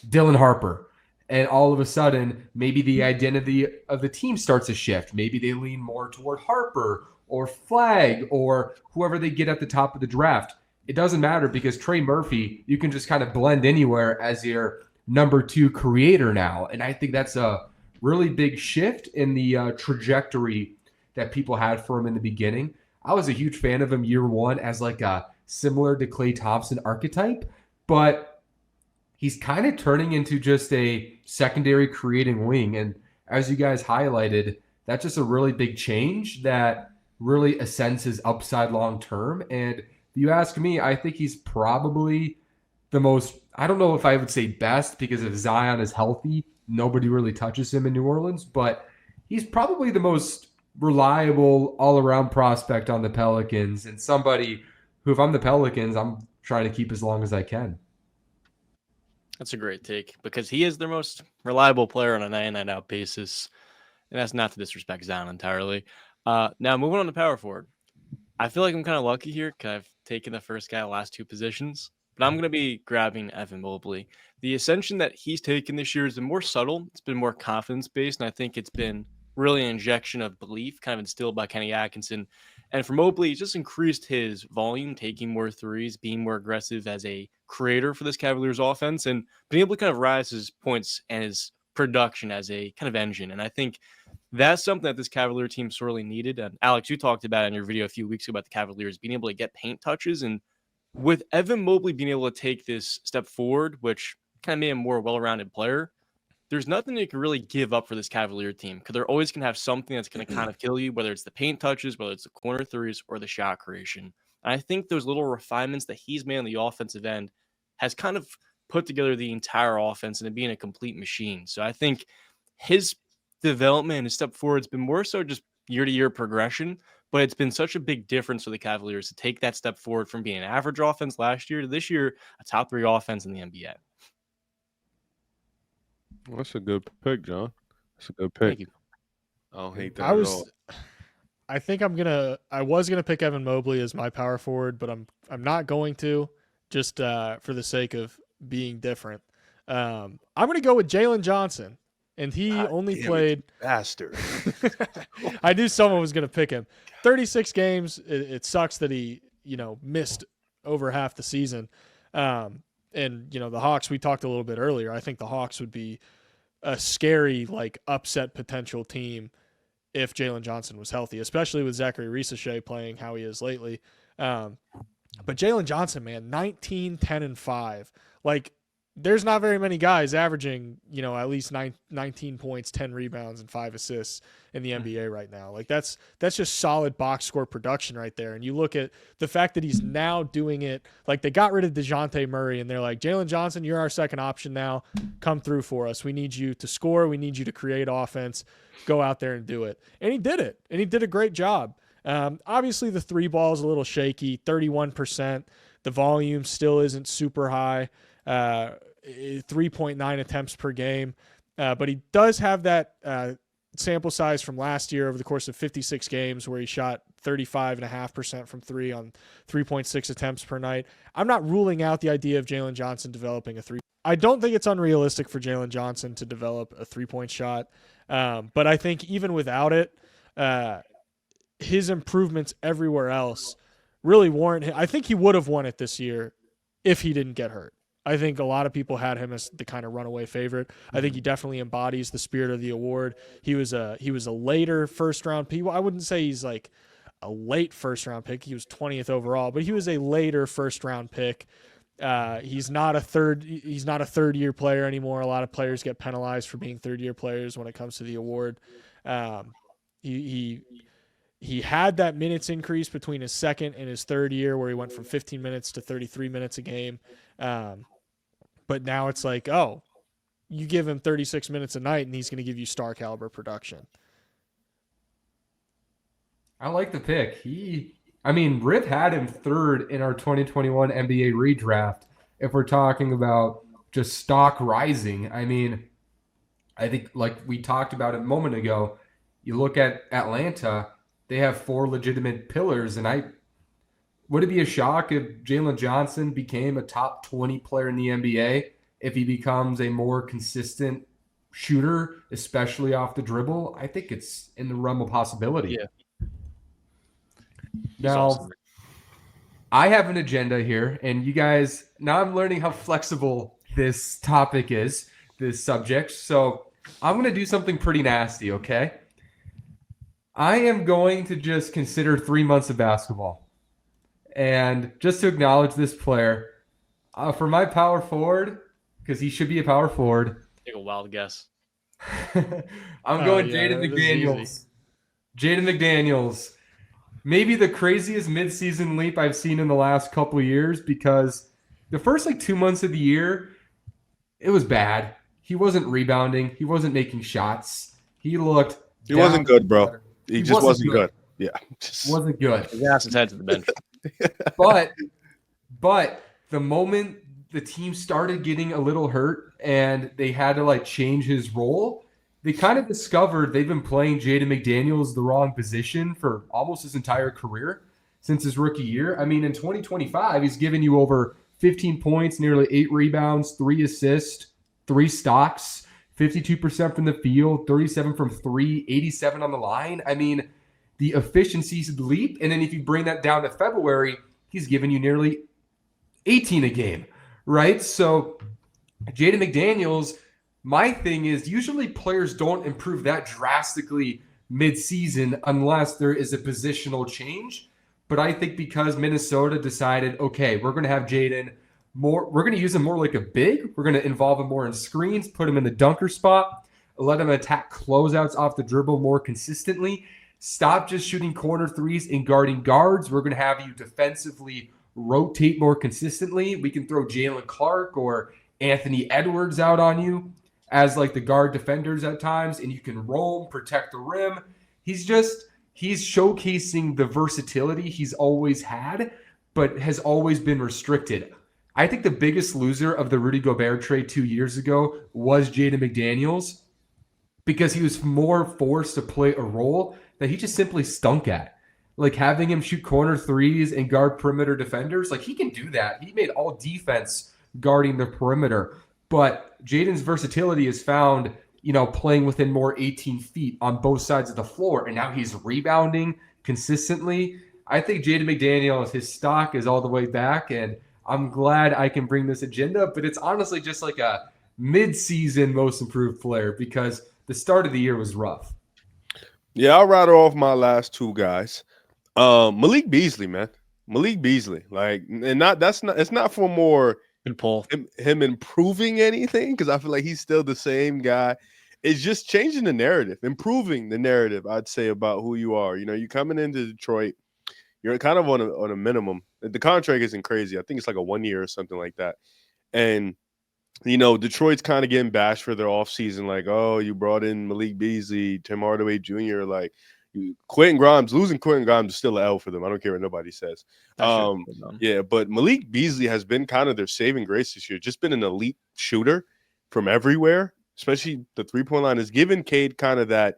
Dylan Harper, and all of a sudden maybe the identity of the team starts to shift? Maybe they lean more toward Harper or Flag or whoever they get at the top of the draft. It doesn't matter, because Trey Murphy, you can just kind of blend anywhere as your number 2 creator now. And I think that's a really big shift in the trajectory that people had for him in the beginning. I was a huge fan of him year 1 as like a similar to Klay Thompson archetype, but he's kind of turning into just a secondary creating wing. And as you guys highlighted, that's just a really big change that really ascends his upside long term. And if you ask me, I think he's probably the most, I don't know if I would say best, because if Zion is healthy, nobody really touches him in New Orleans, but he's probably the most reliable all-around prospect on the Pelicans, and somebody who, if I'm the Pelicans, I'm trying to keep as long as I can. That's a great take, because he is their most reliable player on a night-in, night-out basis, and that's not to disrespect Zion entirely. Now, moving on to power forward. I feel like I'm kind of lucky here, because I've taken the first guy the last 2 positions. but I'm going to be grabbing Evan Mobley. The ascension that he's taken this year has been more subtle. It's been more confidence-based, and I think it's been really an injection of belief kind of instilled by Kenny Atkinson. And for Mobley, he's just increased his volume, taking more threes, being more aggressive as a creator for this Cavaliers offense, and being able to kind of rise his points and his production as a kind of engine. And I think that's something that this Cavalier team sorely needed. And Alex, you talked about in your video a few weeks ago about the Cavaliers being able to get paint touches. And with Evan Mobley being able to take this step forward, which kind of made him a more well-rounded player, there's nothing you can really give up for this Cavalier team because they're always going to have something that's going to kind of kill you, whether it's the paint touches, whether it's the corner threes, or the shot creation. And I think those little refinements that he's made on the offensive end has kind of put together the entire offense and being a complete machine. So I think his development and his step forward has been more so just year-to-year progression, but it's been such a big difference for the Cavaliers to take that step forward from being an average offense last year to this year, a top 3 offense in the NBA. Well, that's a good pick, John. That's a good Thank pick. you. I don't hate that at all. I was gonna pick Evan Mobley as my power forward, but I'm not going to, just for the sake of being different. I'm gonna go with Jalen Johnson, and he only played bastard. I knew someone was gonna pick him. 36 games. It sucks that he missed over half the season. And the Hawks, we talked a little bit earlier. I think the Hawks would be a scary upset potential team if Jalen Johnson was healthy, especially with Zachary Risachet playing how he is lately. But Jalen Johnson, man, 19, 10, and 5. There's not very many guys averaging, at least 19 points, 10 rebounds, and 5 assists in the NBA right now. That's just solid box score production right there. And you look at the fact that he's now doing it, they got rid of DeJounte Murray, and they're like, Jalen Johnson, you're our second option now. Come through for us. We need you to score. We need you to create offense. Go out there and do it. And he did it, and he did a great job. Obviously, the 3 ball is a little shaky, 31%. The volume still isn't super high. 3.9 attempts per game. But he does have that sample size from last year over the course of 56 games where he shot 35.5% from 3 on 3.6 attempts per night. I'm not ruling out the idea of Jalen Johnson developing a 3. I don't think it's unrealistic for Jalen Johnson to develop a 3-point shot. But I think even without it, his improvements everywhere else really warrant him. I think he would have won it this year if he didn't get hurt. I think a lot of people had him as the kind of runaway favorite. I think he definitely embodies the spirit of the award. He was a later first round pick. I wouldn't say he's a late first round pick. He was 20th overall, but he was a later first round pick. He's not a third year player anymore. A lot of players get penalized for being third year players when it comes to the award. He had that minutes increase between his second and his third year where he went from 15 minutes to 33 minutes a game. But now it's you give him 36 minutes a night and he's going to give you star caliber production. I like the pick. Rip had him third in our 2021 NBA redraft. If we're talking about just stock rising, I think like we talked about a moment ago, you look at Atlanta, they have 4 legitimate pillars, and would it be a shock if Jalen Johnson became a top 20 player in the NBA if he becomes a more consistent shooter, especially off the dribble? I think it's in the realm of possibility. Yeah. Now, awesome. I have an agenda here, and you guys, now I'm learning how flexible this topic is, this subject. So I'm going to do something pretty nasty, okay? I am going to just consider 3 months of basketball. And just to acknowledge this player, for my power forward, because he should be a power forward. Take a wild guess. I'm going Jaden McDaniels. Jaden McDaniels. Maybe the craziest midseason leap I've seen in the last couple of years, because the first 2 months of the year, it was bad. He wasn't rebounding. He wasn't making shots. He looked. He wasn't good, bro. He just wasn't good. Yeah. Wasn't good. He asked his head to the bench. But the moment the team started getting a little hurt and they had to change his role, they kind of discovered they've been playing Jaden McDaniels the wrong position for almost his entire career since his rookie year. In 2025, he's given you over 15 points, nearly 8 rebounds, 3 assists, 3 stocks, 52% from the field, 37 from 3, 87 on the line. I mean, the efficiencies leap. And then if you bring that down to February, he's given you nearly 18 a game, right? So Jaden McDaniels, my thing is usually players don't improve that drastically mid-season unless there is a positional change. But I think because Minnesota decided, okay, we're going to have Jaden more, we're going to use him more like a big. We're going to involve him more in screens, put him in the dunker spot, let him attack closeouts off the dribble more consistently. Stop just shooting corner threes and guarding guards. We're going to have you defensively rotate more consistently. We can throw Jalen Clark or Anthony Edwards out on you as like the guard defenders at times, and you can roam, protect the rim. He's showcasing the versatility he's always had, but has always been restricted. I think the biggest loser of the Rudy Gobert trade 2 years ago was Jaden McDaniels because he was more forced to play a role that he just simply stunk at. Like having him shoot corner threes and guard perimeter defenders, like he can do that. He made all defense guarding the perimeter. But Jaden's versatility is found, playing within more 18 feet on both sides of the floor. And now he's rebounding consistently. I think Jaden McDaniels, his stock is all the way back. And I'm glad I can bring this agenda. But it's honestly just like a mid-season most improved player because the start of the year was rough. Yeah, I'll rattle off my last two guys. Malik Beasley, man. Malik Beasley. It's not for more Good pull. him improving anything, because I feel like he's still the same guy. It's just changing the narrative, improving the narrative, I'd say, about who you are. You're coming into Detroit, you're kind of on a minimum. The contract isn't crazy. I think it's like a 1 year or something like that. And Detroit's kind of getting bashed for their offseason, like, oh, you brought in Malik Beasley, Tim Hardaway Jr., like Quentin Grimes. Losing Quentin Grimes is still an L for them. I don't care what nobody says. Yeah, but Malik Beasley has been kind of their saving grace this year. Just been an elite shooter from everywhere, especially the three-point line. Has given Cade kind of that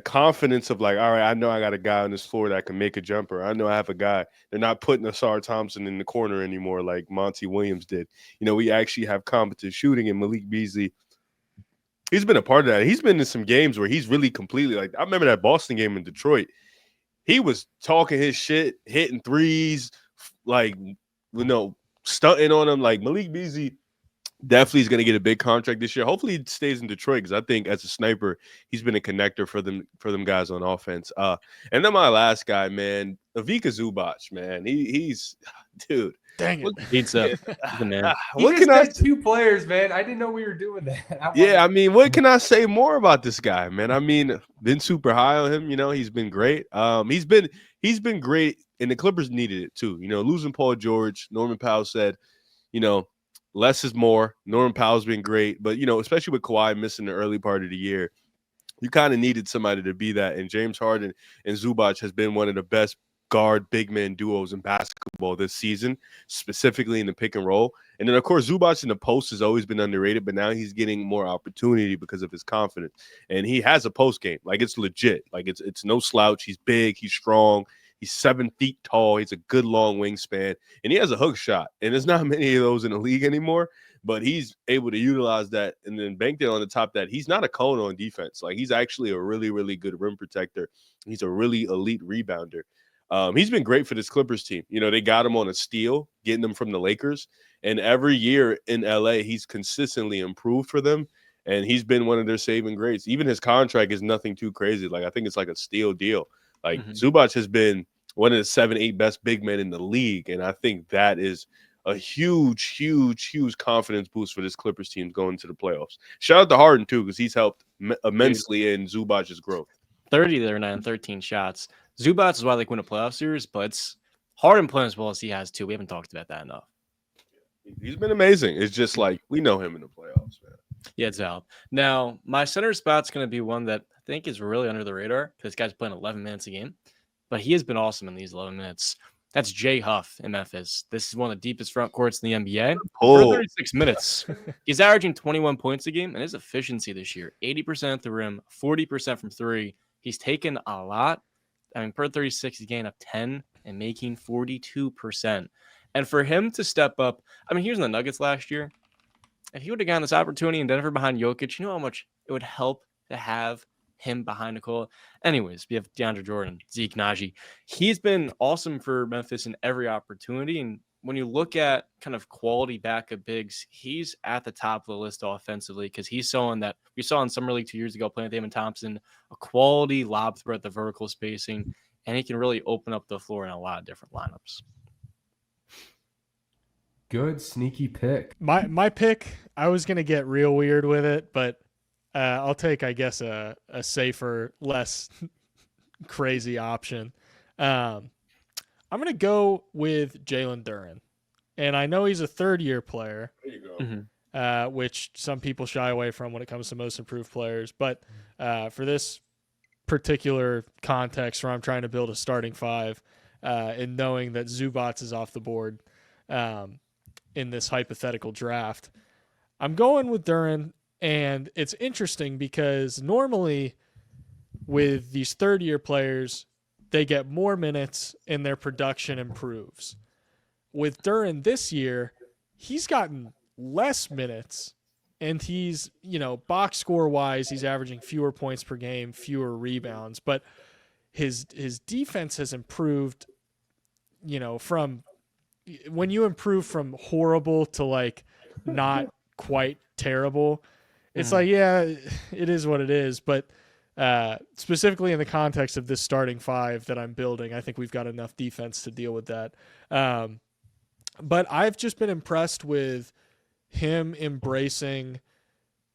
confidence of like, all right, I know I got a guy on this floor that can make a jumper. I know I have a guy. They're not putting Asar Thompson in the corner anymore like Monty Williams did. We actually have competent shooting, and Malik Beasley, he's been a part of that. He's been in some games where he's really completely like, I remember that Boston game in Detroit. He was talking his shit, hitting threes, like, stunting on him. Like Malik Beasley definitely is going to get a big contract this year. Hopefully he stays in Detroit, because I think as a sniper, he's been a connector for them guys on offense. And then my last guy, man, Ivica Zubac, man. He's dude. Dang it. He's a man. What can I say? 2 players, man. I didn't know we were doing that. What can I say more about this guy, man? I mean, been super high on him. He's been great. He's been great, and the Clippers needed it too. Losing Paul George, Norman Powell said, less is more. Norman Powell's been great, but especially with Kawhi missing the early part of the year, you kind of needed somebody to be that. And James Harden and Zubac has been one of the best guard big man duos in basketball this season, specifically in the pick and roll. And then of course Zubac in the post has always been underrated, but now he's getting more opportunity because of his confidence. And he has a post game. Like it's legit. Like it's no slouch. He's big, he's strong. He's 7 feet tall. He's a good long wingspan, and he has a hook shot. And there's not many of those in the league anymore, but he's able to utilize that and then bank it on the top that he's not a cone on defense. Like he's actually a really, really good rim protector. He's a really elite rebounder. He's been great for this Clippers team. They got him on a steal, getting them from the Lakers. And every year in LA, he's consistently improved for them. And he's been one of their saving grace. Even his contract is nothing too crazy. Like I think it's like a steal deal. Like Zubac has been one of the 7-8 best big men in the league. And I think that is a huge, huge, huge confidence boost for this Clippers team going to the playoffs. Shout out to Harden too, because he's helped immensely in Zubac's growth. 30 there now and 13 shots. Zubac is why they win a playoff series, but it's Harden playing as well as he has too. We haven't talked about that enough. He's been amazing. It's just like we know him in the playoffs, man. Yeah, it's out. Now, my center spot's going to be one that I think is really under the radar because this guy's playing 11 minutes a game, but he has been awesome in these 11 minutes. That's Jay Huff in Memphis. This is one of the deepest front courts in the NBA. For 36 minutes, he's averaging 21 points a game, and his efficiency this year, 80% at the rim, 40% from three. He's taken a lot. I mean, per 36, he's gained up 10 and making 42%. And for him to step up, I mean, he was in the Nuggets last year. If he would have gotten this opportunity in Denver behind Jokic, you know how much it would help to have him behind Nikola. Anyways, we have DeAndre Jordan, Zeke Naji. He's been awesome for Memphis in every opportunity. And when you look at kind of quality backup bigs, he's at the top of the list offensively because he's someone that we saw in Summer League 2 years ago playing with Damon Thompson, a quality lob threat, the vertical spacing, and he can really open up the floor in a lot of different lineups. Good sneaky pick. My pick, I was gonna get real weird with it, but I'll take, I guess, a safer, less crazy option. I'm gonna go with Jalen Duren, and I know he's a third-year player, There you go. which some people shy away from when it comes to most improved players. But for this particular context, where I'm trying to build a starting five, and knowing that Zubats is off the board. In this hypothetical draft, I'm going with Duren, and it's interesting because normally with these third-year players, they get more minutes and their production improves. With Duren this year, he's gotten less minutes, and he's, box score wise, he's averaging fewer points per game, fewer rebounds, but his defense has improved, from when you improve from horrible to like not quite terrible, it's like, yeah, it is what it is. But specifically in the context of this starting five that I'm building, I think we've got enough defense to deal with that. But I've just been impressed with him embracing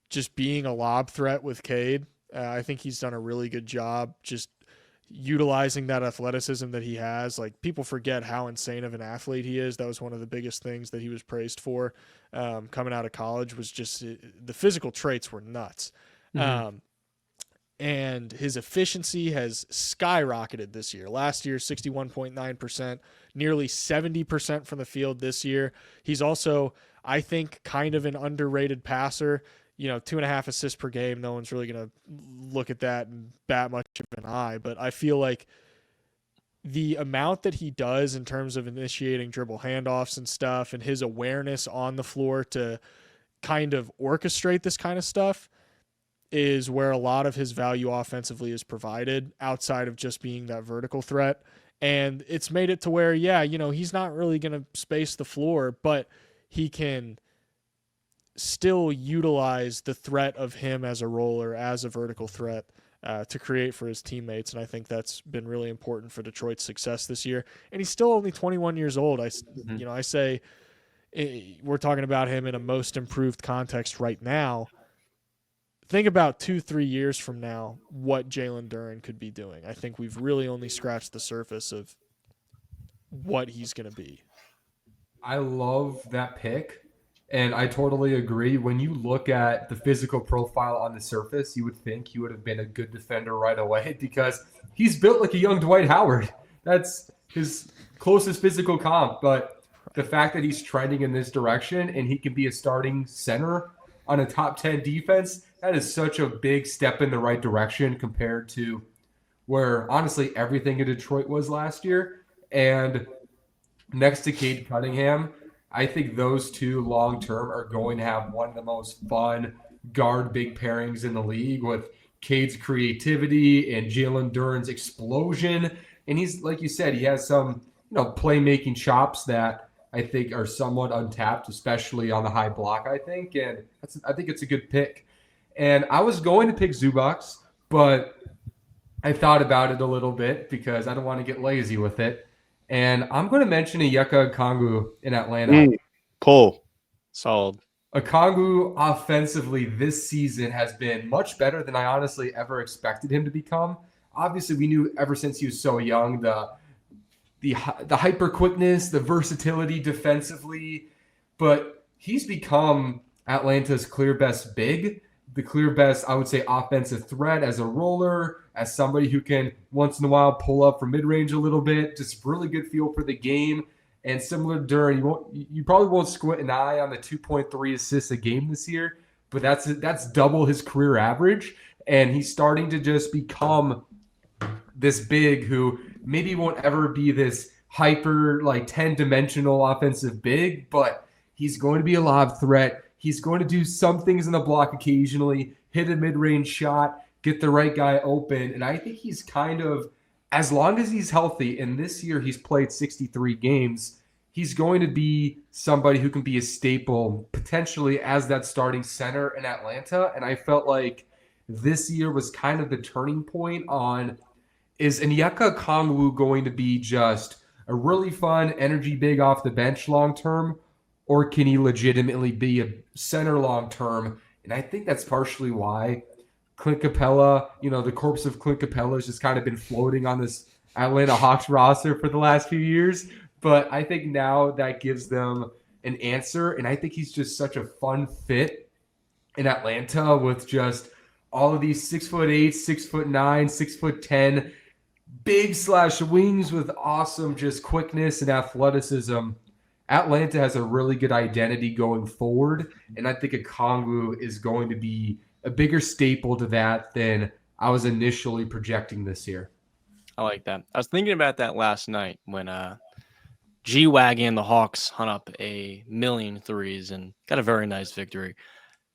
just being a lob threat with Cade. I think he's done a really good job just utilizing that athleticism that he has. Like, people forget how insane of an athlete he is. That was one of the biggest things that he was praised for coming out of college, was just the physical traits were nuts. And his efficiency has skyrocketed this year. Last year, 61.9%, nearly 70% from the field this year. He's also, I think, kind of an underrated passer. 2.5 assists per game. No one's really going to look at that and bat much of an eye. But I feel like the amount that he does in terms of initiating dribble handoffs and stuff, and his awareness on the floor to kind of orchestrate this kind of stuff, is where a lot of his value offensively is provided, outside of just being that vertical threat. And it's made it to where, he's not really going to space the floor, but he can still utilize the threat of him as a roller, as a vertical threat, to create for his teammates. And I think that's been really important for Detroit's success this year. And he's still only 21 years old. I say we're talking about him in a most improved context right now. Think about 2-3 years from now what Jalen Duren could be doing. I think we've really only scratched the surface of what he's going to be. I love that pick, and I totally agree. When you look at the physical profile on the surface, you would think he would have been a good defender right away, because he's built like a young Dwight Howard. That's his closest physical comp. But the fact that he's trending in this direction and he can be a starting center on a top 10 defense, that is such a big step in the right direction compared to where, honestly, everything in Detroit was last year. And next to Cade Cunningham, I think those two long-term are going to have one of the most fun guard big pairings in the league, with Cade's creativity and Jalen Duren's explosion. And he's, like you said, he has some, playmaking chops that I think are somewhat untapped, especially on the high block, I think. And I think it's a good pick. And I was going to pick Zubac, but I thought about it a little bit because I don't want to get lazy with it. And I'm going to mention Onyeka Okongwu in Atlanta. Pull. Solid. Okongwu offensively this season has been much better than I honestly ever expected him to become. Obviously, we knew ever since he was so young the hyper quickness, the versatility defensively, but he's become Atlanta's clear best big, the clear best, I would say, offensive threat as a roller, as somebody who can once in a while pull up from mid-range a little bit, just really good feel for the game. And similar to Duren, you probably won't squint an eye on the 2.3 assists a game this year, but that's double his career average. And he's starting to just become this big who maybe won't ever be this hyper, like 10-dimensional offensive big, but he's going to be a lob threat. He's going to do some things in the block occasionally, hit a mid-range shot, get the right guy open. And I think he's kind of, as long as he's healthy, and this year he's played 63 games, he's going to be somebody who can be a staple potentially as that starting center in Atlanta. And I felt like this year was kind of the turning point on, is Onyeka Okongwu going to be just a really fun energy big off the bench long term, or can he legitimately be a center long term? And I think that's partially why Clint Capella, the corpse of Clint Capella has just kind of been floating on this Atlanta Hawks roster for the last few years. But I think now that gives them an answer. And I think he's just such a fun fit in Atlanta with just all of these 6'8", 6'9", 6'10", big/wings with awesome just quickness and athleticism. Atlanta has a really good identity going forward, and I think Okongwu is going to be a bigger staple to that than I was initially projecting this year. I like that. I was thinking about that last night when G-Wagon and the Hawks hung up a million threes and got a very nice victory.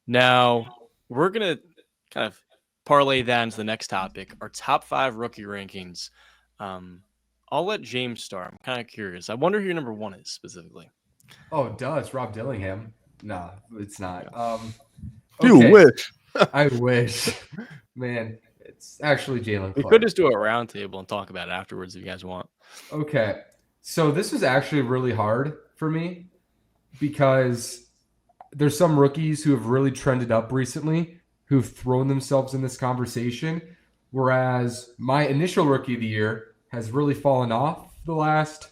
Now, we're going to kind of parlay that into the next topic, our top 5 rookie rankings. I'll let James start. I'm kind of curious. I wonder who your number 1 is specifically. Oh, duh, it's Rob Dillingham. No, it's not. You Okay. wish. I wish. Man, it's actually Jalen We Clark. could just do a round table and talk about it afterwards if you guys want. Okay. So this was actually really hard for me because there's some rookies who have really trended up recently who've thrown themselves in this conversation, whereas my initial rookie of the year has really fallen off the last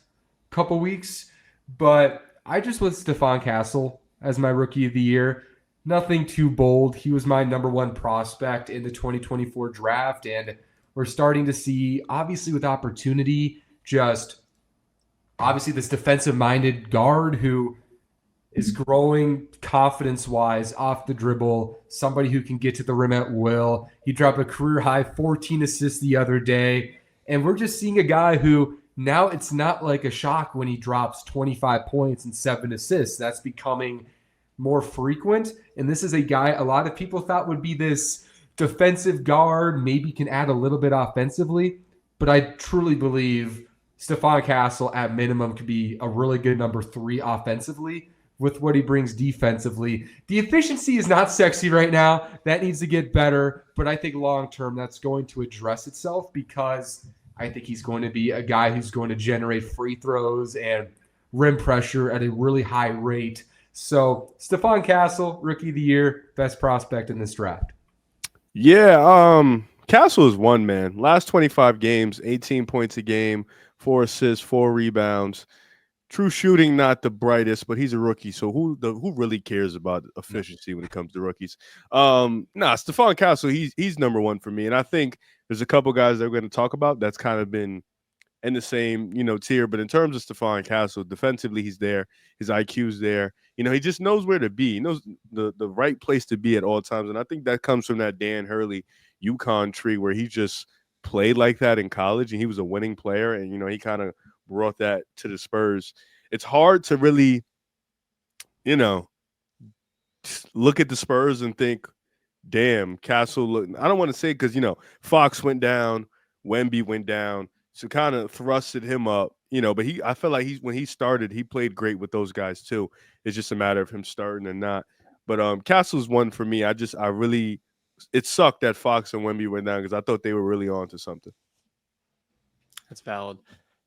couple weeks. But I just went Stephon Castle as my rookie of the year. Nothing too bold. He was my number 1 prospect in the 2024 draft, and we're starting to see, obviously with opportunity, just obviously this defensive-minded guard who is growing confidence-wise off the dribble, somebody who can get to the rim at will. He dropped a career-high 14 assists the other day, and we're just seeing a guy who now it's not like a shock when he drops 25 points and 7 assists. That's becoming more frequent, and this is a guy a lot of people thought would be this defensive guard, maybe can add a little bit offensively, but I truly believe Stephon Castle at minimum could be a really good number 3 offensively with what he brings defensively. The efficiency is not sexy right now. That needs to get better, but I think long-term that's going to address itself because I think he's going to be a guy who's going to generate free throws and rim pressure at a really high rate. So Stephon Castle, rookie of the year, best prospect in this draft. Yeah, Castle is one, man. Last 25 games, 18 points a game, 4 assists, 4 rebounds. True shooting, not the brightest, but he's a rookie. So who really cares about efficiency when it comes to rookies? Stephon Castle, he's number 1 for me. And I think there's a couple guys that we're going to talk about that's kind of been in the same, tier. But in terms of Stephon Castle, defensively, he's there. His IQ's there. He just knows where to be. He knows the right place to be at all times. And I think that comes from that Dan Hurley UConn tree where he just played like that in college and he was a winning player. And, he kind of brought that to the Spurs. It's hard to really, look at the Spurs and think, damn, Castle. I don't want to say because, Fox went down, Wemby went down. So kind of thrusted him up, but I felt like when he started, he played great with those guys too. It's just a matter of him starting or not. But Castle's one for me. It sucked that Fox and Wemby went down because I thought they were really on to something. That's valid.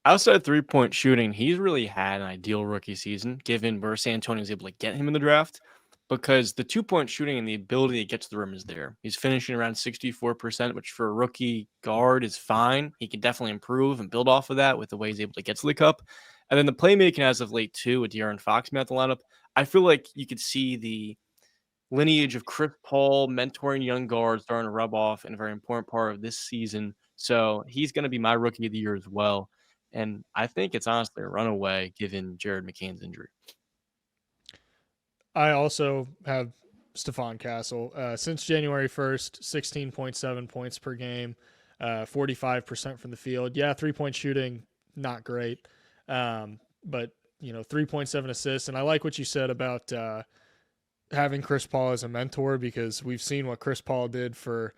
Outside 3-point shooting, he's really had an ideal rookie season, given where San Antonio was able to get him in the draft, because the 2-point shooting and the ability to get to the rim is there. He's finishing around 64%, which for a rookie guard is fine. He can definitely improve and build off of that with the way he's able to get to the cup. And then the playmaking as of late, too, with De'Aaron Fox at the lineup, I feel like you could see the lineage of Chris Paul mentoring young guards starting to rub off in a very important part of this season. So he's going to be my rookie of the year as well. And I think it's honestly a runaway given Jared McCain's injury. I also have Stephon Castle. Since January 1st, 16.7 points per game, 45% from the field. Yeah, 3-point shooting, not great. But 3.7 assists, and I like what you said about having Chris Paul as a mentor, because we've seen what Chris Paul did for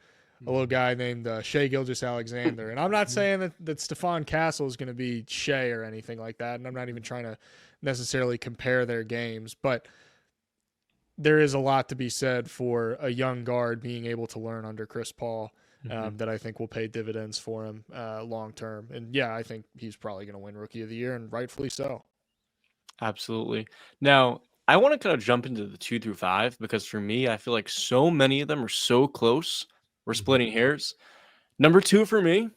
a little guy named Shea Gilgeous-Alexander. And I'm not saying that Stephon Castle is going to be Shea or anything like that, and I'm not even trying to necessarily compare their games, but there is a lot to be said for a young guard being able to learn under Chris Paul, that I think will pay dividends for him long term. And yeah, I think he's probably going to win Rookie of the Year, and rightfully so. Absolutely. Now, I want to kind of jump into the 2 through 5 because for me, I feel like so many of them are so close. We're splitting hairs. Number 2 for me,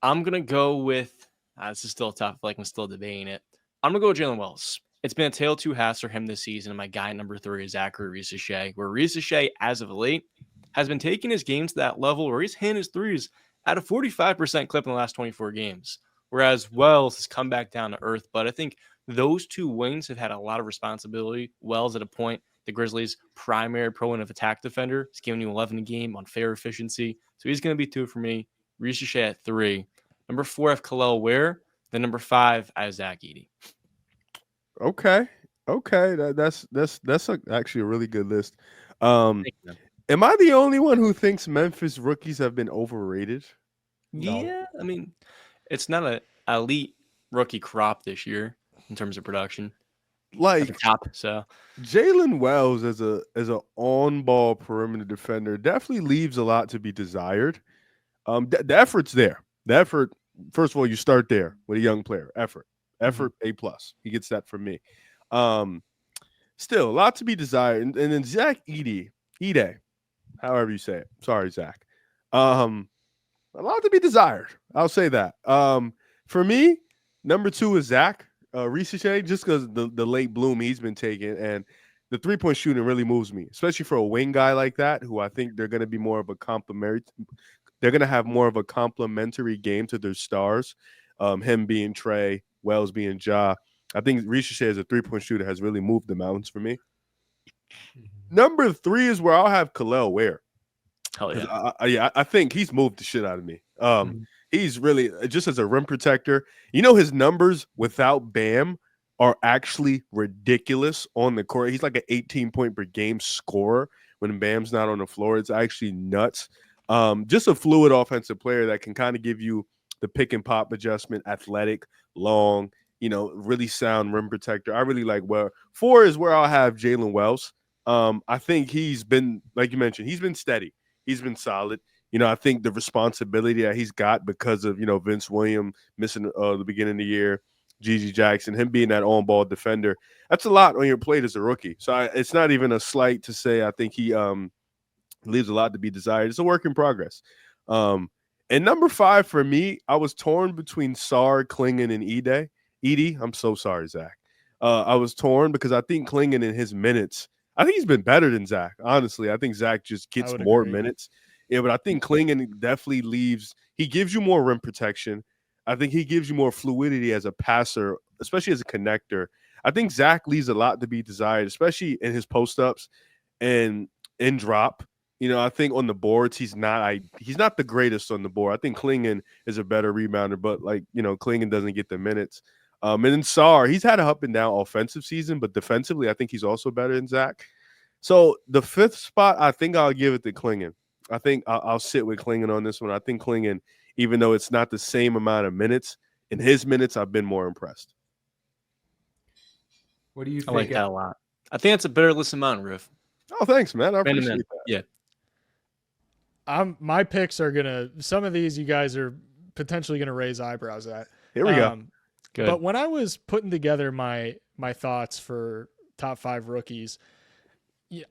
I'm going to go with, this is still tough. Like I'm still debating it. I'm going to go with Jalen Wells. It's been a tale of two halves for him this season. And my guy number 3 is Zachary Reese-Shea, where Reese-Shea, as of late, has been taking his games to that level where he's hitting his threes at a 45% clip in the last 24 games. Whereas Wells has come back down to earth. But I think those two wings have had a lot of responsibility. Wells at a point, the Grizzlies' primary point of attack defender. He's giving you 11 a game on fair efficiency. So he's going to be 2 for me. Reese-Shea at 3. Number 4, I have Kel'el Ware. Then number 5, I have Zach Edey. Okay. That's actually a really good list. Am I the only one who thinks Memphis rookies have been overrated? No. Yeah, I mean, it's not an elite rookie crop this year in terms of production. At the Like top, so Jalen Wells as a on-ball perimeter defender definitely leaves a lot to be desired. The effort's there. The effort, first of all, you start there with a young player. Effort, A plus. He gets that from me. Still a lot to be desired. And then Zach Edey, however you say it. Sorry, Zach. A lot to be desired. I'll say that. For me, number 2 is Zach Reese-Shea, just because the late bloom he's been taking, and the 3-point shooting really moves me, especially for a wing guy like that, who I think they're going to be more of a complementary. They're going to have more of a complementary game to their stars. Him being Trey, Wells being Ja. I think Reese-Shea as a 3-point shooter has really moved the mountains for me. Number 3 is where I'll have Kel'el Ware. hell yeah. I think he's moved the shit out of me. He's really, just as a rim protector, his numbers without Bam are actually ridiculous on the court. He's like an 18-point per game scorer when Bam's not on the floor. It's actually nuts. Just a fluid offensive player that can kind of give you the pick and pop adjustment, athletic, long, really sound rim protector. I really like where 4 is where I'll have Jalen Wells. I think he's been, like you mentioned, he's been steady. He's been solid. I think the responsibility that he's got because of, Vince Williams missing the beginning of the year, Gigi Jackson, him being that on-ball defender, that's a lot on your plate as a rookie. So it's not even a slight to say I think he leaves a lot to be desired. It's a work in progress. And number 5 for me, I was torn between Sar, Klingon, and Edey. I'm so sorry, Zach. I was torn because I think Klingon in his minutes, I think he's been better than Zach. Honestly, I think Zach just gets more minutes. Yeah, but I think Klingon definitely he gives you more rim protection. I think he gives you more fluidity as a passer, especially as a connector. I think Zach leaves a lot to be desired, especially in his post-ups and in drop. I think on the boards, he's not the greatest on the board. I think Klingon is a better rebounder, but Klingon doesn't get the minutes. And then Sar, he's had an up and down offensive season, but defensively, I think he's also better than Zach. So the 5th spot, I think I'll give it to Klingon. I think I'll sit with Klingon on this one. I think Klingon, even though it's not the same amount of minutes, in his minutes, I've been more impressed. What do you think? I like that a lot. I think that's a better list than mine, Riff. Oh, thanks, man. I appreciate that. Yeah. My picks are some of these you guys are potentially gonna raise eyebrows at. Here we go. Good. But when I was putting together my thoughts for top 5 rookies,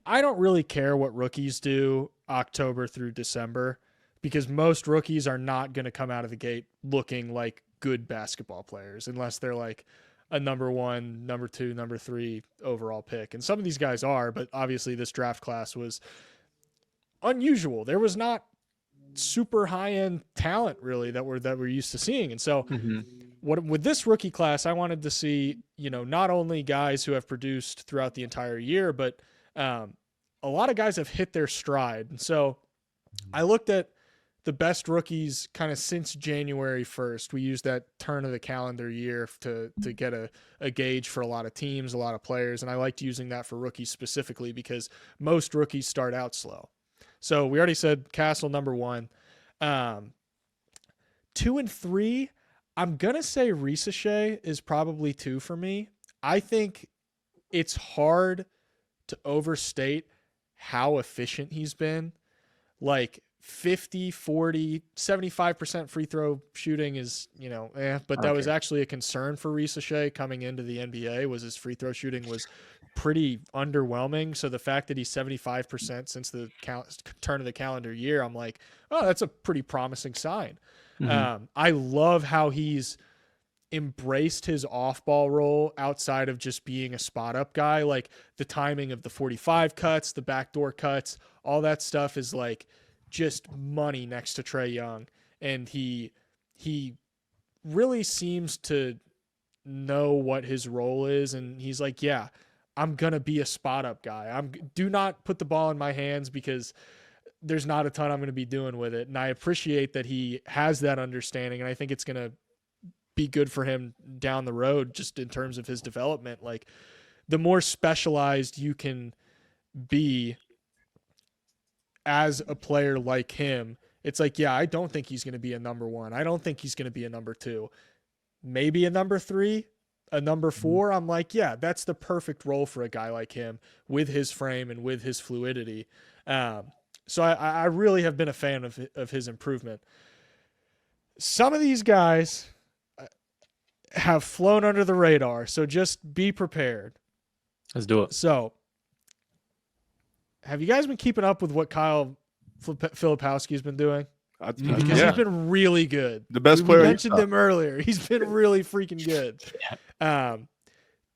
I don't really care what rookies do October through December, because most rookies are not going to come out of the gate looking like good basketball players unless they're like a number 1, number 2, number 3 overall pick. And some of these guys are, but obviously this draft class was unusual. There was not super high-end talent really that we're used to seeing. And so with this rookie class, I wanted to see, not only guys who have produced throughout the entire year, but a lot of guys have hit their stride. And so I looked at the best rookies kind of since January 1st. We use that turn of the calendar year to get a gauge for a lot of teams, a lot of players. And I liked using that for rookies specifically because most rookies start out slow. So we already said Castle number 1. 2 and 3, I'm going to say Risache is probably 2 for me. I think it's hard to overstate how efficient he's been. Like 50, 40, 75% free throw shooting is, but that was actually a concern for Risache coming into the NBA was his free throw shooting was pretty underwhelming. So the fact that he's 75% since the turn of the calendar year, I'm like, oh, that's a pretty promising sign. I love how he's embraced his off-ball role outside of just being a spot-up guy. Like the timing of the 45 cuts, the backdoor cuts, all that stuff is like just money next to Trey Young. And he really seems to know what his role is. And he's like, yeah, I'm going to be a spot-up guy. Do not put the ball in my hands because there's not a ton I'm going to be doing with it. And I appreciate that he has that understanding. And I think it's going to be good for him down the road, just in terms of his development. Like the more specialized you can be as a player like him, it's like, yeah, I don't think he's going to be a number 1. I don't think he's going to be a number 2, maybe a number 3, a number 4. I'm like, yeah, that's the perfect role for a guy like him with his frame and with his fluidity. So I really have been a fan of his improvement. Some of these guys have flown under the radar, so just be prepared. Let's do it. So, have you guys been keeping up with what Kyle Filipowski has been doing? Because he's been really good. The best player. We mentioned him earlier. He's been really freaking good.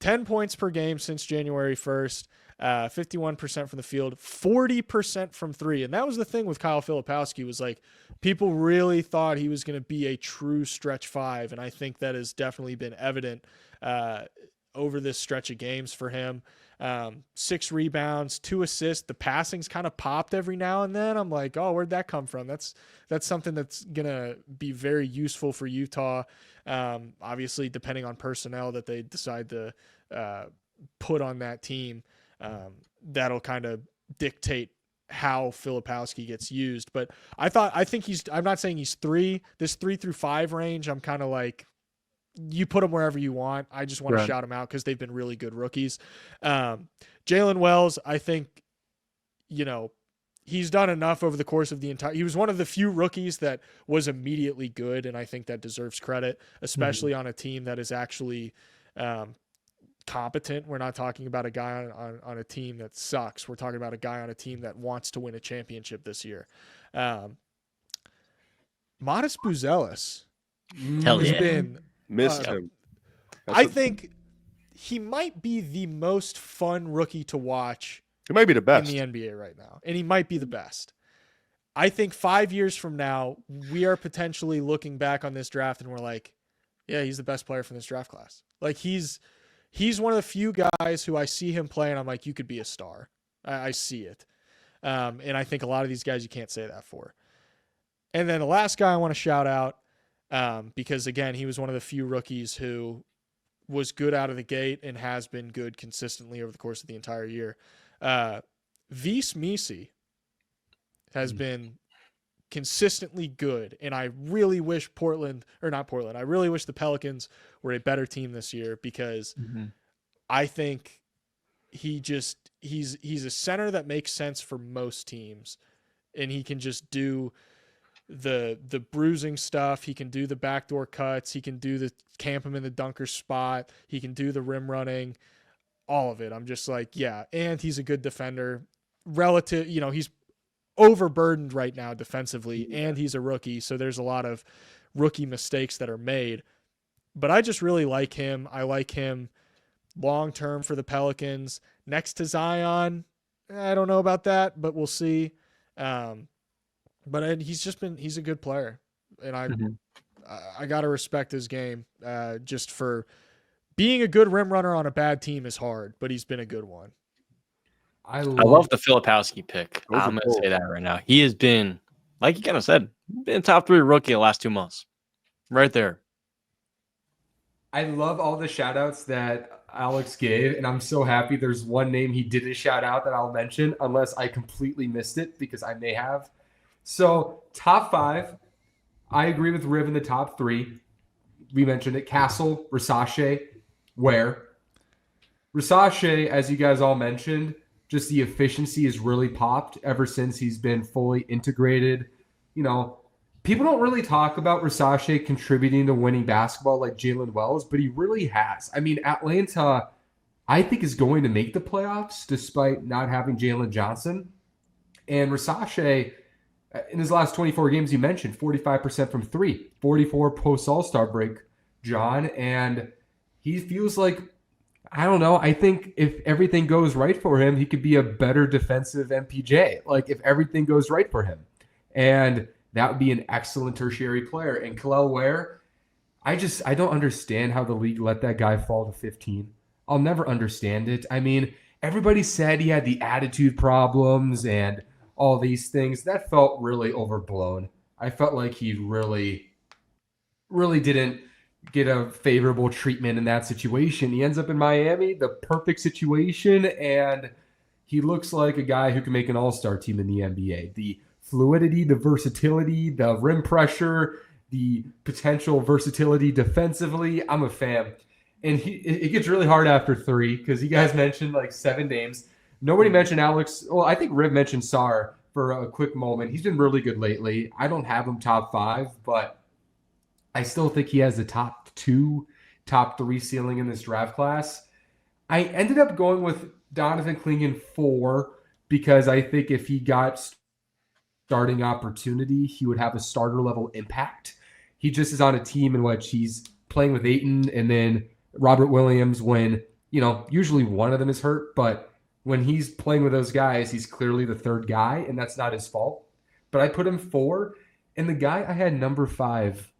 10 points per game since January 1st. 51% from the field, 40% from 3. And that was the thing with Kyle Filipowski was like people really thought he was going to be a true stretch 5. And I think that has definitely been evident over this stretch of games for him. 6 rebounds, 2 assists. The passing's kind of popped every now and then. I'm like, oh, where'd that come from? That's something that's going to be very useful for Utah. Obviously, depending on personnel that they decide to put on that team. That'll kind of dictate how Filipowski gets used. But I'm not saying he's 3. This 3 through 5 range, I'm kind of like, you put them wherever you want. I just want to shout them out because they've been really good rookies. Jalen Wells, I think, he's done enough over the course of he was one of the few rookies that was immediately good. And I think that deserves credit, especially on a team that is actually, competent. We're not talking about a guy on a team that sucks. We're talking about a guy on a team that wants to win a championship this year. Modest Buzelis has been missed him. I think he might be the most fun rookie to watch. He might be the best in the NBA right now, and he might be the best. I think 5 years from now, we are potentially looking back on this draft and we're like, yeah, he's the best player from this draft class. Like he's one of the few guys who I see him play and I'm like, you could be a star. I see it. And I think a lot of these guys you can't say that for. And then the last guy I want to shout out, because again, he was one of the few rookies who was good out of the gate and has been good consistently over the course of the entire year. Vis Misi has been consistently good. And I really wish I really wish the Pelicans were a better team this year because I think he's a center that makes sense for most teams. And he can just do the bruising stuff. He can do the backdoor cuts. He can do the camp him in the dunker spot. He can do the rim running, all of it. I'm just like, yeah. And he's a good defender relative, he's overburdened right now defensively and he's a rookie. So there's a lot of rookie mistakes that are made, but I just really like him. I like him long-term for the Pelicans next to Zion. I don't know about that, but we'll see. But he's a good player, and I got to respect his game. Just for being a good rim runner on a bad team is hard, but he's been a good one. I love the Filipowski pick. I'm going to say that right now. He has been like you kind of said, been top 3 rookie the last 2 months. Right there. I love all the shout outs that Alex gave, and I'm so happy there's one name he didn't shout out that I'll mention, unless I completely missed it, because I may have. So, top 5, I agree with Riv in the top 3. We mentioned it. Castle, Rasace, Ware. Rasace, as you guys all mentioned, just the efficiency has really popped ever since he's been fully integrated. You know, people don't really talk about Rasace contributing to winning basketball like Jalen Wells, but he really has. I mean, Atlanta, I think, is going to make the playoffs despite not having Jalen Johnson. And Rasace, in his last 24 games, you mentioned 45% from 3, 44 post All-Star break, John. And he feels like, I don't know, I think if everything goes right for him, he could be a better defensive MPJ. Like, if everything goes right for him. And that would be an excellent tertiary player. And Kel'el Ware, I don't understand how the league let that guy fall to 15. I'll never understand it. I mean, everybody said he had the attitude problems and all these things. That felt really overblown. I felt like he really didn't get a favorable treatment in that situation. He ends up in Miami, the perfect situation, and he looks like a guy who can make an all-star team in the NBA. The fluidity, the versatility, the rim pressure, the potential versatility defensively. I'm a fan. And it gets really hard after 3 because you guys mentioned like 7 names. Nobody mentioned Alex. Well, I think Riv mentioned Sarr for a quick moment. He's been really good lately. I don't have him top 5, but I still think he has the top 2, top 3 ceiling in this draft class. I ended up going with Donovan Clingan 4 because I think if he got starting opportunity, he would have a starter level impact. He just is on a team in which he's playing with Ayton and then Robert Williams when, usually one of them is hurt, but when he's playing with those guys, he's clearly the third guy, and that's not his fault. But I put him 4, and the guy I had number 5,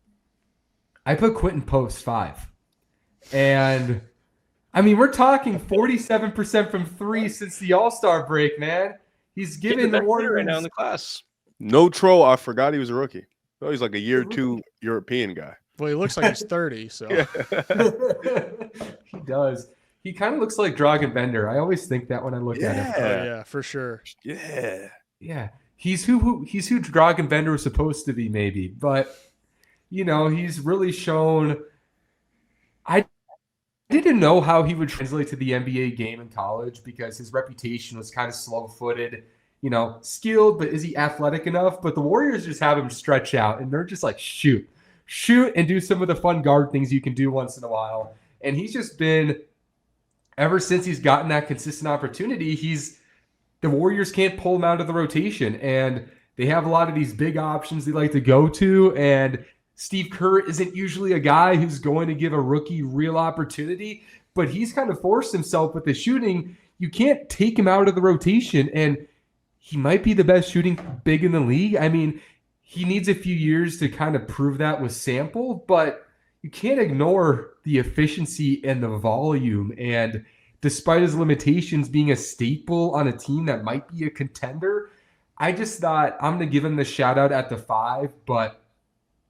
I put Quentin Post 5. And, I mean, we're talking 47% from 3 since the All-Star break, man. He's giving the Warriors right now in the class. No troll. I forgot he was a rookie. Oh, he's like a year 2 European guy. Well, he looks like he's 30, so. He does. He kind of looks like Dragan Bender. I always think that when I look at him. Oh, yeah, for sure. Yeah. Yeah. He's who Dragan Bender was supposed to be, maybe. But, he's really shown. I didn't know how he would translate to the NBA game in college because his reputation was kind of slow-footed, skilled, but is he athletic enough? But the Warriors just have him stretch out, and they're just like, shoot, and do some of the fun guard things you can do once in a while. And he's just been, ever since he's gotten that consistent opportunity, the Warriors can't pull him out of the rotation. And they have a lot of these big options they like to go to. And Steve Kerr isn't usually a guy who's going to give a rookie real opportunity, but he's kind of forced himself with the shooting. You can't take him out of the rotation, and he might be the best shooting big in the league. I mean, he needs a few years to kind of prove that with sample, but you can't ignore the efficiency and the volume. And despite his limitations being a staple on a team that might be a contender, I just thought I'm going to give him the shout out at the 5. But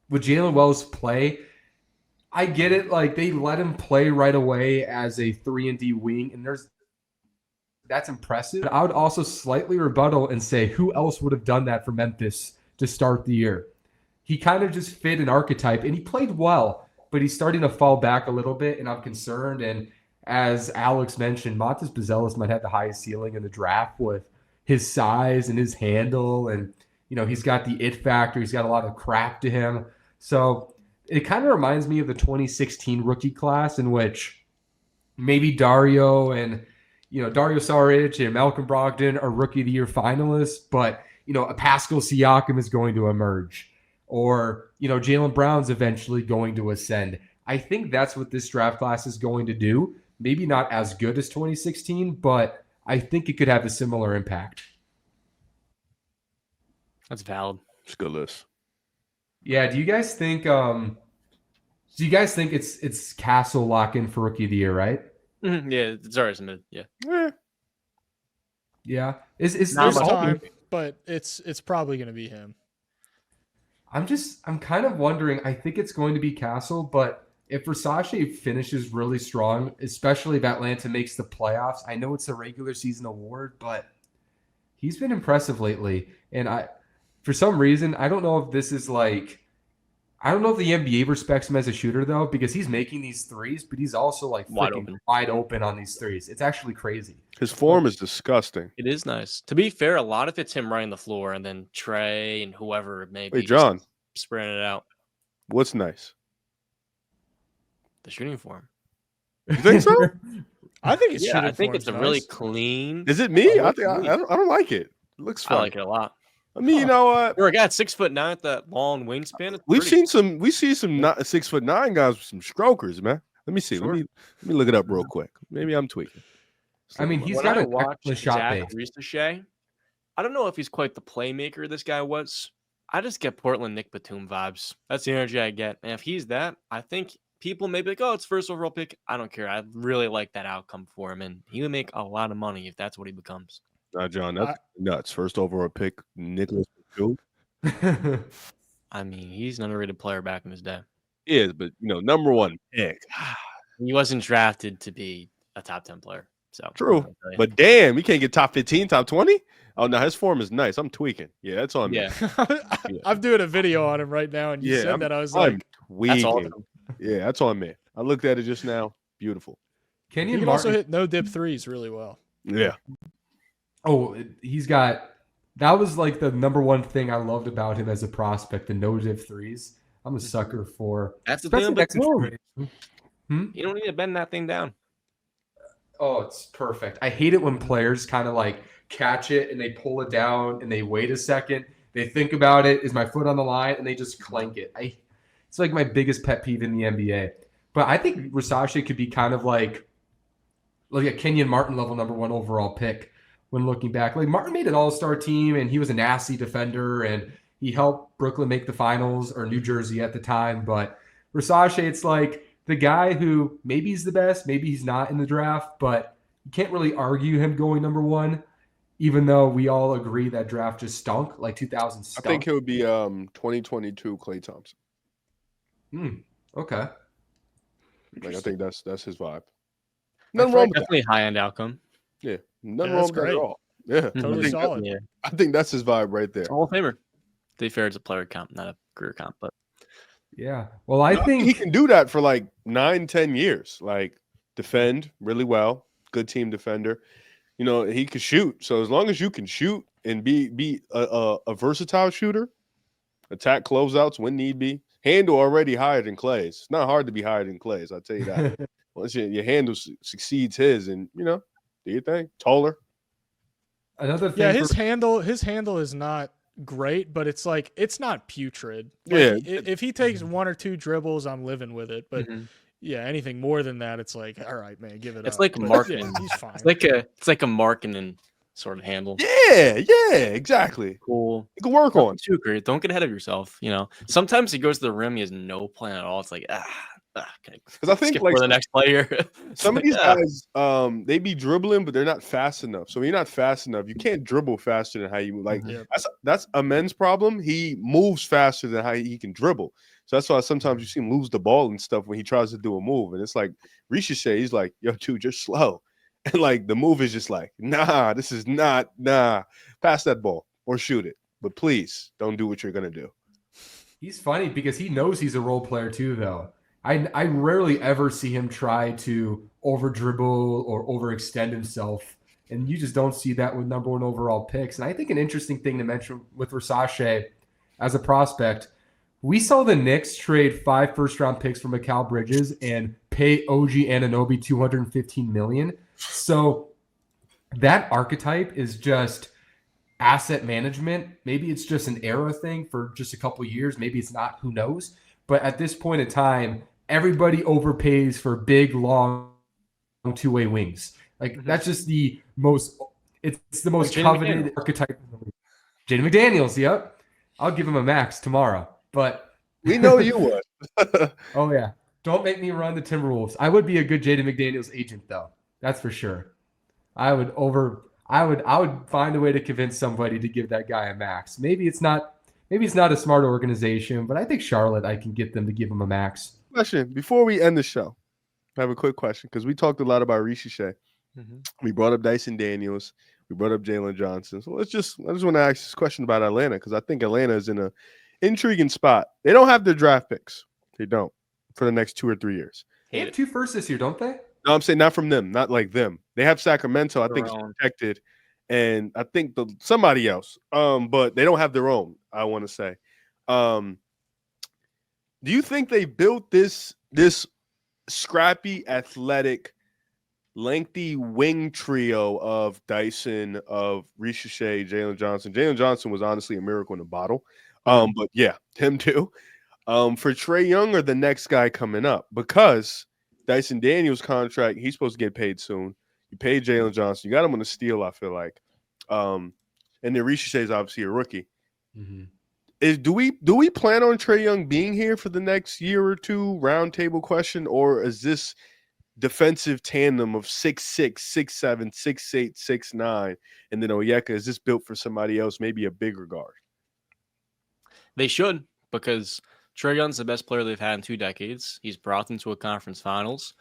with Jalen Wells' play, I get it. Like, they let him play right away as a 3-and-D wing, and that's impressive. But I would also slightly rebuttal and say, who else would have done that for Memphis to start the year? He kind of just fit an archetype, and he played well, but he's starting to fall back a little bit, and I'm concerned. And as Alex mentioned, Montes Buzelis might have the highest ceiling in the draft with his size and his handle, and he's got the it factor. He's got a lot of craft to him. So it kind of reminds me of the 2016 rookie class in which maybe Dario Saric and Malcolm Brogdon are Rookie of the Year finalists, but a Pascal Siakam is going to emerge, or Jaylen Brown's eventually going to ascend. I think that's what this draft class is going to do. Maybe not as good as 2016, but I think it could have a similar impact. That's valid. It's a good list. Yeah. Do you guys think? It's Castle lock in for Rookie of the Year, right? Mm-hmm. Yeah, it's already submitted. Yeah. Yeah. Is There's time, but it's probably going to be him. I'm kind of wondering. I think it's going to be Castle, but if Versace finishes really strong, especially if Atlanta makes the playoffs, I know it's a regular season award, but he's been impressive lately. And for some reason, I don't know if this is like, I don't know if the NBA respects him as a shooter though, because he's making these threes, but he's also like freaking wide open on these threes. It's actually crazy. His form is disgusting. It is nice. To be fair, a lot of it's him running the floor, and then Trey and whoever it may be. Wait, John, spreading it out. What's nice? The shooting form. You think so? I think it's I think it's a really clean. Is it me? I don't like it. It looks fun. I like it a lot. I mean, you know what? For a guy at 6'9" with that long wingspan, We see some 6'9" guys with some strokers, man. Let me see. Sure. Let me look it up real quick. Maybe I'm tweaking. I mean, he's when got I a watched shot Zach base. Reese-Shea, I don't know if he's quite the playmaker this guy was. I just get Portland Nick Batum vibes. That's the energy I get. And if he's that, I think people may be like, oh, it's first overall pick. I don't care. I really like that outcome for him. And he would make a lot of money if that's what he becomes. John, that's nuts. First overall pick, Nicholas Batum. I mean, he's an underrated player back in his day. He is, but, number one pick. He wasn't drafted to be a top 10 player. So True. But damn, he can't get top 15, top 20? Oh, no, his form is nice. I'm tweaking. Yeah, that's on me. Yeah. I'm doing a video on him right now, and you said that. I was like, tweaking. That's awesome. Yeah, that's on me. I looked at it just now. Beautiful. He can also hit no-dip threes really well. Yeah. Oh, that was like the number one thing I loved about him as a prospect, the no-dip threes. I'm a sucker for. That's the thing about Batum. You don't need to bend that thing down. Oh, it's perfect. I hate it when players kind of like catch it and they pull it down and they wait a second. They think about it. Is my foot on the line? And they just clank it. It's like my biggest pet peeve in the NBA. But I think Versace could be kind of like a Kenyon Martin level number one overall pick when looking back. Like Martin made an all-star team and he was a nasty defender and he helped Brooklyn make the finals, or New Jersey at the time. But Versace, it's like the guy who maybe he's the best, maybe he's not in the draft, but you can't really argue him going number one, even though we all agree that draft just stunk, like 2000 stunk. I think he would be 2022 Klay Thompson. Okay. Like, I think that's his vibe. Nothing wrong with definitely high-end outcome. Yeah. Nothing wrong with that at all. Yeah. Totally solid. I think that's his vibe right there. Hall of Famer. To be fair, it's a player comp, not a career comp, but yeah. Well, I think he can do that for like 9-10 years. Like, defend really well, good team defender. He could shoot. So as long as you can shoot and be a versatile shooter, attack closeouts when need be, handle already higher than Clay's. It's not hard to be higher than Clay's, I'll tell you that. Once your handle succeeds his, and do your thing. Taller. Another thing. Yeah, his handle is not great, but it's like it's not putrid. Like, if he takes one or two dribbles, I'm living with it. But yeah, anything more than that, it's like, all right, man, give it up. It's like marketing. Yeah, he's fine. It's like a marketing sort of handle. Yeah, exactly. Cool. You can work on. Too great. Don't get ahead of yourself. Sometimes he goes to the rim, he has no plan at all. It's like because I think for the next player. Some of these guys, they be dribbling, but they're not fast enough. So when you're not fast enough, you can't dribble faster than how you like. That's a men's problem. He moves faster than how he can dribble. So that's why sometimes you see him lose the ball and stuff when he tries to do a move. And it's like Riche, he's like, yo, dude, you're slow. And like the move is just like, nah, this is not, pass that ball or shoot it. But please don't do what you're gonna do. He's funny because he knows he's a role player too, though. I rarely ever see him try to over dribble or overextend himself. And you just don't see that with number one overall picks. And I think an interesting thing to mention with Versace as a prospect, we saw the Knicks trade 5 first-round picks for Mikal Bridges and pay OG Anunoby $215 million. So that archetype is just asset management. Maybe it's just an era thing for just a couple of years. Maybe it's not. Who knows? But at this point in time, everybody overpays for big, long two-way wings. Like that's just the most. It's the most coveted archetype. Jaden McDaniels. Yep, I'll give him a max tomorrow. But we know you would. Oh yeah, don't make me run the Timberwolves. I would be a good Jaden McDaniels agent, though. That's for sure. I would find a way to convince somebody to give that guy a max. Maybe it's not maybe it's not a smart organization, but I think Charlotte, I can get them to give him a max. Question before we end the show. I have a quick question because we talked a lot about Rishi. We brought up Dyson Daniels. We brought up Jalen Johnson. So I just want to ask this question about Atlanta because I think Atlanta is in an intriguing spot. They don't have their draft picks. They don't for the next 2 or 3 years. They have 2 firsts this year, don't they? No, I'm saying not from them, not like them. They have Sacramento. I Their think it's own. protected, and I think somebody else. But they don't have their own. I want to say. Do you think they built this scrappy, athletic, lengthy wing trio of Dyson, of Rishi, Jalen Johnson? Jalen Johnson was honestly a miracle in a bottle. But yeah, him too. For Trey Young or the next guy coming up, because Dyson Daniels' contract, he's supposed to get paid soon. You paid Jalen Johnson, you got him on a steal, I feel like. And then Rishi is obviously a rookie. Mm-hmm. Do we plan on Trey Young being here for the next year or two? Round table question, or is this defensive tandem of 6'6", 6'7", 6'8", 6'9", and then Onyeka, is this built for somebody else, maybe a bigger guard? They should, because Trey Young's the best player they've had in 2 decades. He's brought them to a conference finals,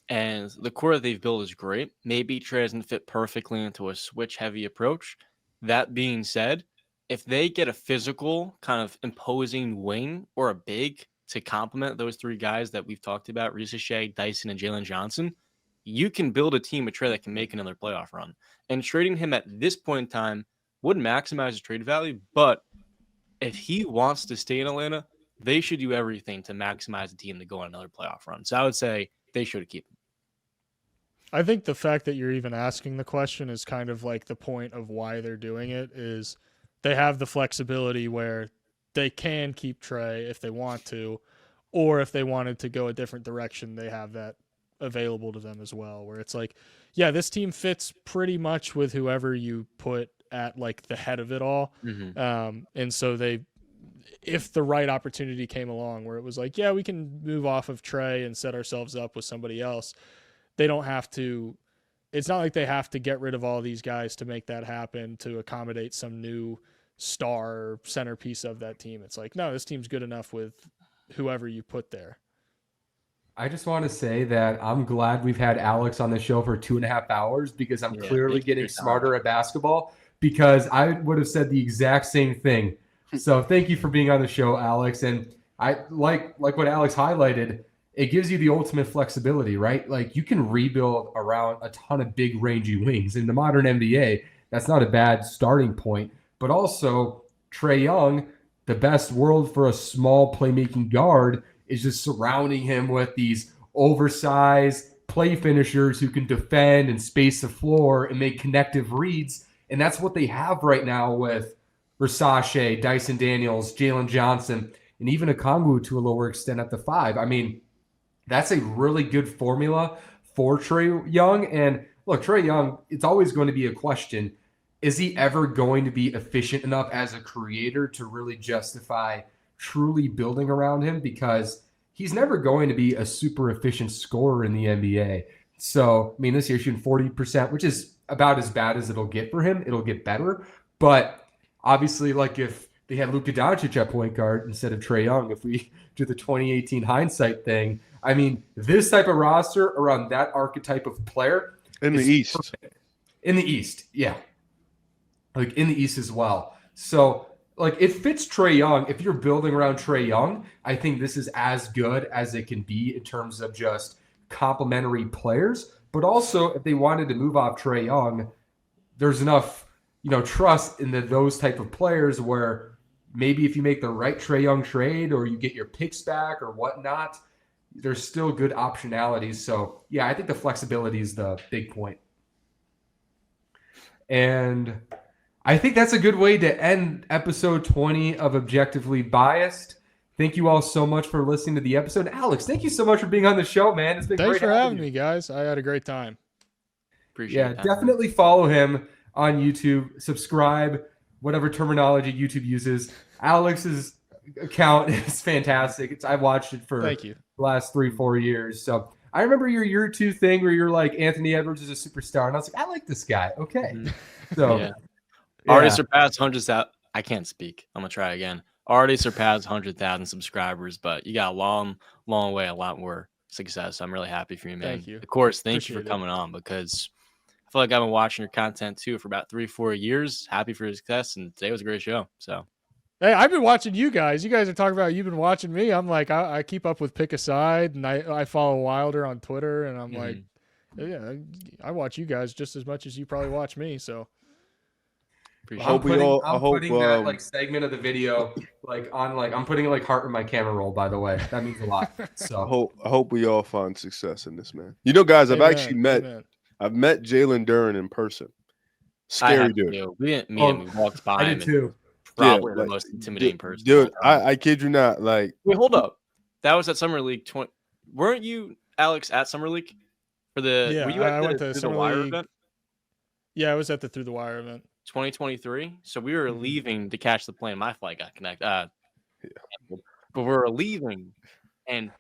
and the core that they've built is great. Maybe Trey doesn't fit perfectly into a switch-heavy approach. That being said, if they get a physical, kind of imposing wing or a big to complement those 3 guys that we've talked about, Rishi, Dyson, and Jalen Johnson, you can build a team with Trey that can make another playoff run. And trading him at this point in time would maximize his trade value, but if he wants to stay in Atlanta, they should do everything to maximize the team to go on another playoff run. So I would say they should keep him. I think the fact that you're even asking the question is kind of like the point of why they're doing it, is they have the flexibility where they can keep Trey if they want to, or if they wanted to go a different direction, they have that available to them as well, where it's like, yeah, this team fits pretty much with whoever you put at like the head of it all. Mm-hmm. And so if the right opportunity came along where it was like, yeah, we can move off of Trey and set ourselves up with somebody else, they don't have to. It's not like they have to get rid of all these guys to make that happen to accommodate some new star centerpiece of that team. It's like, no, this team's good enough with whoever you put there. I just want to say that I'm glad we've had Alex on the show for 2.5 hours because I'm clearly getting smarter at basketball, because I would have said the exact same thing. So thank you for being on the show, Alex. And I like what Alex highlighted. It gives you the ultimate flexibility, right? Like you can rebuild around a ton of big rangy wings. In the modern NBA, that's not a bad starting point. But also Trey Young, the best world for a small playmaking guard, is just surrounding him with these oversized play finishers who can defend and space the floor and make connective reads. And that's what they have right now with Versace, Dyson Daniels, Jalen Johnson, and even Okongwu to a lower extent at the 5. I mean, that's a really good formula for Trey Young. And look, Trey Young, it's always going to be a question. Is he ever going to be efficient enough as a creator to really justify truly building around him? Because he's never going to be a super efficient scorer in the NBA. So, I mean, this year shooting 40%, which is about as bad as it'll get for him. It'll get better. But obviously, like if they had Luka Doncic at point guard instead of Trey Young, if we do the 2018 hindsight thing, I mean, this type of roster around that archetype of player in the East. Perfect. In the East, yeah. Like in the East as well. So, like, it fits Trey Young. If you're building around Trey Young, I think this is as good as it can be in terms of just complementary players. But also, if they wanted to move off Trey Young, there's enough, trust in those type of players where maybe if you make the right Trey Young trade or you get your picks back or whatnot, there's still good optionalities. So, yeah, I think the flexibility is the big point. And I think that's a good way to end episode 20 of Objectively Biased. Thank you all so much for listening to the episode. Alex, thank you so much for being on the show, man. It's been Thanks great for having me, guys. I had a great time. Appreciate it. Yeah, definitely follow him on YouTube. Subscribe, whatever terminology YouTube uses. Alex's account is fantastic. I've watched it for Thank you. the last 3-4 years. So I remember your year 2 thing where you're like, Anthony Edwards is a superstar. And I was like, I like this guy. Okay. So Already surpassed hundreds out. I can't speak. I'm gonna try again. already surpassed 100,000 subscribers, but you got a long, long way, a lot more success. I'm really happy for you, man. Thank you. Of course, thank you Appreciate for it. coming on because I feel like I've been watching your content too for about 3-4 years. Happy for your success, and today was a great show. So Hey, I've been watching you guys. You guys are talking about you've been watching me. I'm like, I keep up with Pick a Side, and I follow Wilder on Twitter, and I'm like, yeah, I watch you guys just as much as you probably watch me. So appreciate hope it. we all- I'm I hope, putting that like segment of the video like on like I'm putting like heart in my camera roll. By the way, that means a lot. So I hope we all find success in this, man. You know, guys, I've actually met Amen. Jalen Duran in person. I Scary had dude. to. We didn't meet him. We walked by I him. did And too. probably Yeah, the like, most intimidating person. Dude, I kid you not. Like, wait, hold up. That was at Summer League 20. Weren't you, Alex, at Summer League for the? Yeah, were you at I the, went to through the Summer Wire League. event? Yeah, I was at the Through the Wire event. 2023. So we were Mhm. leaving to catch the plane. My flight got connected. But we were leaving, and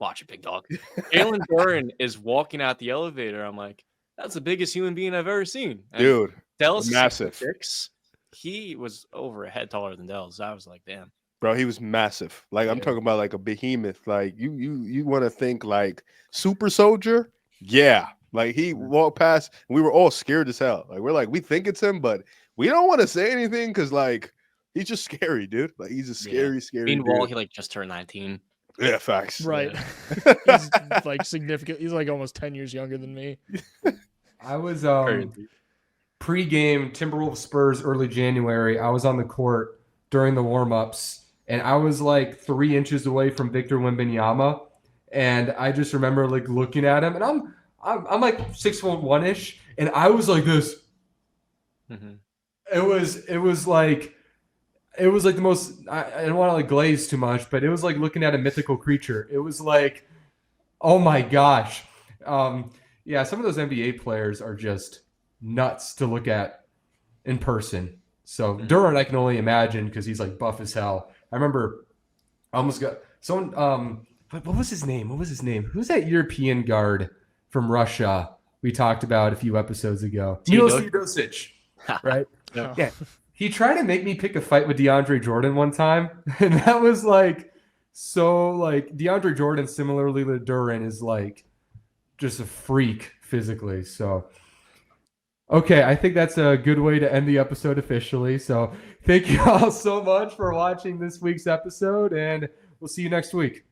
watch it, big dog. Jalen Duran is walking out the elevator. I'm like, that's the biggest human being I've ever seen. And dude, Dell's massive. 6'6". He was over a head taller than Dell's. I was like, damn. bro, he was massive. Like, I'm Yeah. talking about like a behemoth. Like, you want to think like super soldier? Yeah. Like, he walked past, and we were all scared as hell. Like, we're like, we think it's him, but we don't want to say anything because like he's just scary, dude. Like, he's a scary, scary Meanwhile, dude. he like just turned 19. Yeah, facts. Right. Yeah. He's like significant. He's like almost 10 years younger than me. I was Crazy. pre-game Timberwolves Spurs early January. I was on the court during the warm-ups, and I was like 3 inches away from Victor Wembanyama, and I just remember like looking at him, and I'm like 6'1" and I was like this. Mhm. It was like the most. I don't want to like glaze too much, but it was like looking at a mythical creature. It was like, oh my gosh, yeah. Some of those NBA players are just nuts to look at in person. So Durant, I can only imagine because he's like buff as hell. I remember I almost got someone. What was his name? Who's that European guard from Russia we talked about a few episodes ago? Milos Teodosic, right? Oh. Yeah. He tried to make me pick a fight with DeAndre Jordan one time, and that was like so like DeAndre Jordan, similarly to Duran, is like just a freak physically. So okay, I think that's a good way to end the episode officially. So thank you all so much for watching this week's episode, and we'll see you next week.